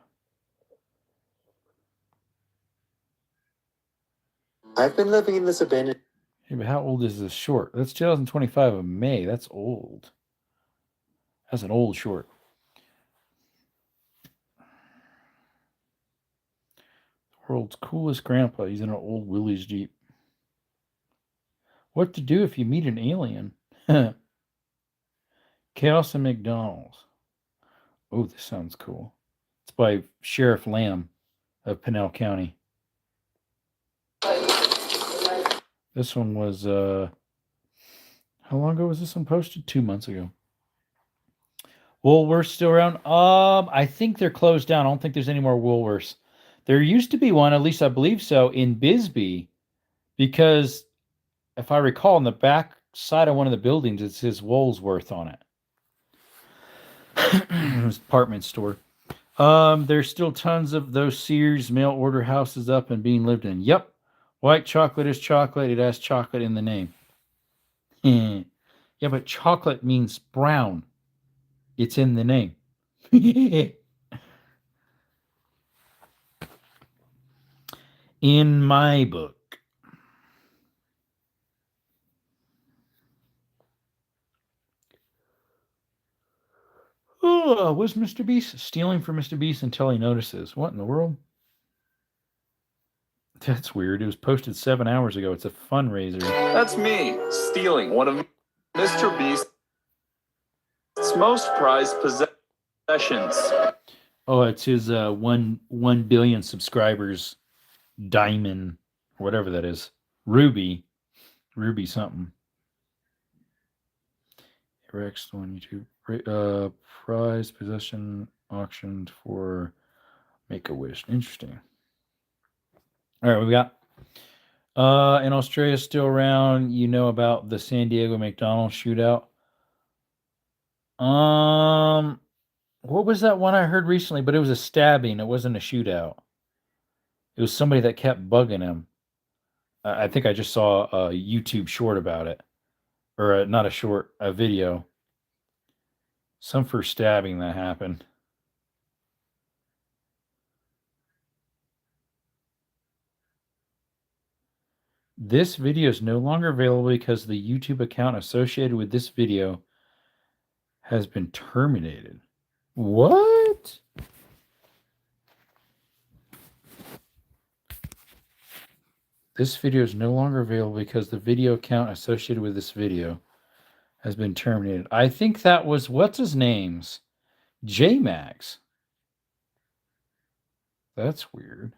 I've been living in this abandoned... Hey, but how old is this short? That's 2025 of May. That's old. That's an old short. The world's coolest grandpa. He's in an old Willys Jeep. What to do if you meet an alien? Chaos and McDonald's. Oh, this sounds cool. It's by Sheriff Lamb of Pinell County. This one was, how long ago was this one posted? 2 months ago. Woolworths still around? I think they're closed down. I don't think there's any more Woolworths. There used to be one, at least I believe so, in Bisbee, because if I recall, on the back side of one of the buildings, it says Woolsworth on it. It's a department store. There's still tons of those Sears mail order houses up and being lived in. Yep. White chocolate is chocolate. It has chocolate in the name. Yeah, but chocolate means brown. It's in the name. In my book. Oh, was Mr. Beast stealing from Mr. Beast until he notices? What in the world? That's weird. It was posted 7 hours ago. It's a fundraiser. That's me, stealing one of Mr. Beast's most prized possessions. Oh, it's his 1 billion subscribers diamond, or whatever that is. Ruby something. Rex on YouTube. Prize possession auctioned for Make-A-Wish. Interesting. All right, what we got? In Australia, still around. You know about the San Diego McDonald's shootout. What was that one I heard recently? But it was a stabbing. It wasn't a shootout. It was somebody that kept bugging him. I think I just saw a YouTube short about it. Or not a short, a video. Some for stabbing that happened. This video is no longer available because the YouTube account associated with this video has been terminated. What? This video is no longer available because the video account associated with this video has been terminated. I think that was, what's his name's? J-Max. That's weird.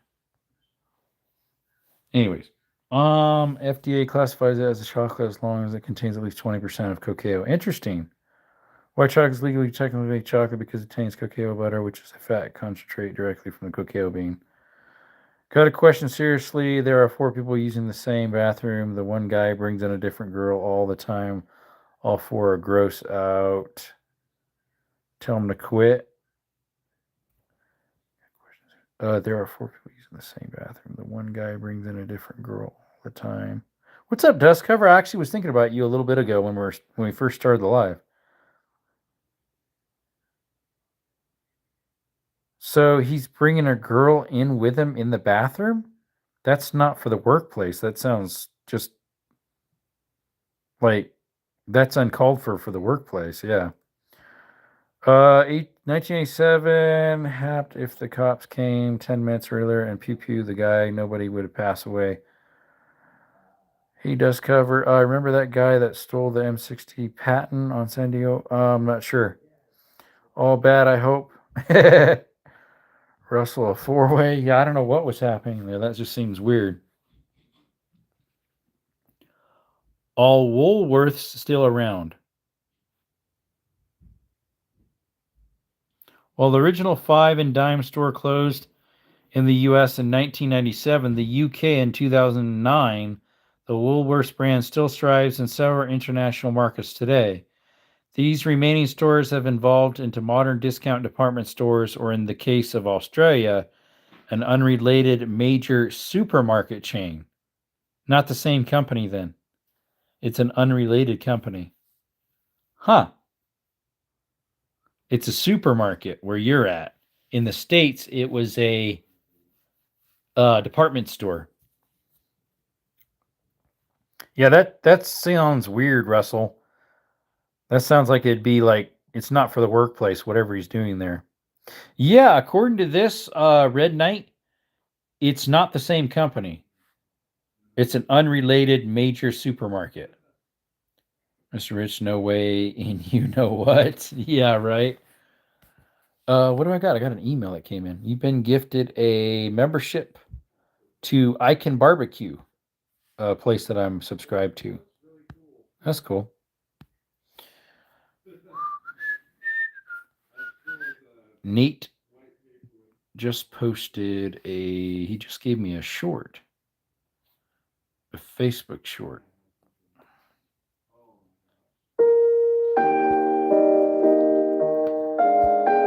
Anyways, FDA classifies it as a chocolate as long as it contains at least 20% of cacao. Interesting. White chocolate is legally technically chocolate because it contains cacao butter, which is a fat concentrate directly from the cacao bean. Got a question seriously. There are 4 people using the same bathroom. The one guy brings in a different girl all the time. All 4 are gross out. Tell them to quit. There are 4 people using the same bathroom. The one guy brings in a different girl all the time. What's up, Dust Cover? I actually was thinking about you a little bit ago when we first started the live. So he's bringing a girl in with him in the bathroom? That's not for the workplace. That sounds just like that's uncalled for the workplace. Yeah. 1987 happened if the cops came 10 minutes earlier and pew pew the guy, nobody would have passed away. He does cover. Remember that guy that stole the M60 patent on San Diego? I'm not sure. All bad, I hope. Russell, a 4-way? Yeah, I don't know what was happening there. That just seems weird. All Woolworths still around. While the original 5 and dime store closed in the U.S. in 1997, the U.K. in 2009, the Woolworths brand still strives in several international markets today. These remaining stores have evolved into modern discount department stores, or in the case of Australia, an unrelated major supermarket chain. Not the same company, then. It's an unrelated company. Huh. It's a supermarket where you're at. In the States, it was a department store. Yeah, that sounds weird, Russell. That sounds like it'd be like it's not for the workplace, whatever he's doing there. Yeah, according to this Red Knight, it's not the same company. It's an unrelated major supermarket. Mr. Rich, no way in you know what? Yeah, right. What do I got? I got an email that came in. You've been gifted a membership to I Can Barbecue, a place that I'm subscribed to. That's cool. Nate just posted he just gave me a short, a Facebook short.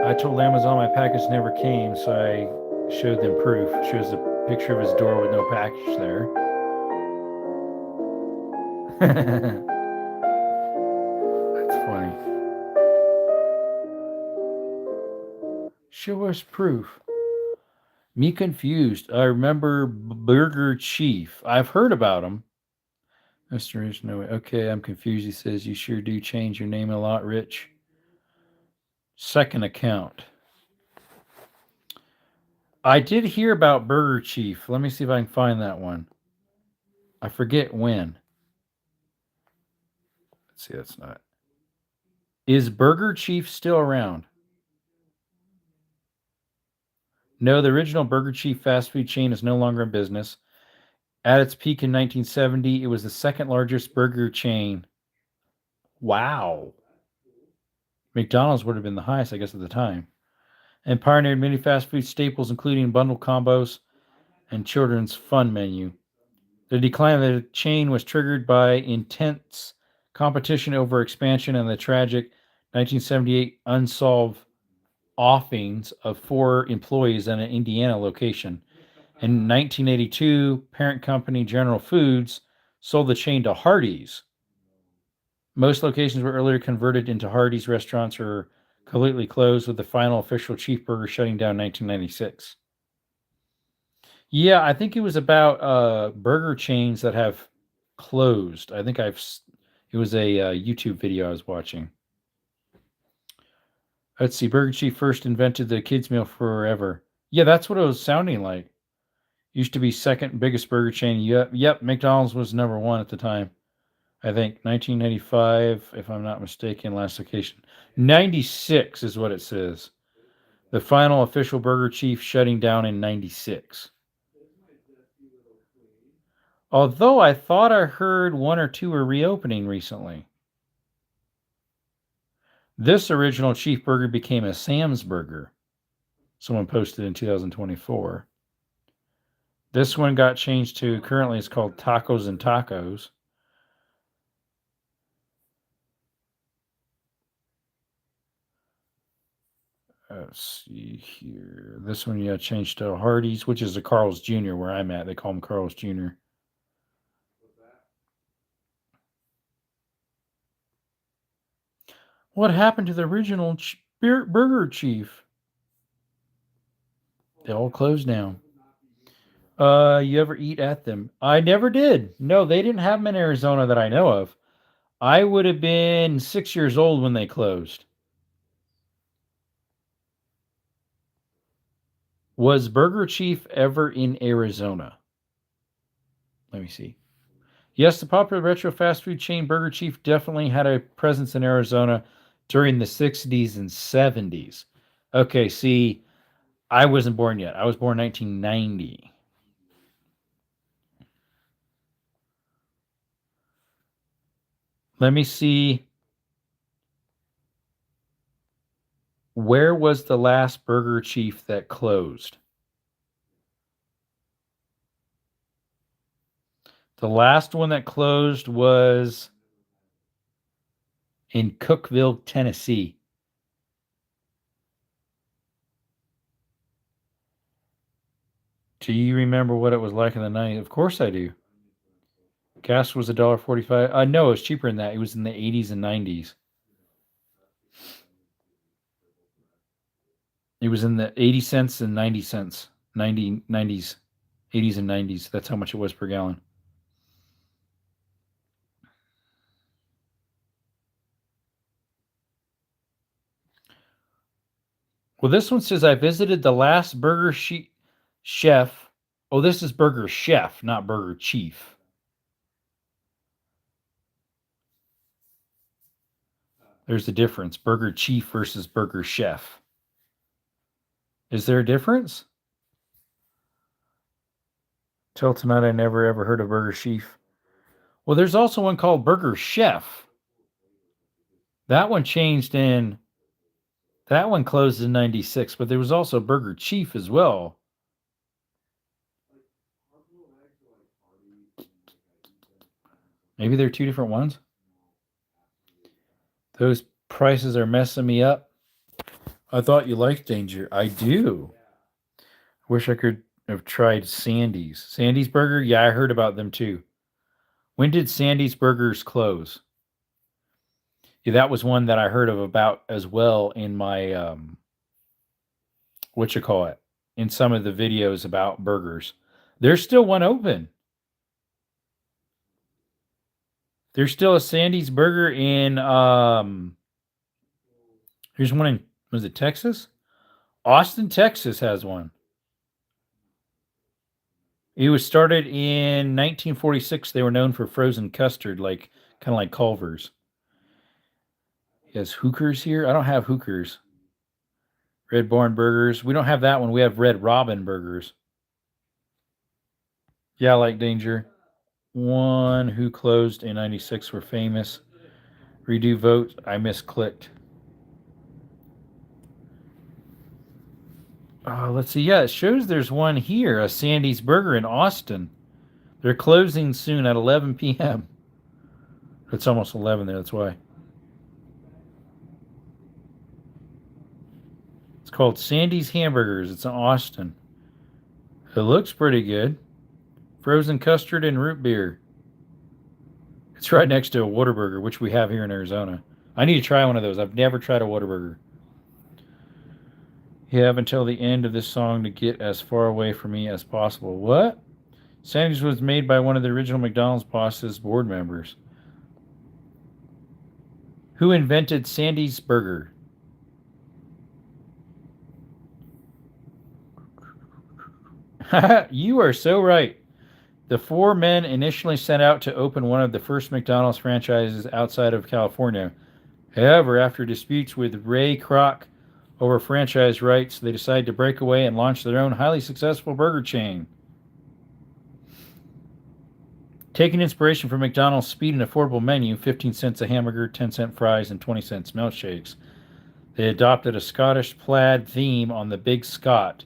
I told Amazon my package never came, so I showed them proof. It shows a picture of his door with no package there. That's funny. Show us proof. Me confused. I remember Burger Chief. I've heard about him. Mr. Rich, no way. Okay, I'm confused. He says, you sure do change your name a lot, Rich. Second account. I did hear about Burger Chief. Let me see if I can find that one. I forget when. Let's see, that's not. Is Burger Chief still around? No, the original Burger Chief fast food chain is no longer in business. At its peak in 1970, it was the second largest burger chain. Wow. McDonald's would have been the highest, I guess, at the time. And pioneered many fast food staples, including bundle combos and children's fun menu. The decline of the chain was triggered by intense competition over expansion and the tragic 1978 unsolved offings of 4 employees in an Indiana location. In 1982, parent company General Foods sold the chain to Hardee's. Most locations were earlier converted into Hardee's restaurants or completely closed, with the final official Chief Burger shutting down in 1996. Yeah, I think it was about burger chains that have closed. I think it was a YouTube video I was watching. Let's see. Burger Chief first invented the kids meal forever. Yeah, that's what it was sounding like. Used to be second biggest burger chain. Yep, McDonald's was number 1 at the time. I think 1995, if I'm not mistaken, last location. 96 is what it says. The final official Burger Chief shutting down in 96. Although I thought I heard one or two were reopening recently. This original Chief Burger became a Sam's Burger. Someone posted in 2024. This one got changed to, currently it's called Tacos and Tacos. Let's see here. This one, yeah, changed to Hardee's, which is a Carl's Jr. where I'm at. They call him Carl's Jr. What happened to the original Burger Chief? They all closed down. You ever eat at them? I never did. No, they didn't have them in Arizona that I know of. I would have been 6 years old when they closed. Was Burger Chief ever in Arizona? Let me see. Yes, the popular retro fast food chain Burger Chief definitely had a presence in Arizona during the 60s and 70s. Okay, see, I wasn't born yet. I was born 1990. Let me see. Where was the last Burger Chief that closed? The last one that closed was in Cookeville, Tennessee. Do you remember what it was like in the 90s? Of course I do. Gas was $1.45. No, it was cheaper than that. It was in the 80s and 90s. It was in the 80 cents and 90 cents. 90s, 80s and 90s. That's how much it was per gallon. Well, this one says I visited the last Burger Chef. Oh, this is Burger Chef, not Burger Chief. There's the difference. Burger Chief versus Burger Chef. Is there a difference? Till tonight, I never ever heard of Burger Chief. Well, there's also one called Burger Chef. That one changed in. That one closed in 96, but there was also Burger Chief as well. Maybe they're two different ones. Those prices are messing me up. I thought you liked Danger. I do. Wish I could have tried Sandy's. Sandy's Burger? Yeah, I heard about them too. When did Sandy's Burgers close? Yeah, that was one that I heard of about as well in my in some of the videos about burgers. There's still one open. There's still a Sandy's Burger in here's one in, was it Texas? Austin, Texas has one. It was started in 1946. They were known for frozen custard, kind of like Culver's. He has Hookers here. I don't have Hookers. Red Barn Burgers. We don't have that one. We have Red Robin Burgers. Yeah, I like Danger. One who closed in 96 were famous. Redo vote. I misclicked. Let's see. Yeah, it shows there's one here, a Sandy's Burger in Austin. They're closing soon at 11 p.m. It's almost 11 there. That's why. It's called Sandy's Hamburgers. It's in Austin. It looks pretty good. Frozen custard and root beer. It's right next to a Whataburger, which we have here in Arizona. I need to try one of those. I've never tried a Whataburger. You have until the end of this song to get as far away from me as possible. What? Sandy's was made by one of the original McDonald's boss's board members. Who invented Sandy's Burger? You are so right. The four men initially set out to open one of the first McDonald's franchises outside of California. However, after disputes with Ray Kroc over franchise rights, they decided to break away and launch their own highly successful burger chain. Taking inspiration from McDonald's speed and affordable menu, 15 cents a hamburger, 10-cent fries, and 20 cents milkshakes, they adopted a Scottish plaid theme on the Big Scot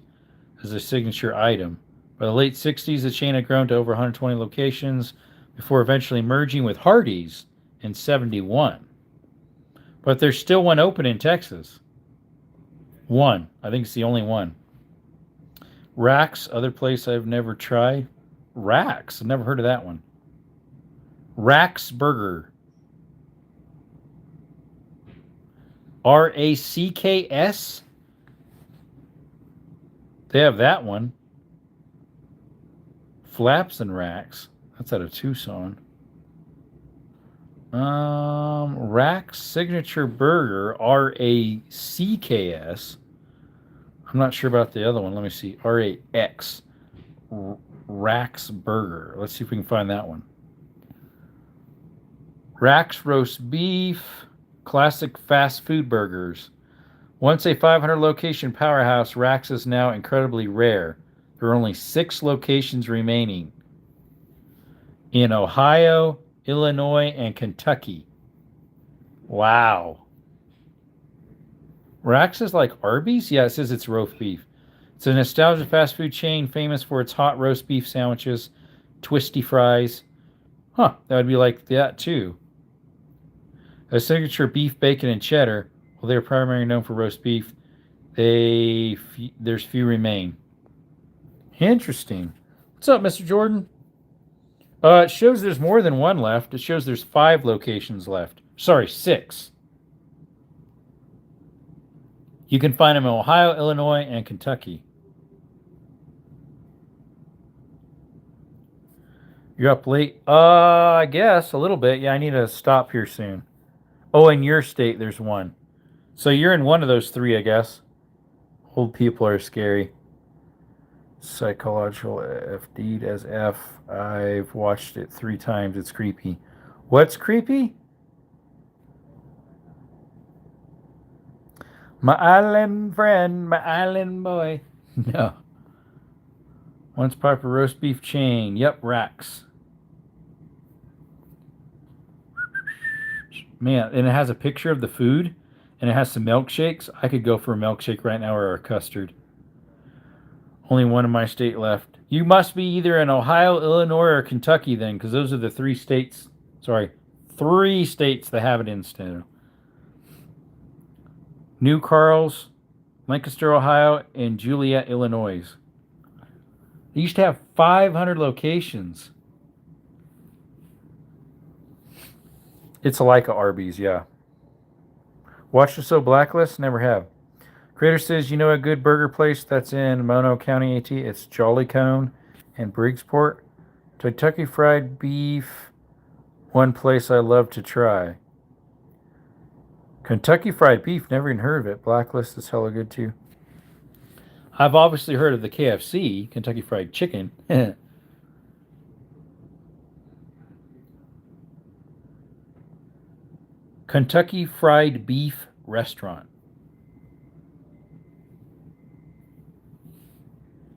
as a signature item. By the late 60s, the chain had grown to over 120 locations before eventually merging with Hardee's in 71. But there's still one open in Texas. One. I think it's the only one. Rax, other place I've never tried. Rax, I've never heard of that one. Rax Burger. RACKS? They have that one. Flaps and Racks. That's out of Tucson. Rack's Signature Burger, RACKS. I'm not sure about the other one. Let me see. RAX. Rack's Burger. Let's see if we can find that one. Rack's Roast Beef. Classic fast food burgers. Once a 500 location powerhouse, Rack's is now incredibly rare. There are only 6 locations remaining in Ohio, Illinois, and Kentucky. Wow. Rack's is like Arby's? Yeah, it says it's roast beef. It's a nostalgia fast food chain famous for its hot roast beef sandwiches, twisty fries. Huh, that would be like that too. A signature beef, bacon, and cheddar. While they're primarily known for roast beef, there's few remain. Interesting. What's up, Mr. Jordan? It shows there's more than one left. It shows there's 5 locations left. Sorry, 6. You can find them in Ohio, Illinois, and Kentucky. You're up late? I guess a little bit. Yeah, I need to stop here soon. Oh, in your state, there's one. So you're in one of those 3, I guess. Old people are scary. Psychological FD'd as F. I've watched it 3 times. It's creepy. What's creepy? My island friend, my island boy. No. Once proper roast beef chain. Yep, Rax. Man, and it has a picture of the food, and it has some milkshakes. I could go for a milkshake right now or a custard. Only one in my state left. You must be either in Ohio, Illinois, or Kentucky then, because those are the 3 states. Sorry, 3 states that have it instead. New Carls, Lancaster, Ohio, and Joliet, Illinois. They used to have 500 locations. It's like a Arby's, yeah. Watched the show Blacklist? Never have. Creator says, you know a good burger place that's in Mono County, AT? It's Jolly Cone and Briggsport. Kentucky Fried Beef, one place I love to try. Kentucky Fried Beef, never even heard of it. Blacklist is hella good too. I've obviously heard of the KFC, Kentucky Fried Chicken. Kentucky Fried Beef Restaurant.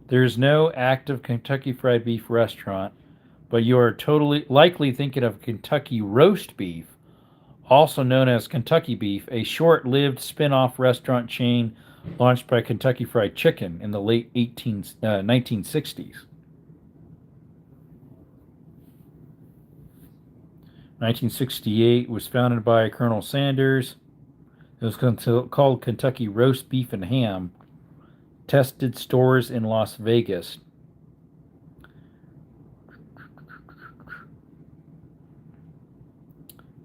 There is no active Kentucky Fried Beef restaurant, but you are totally likely thinking of Kentucky Roast Beef, also known as Kentucky Beef, a short-lived spin-off restaurant chain launched by Kentucky Fried Chicken in the late 1960s. 1968 was founded by Colonel Sanders. It was called Kentucky Roast Beef and Ham. Tested stores in Las Vegas.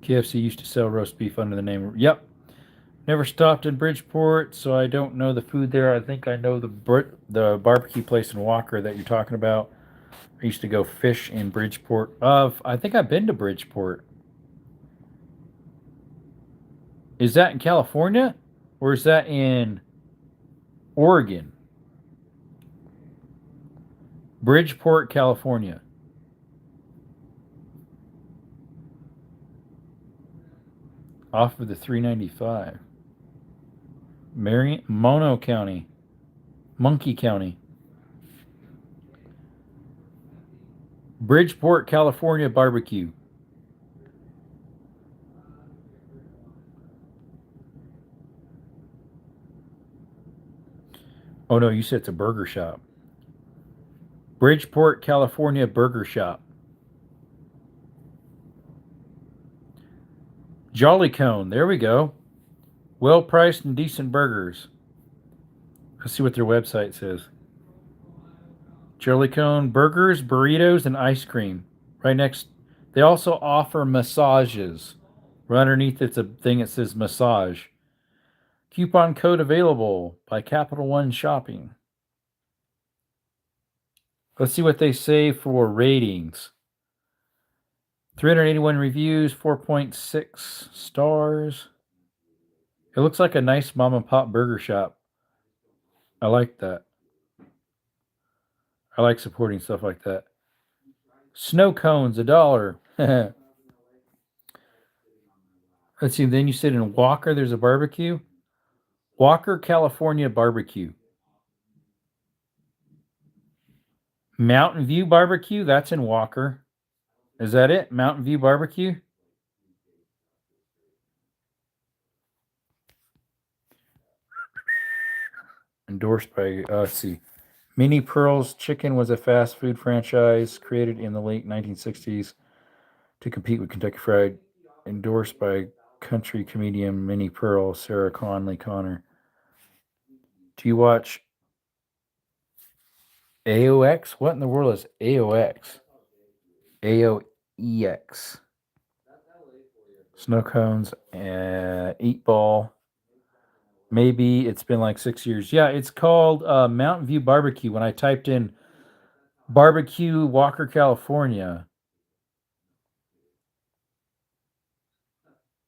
KFC used to sell roast beef under the name. Yep. Never stopped in Bridgeport, so I don't know the food there. I think I know the barbecue place in Walker that you're talking about. I used to go fish in Bridgeport. I think I've been to Bridgeport. Is that in California? Or is that in Oregon? Bridgeport, California. off of the 395. Monkey County. Bridgeport, California barbecue. Oh no, you said it's a burger shop. Bridgeport, California burger shop. Jolly Cone, there we go. Well priced and decent burgers. Let's see what their website says. Jolly Cone burgers, burritos, and ice cream. Right next. They also offer massages. Right underneath it's a thing that says massage. Coupon code available by Capital One Shopping. Let's see what they say for ratings. 381 reviews, 4.6 stars. It looks like a nice mom and pop burger shop. I like that. I like supporting stuff like that. Snow cones, $1. Let's see, then you said in Walker there's a barbecue. Walker, California barbecue. Mountain View barbecue, that's in Walker. Is that it? Mountain View barbecue? Endorsed by, let's see. Mini Pearls Chicken was a fast food franchise created in the late 1960s to compete with Kentucky Fried. Endorsed by country comedian Minnie Pearl, Sarah Conley Connor. Do you watch AOX? What in the world is AOX? AOEX. Snow cones, eat ball. Maybe it's been like 6 years. Yeah, it's called Mountain View Barbecue. When I typed in barbecue Walker, California,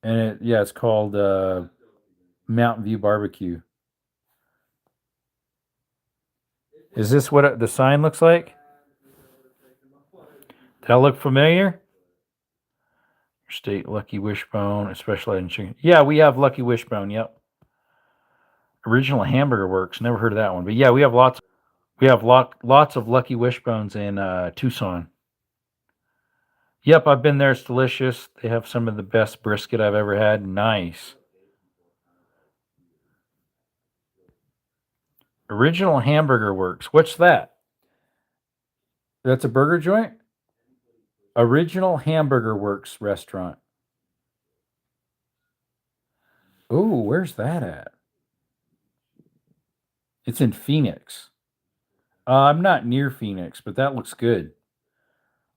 and it's called Mountain View Barbecue. Is this what the sign looks like? Does that look familiar? State Lucky Wishbone, especially in chicken. Yeah, we have Lucky Wishbone. Yep. Original Hamburger Works. Never heard of that one, but yeah, we have lots. We have lots of Lucky Wishbones in Tucson. Yep, I've been there. It's delicious. They have some of the best brisket I've ever had. Nice. Original Hamburger Works. What's that? That's a burger joint? Original Hamburger Works restaurant. Oh, where's that at? It's in Phoenix. I'm not near Phoenix, but that looks good.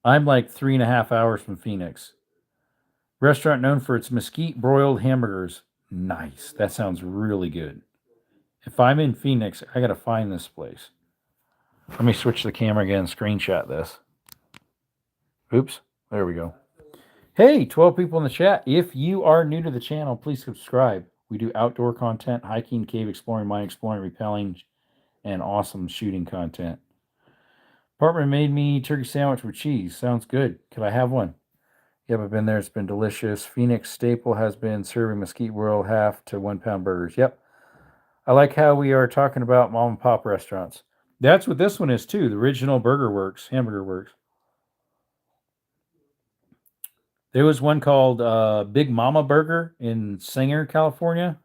I'm like 3.5 hours from Phoenix. Restaurant known for its mesquite broiled hamburgers. Nice. That sounds really good. If I'm in Phoenix, I gotta find this place. Let me switch the camera again and screenshot this. Oops. There we go. Hey, 12 people in the chat. If you are new to the channel, please subscribe. We do outdoor content, hiking, cave exploring, mine exploring, rappelling, and awesome shooting content. Partner made me turkey sandwich with cheese. Sounds good. Could I have one? Yep, I've been there. It's been delicious. Phoenix Staple has been serving mesquite royal half to 1 pound burgers. Yep. I like how we are talking about mom and pop restaurants. That's what this one is too. The original Burger Works, Hamburger Works. There was one called Big Mama Burger in Singer, California.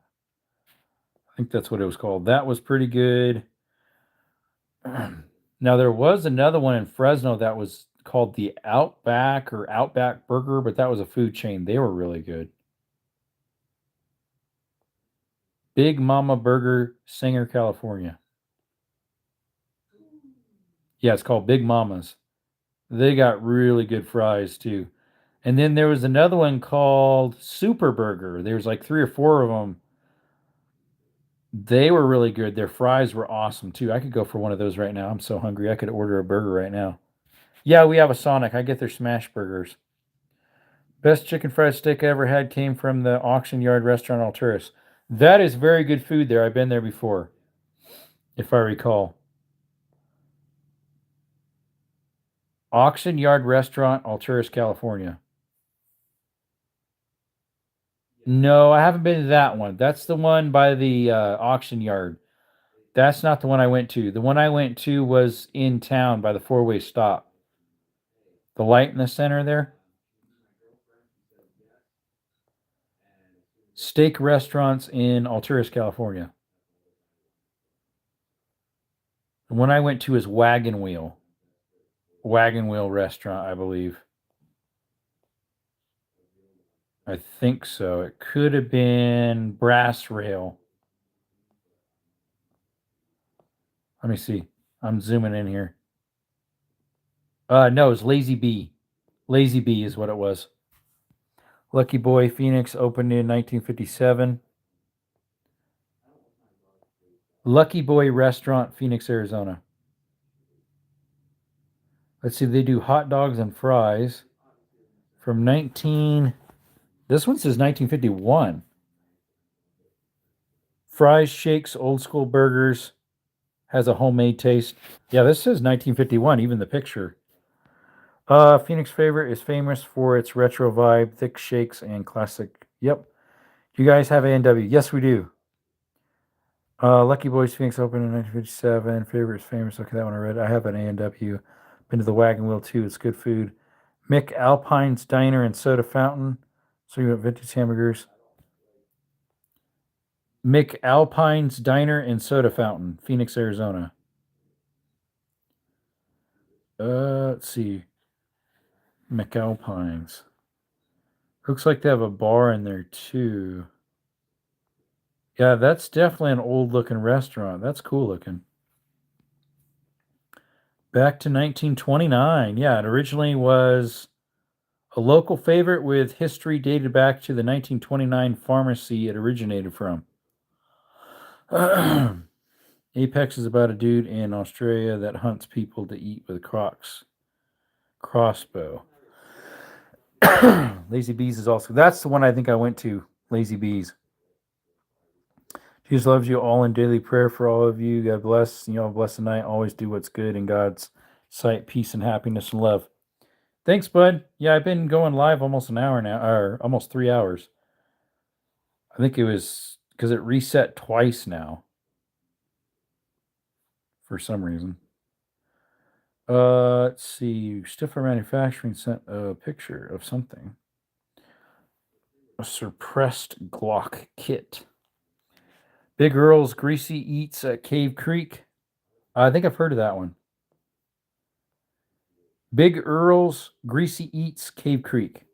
I think that's what it was called. That was pretty good. Now, there was another one in Fresno that was called the Outback or Outback Burger, but that was a food chain. They were really good. Big Mama Burger, Singer, California. Yeah, it's called Big Mama's. They got really good fries too. And then there was another one called Super Burger. There's like 3 or 4 of them. They were really good. Their fries were awesome too. I could go for one of those right now. I'm so hungry. I could order a burger right now. Yeah, we have a Sonic. I get their smash burgers. Best chicken fried steak I ever had came from the Auction Yard Restaurant Alturas. That is very good food there. I've been there before, if I recall. Auction Yard Restaurant, Alturas, California. No, I haven't been to that one. That's the one by the auction yard. That's not the one I went to. The one I went to was in town by the four-way stop. The light in the center there. Steak restaurants in Alturas, California. The one I went to is Wagon Wheel. Wagon Wheel restaurant, I believe. I think so. It could have been Brass Rail. Let me see. I'm zooming in here. No, it's Lazy Bee. Lazy Bee is what it was. Lucky Boy Phoenix opened in 1957. Lucky Boy Restaurant, Phoenix, Arizona. Let's see, they do hot dogs and fries from 19. This one says 1951. Fries, shakes, old school burgers, has a homemade taste. Yeah, this says 1951, even the picture. Phoenix Favorite is famous for its retro vibe, thick shakes, and classic. Yep. You guys have A&W? Yes, we do. Lucky Boys Phoenix opened in 1957. Favorite is famous. Okay, that one I read. I have an A&W. Been to the Wagon Wheel too. It's good food. Mick Alpine's Diner and Soda Fountain. So you got vintage hamburgers. Mick Alpine's Diner and Soda Fountain, Phoenix, Arizona. Let's see. McAlpine's. Looks like they have a bar in there too. Yeah, that's definitely an old looking restaurant. That's cool looking. Back to 1929. Yeah, it originally was a local favorite with history dated back to the 1929 pharmacy it originated from. Apex is about a dude in Australia that hunts people to eat with a crossbow. Lazy Bees is also, that's the one I think I went to. Lazy Bees. Jesus loves you all in daily prayer for all of you. God bless. You know, bless the night. Always do what's good in God's sight, peace and happiness and love. Thanks, bud. Yeah, I've been going live almost an hour now, or almost 3 hours. I think it was because it reset twice now for some reason. Let's see. Stifler Manufacturing sent a picture of something. A suppressed Glock kit. Big Earl's Greasy Eats at Cave Creek. I think I've heard of that one. Big Earl's Greasy Eats Cave Creek.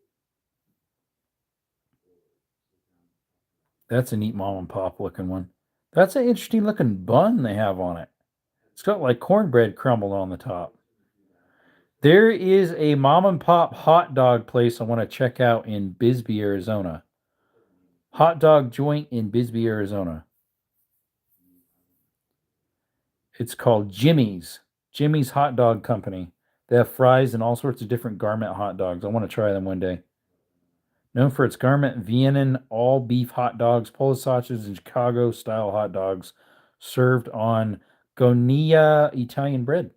That's a neat mom and pop looking one. That's an interesting looking bun they have on it. It's got like cornbread crumbled on the top. There is a mom and pop hot dog place I want to check out in Bisbee, Arizona. Hot dog joint in Bisbee, Arizona. It's called Jimmy's. Jimmy's Hot Dog Company. They have fries and all sorts of different garment hot dogs. I want to try them one day. Known for its garment Vienna all beef hot dogs, Polish sausages, and Chicago style hot dogs served on Gonilla Italian bread.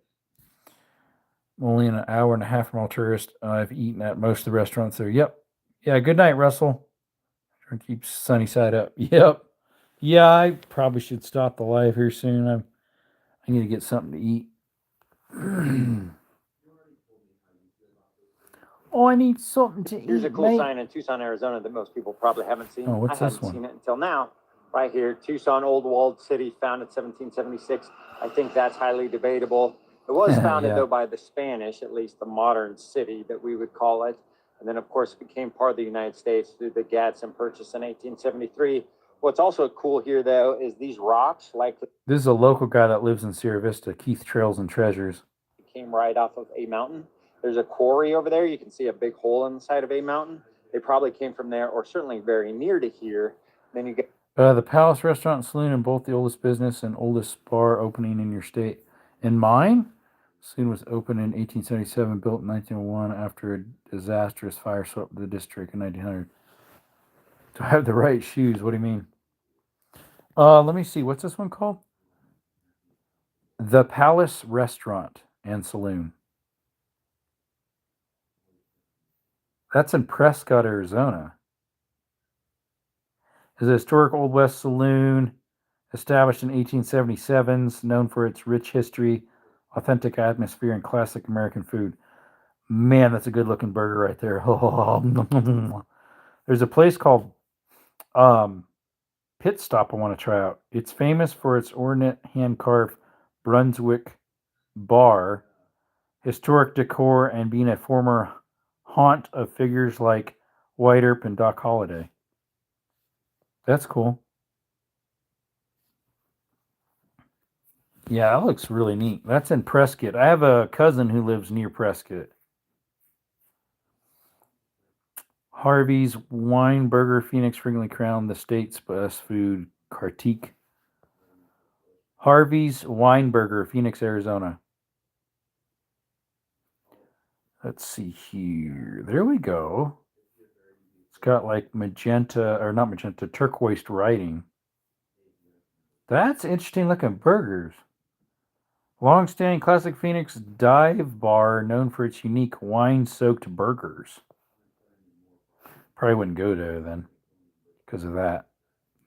Only an hour and a half from Alturas. I've eaten at most of the restaurants there. Yep. Yeah, good night, Russell. Try to keep sunny side up. Yep. Yeah, I probably should stop the live here soon. I need to get something to eat. Oh, I need something to eat. Here's a cool mate. sign in Tucson, Arizona that most people probably haven't seen. Oh, what's I this hadn't one? seen it until now. Right here, Tucson Old Walled City, founded 1776. I think that's highly debatable. It was founded, Yeah. though, by the Spanish, at least the modern city that we would call it. And then, of course, it became part of the United States through the Gadsden Purchase in 1873. What's also cool here, though, is these rocks, like This is a local guy that lives in Sierra Vista, Keith Trails and Treasures. came right off of a mountain. There's a quarry over there. You can see a big hole in the side of a mountain. They probably came from there, or certainly very near to here. Then you get The Palace Restaurant and Saloon, and both the oldest business and oldest bar opening in your state. And mine? Saloon was opened in 1877, built in 1901 after a disastrous fire swept the district in 1900. Do I have the right shoes? What do you mean? Let me see. What's this one called? The Palace Restaurant and Saloon. That's in Prescott, Arizona. is a historic Old West saloon established in 1877, known for its rich history, authentic atmosphere, and classic American food. Man, that's a good looking burger right there. There's a place called um, Pit Stop I want to try out. It's famous for its ornate hand carved Brunswick bar, historic decor, and being a former haunt of figures like White Earp and Doc Holliday. That's cool. Yeah, that looks really neat. That's in Prescott. I have a cousin who lives near Prescott. Harvey's Wine Burger, Phoenix, frequently crowned the state's best food critique. Harvey's Wine Burger, Phoenix, Arizona. Let's see here. There we go. It's got like magenta, or not magenta, turquoise writing. That's interesting looking burgers. Long-standing classic Phoenix dive bar known for its unique wine-soaked burgers. Probably wouldn't go there then because of that.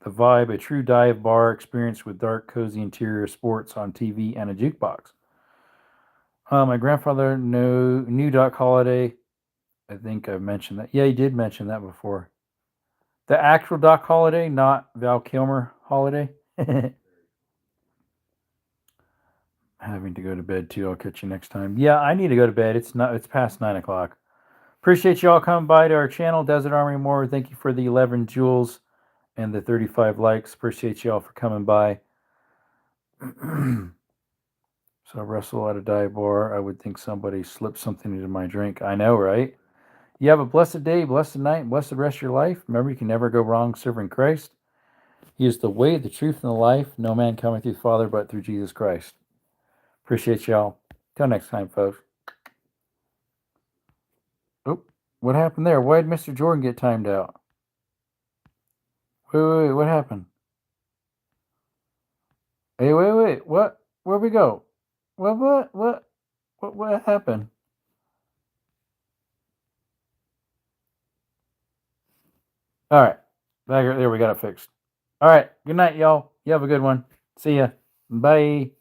The vibe, a true dive bar experience with dark, cozy interior, sports on TV, and a jukebox. My grandfather knew Doc Holliday. I think I've mentioned that. Yeah, he did mention that before. The actual Doc Holliday, not Val Kilmer Holiday. Having to go to bed too. I'll catch you next time. Yeah, I need to go to bed. It's past 9:00. Appreciate you all coming by to our channel, Desert Army More. Thank you for the 11 jewels and the 35 likes. Appreciate you all for coming by. So Russell at a dive bar. I would think somebody slipped something into my drink. I know, right? You have a blessed day, blessed night, blessed rest of your life. Remember, you can never go wrong serving Christ. He is the way, the truth, and the life. No man cometh through the Father but through Jesus Christ. Appreciate y'all. Till next time, folks. Oh, what happened there? Why did Mr. Jordan get timed out? Wait, what happened? Hey, wait, what? Where'd we go? What happened? All right, there we got it fixed. All right, good night, y'all. You have a good one. See ya. Bye.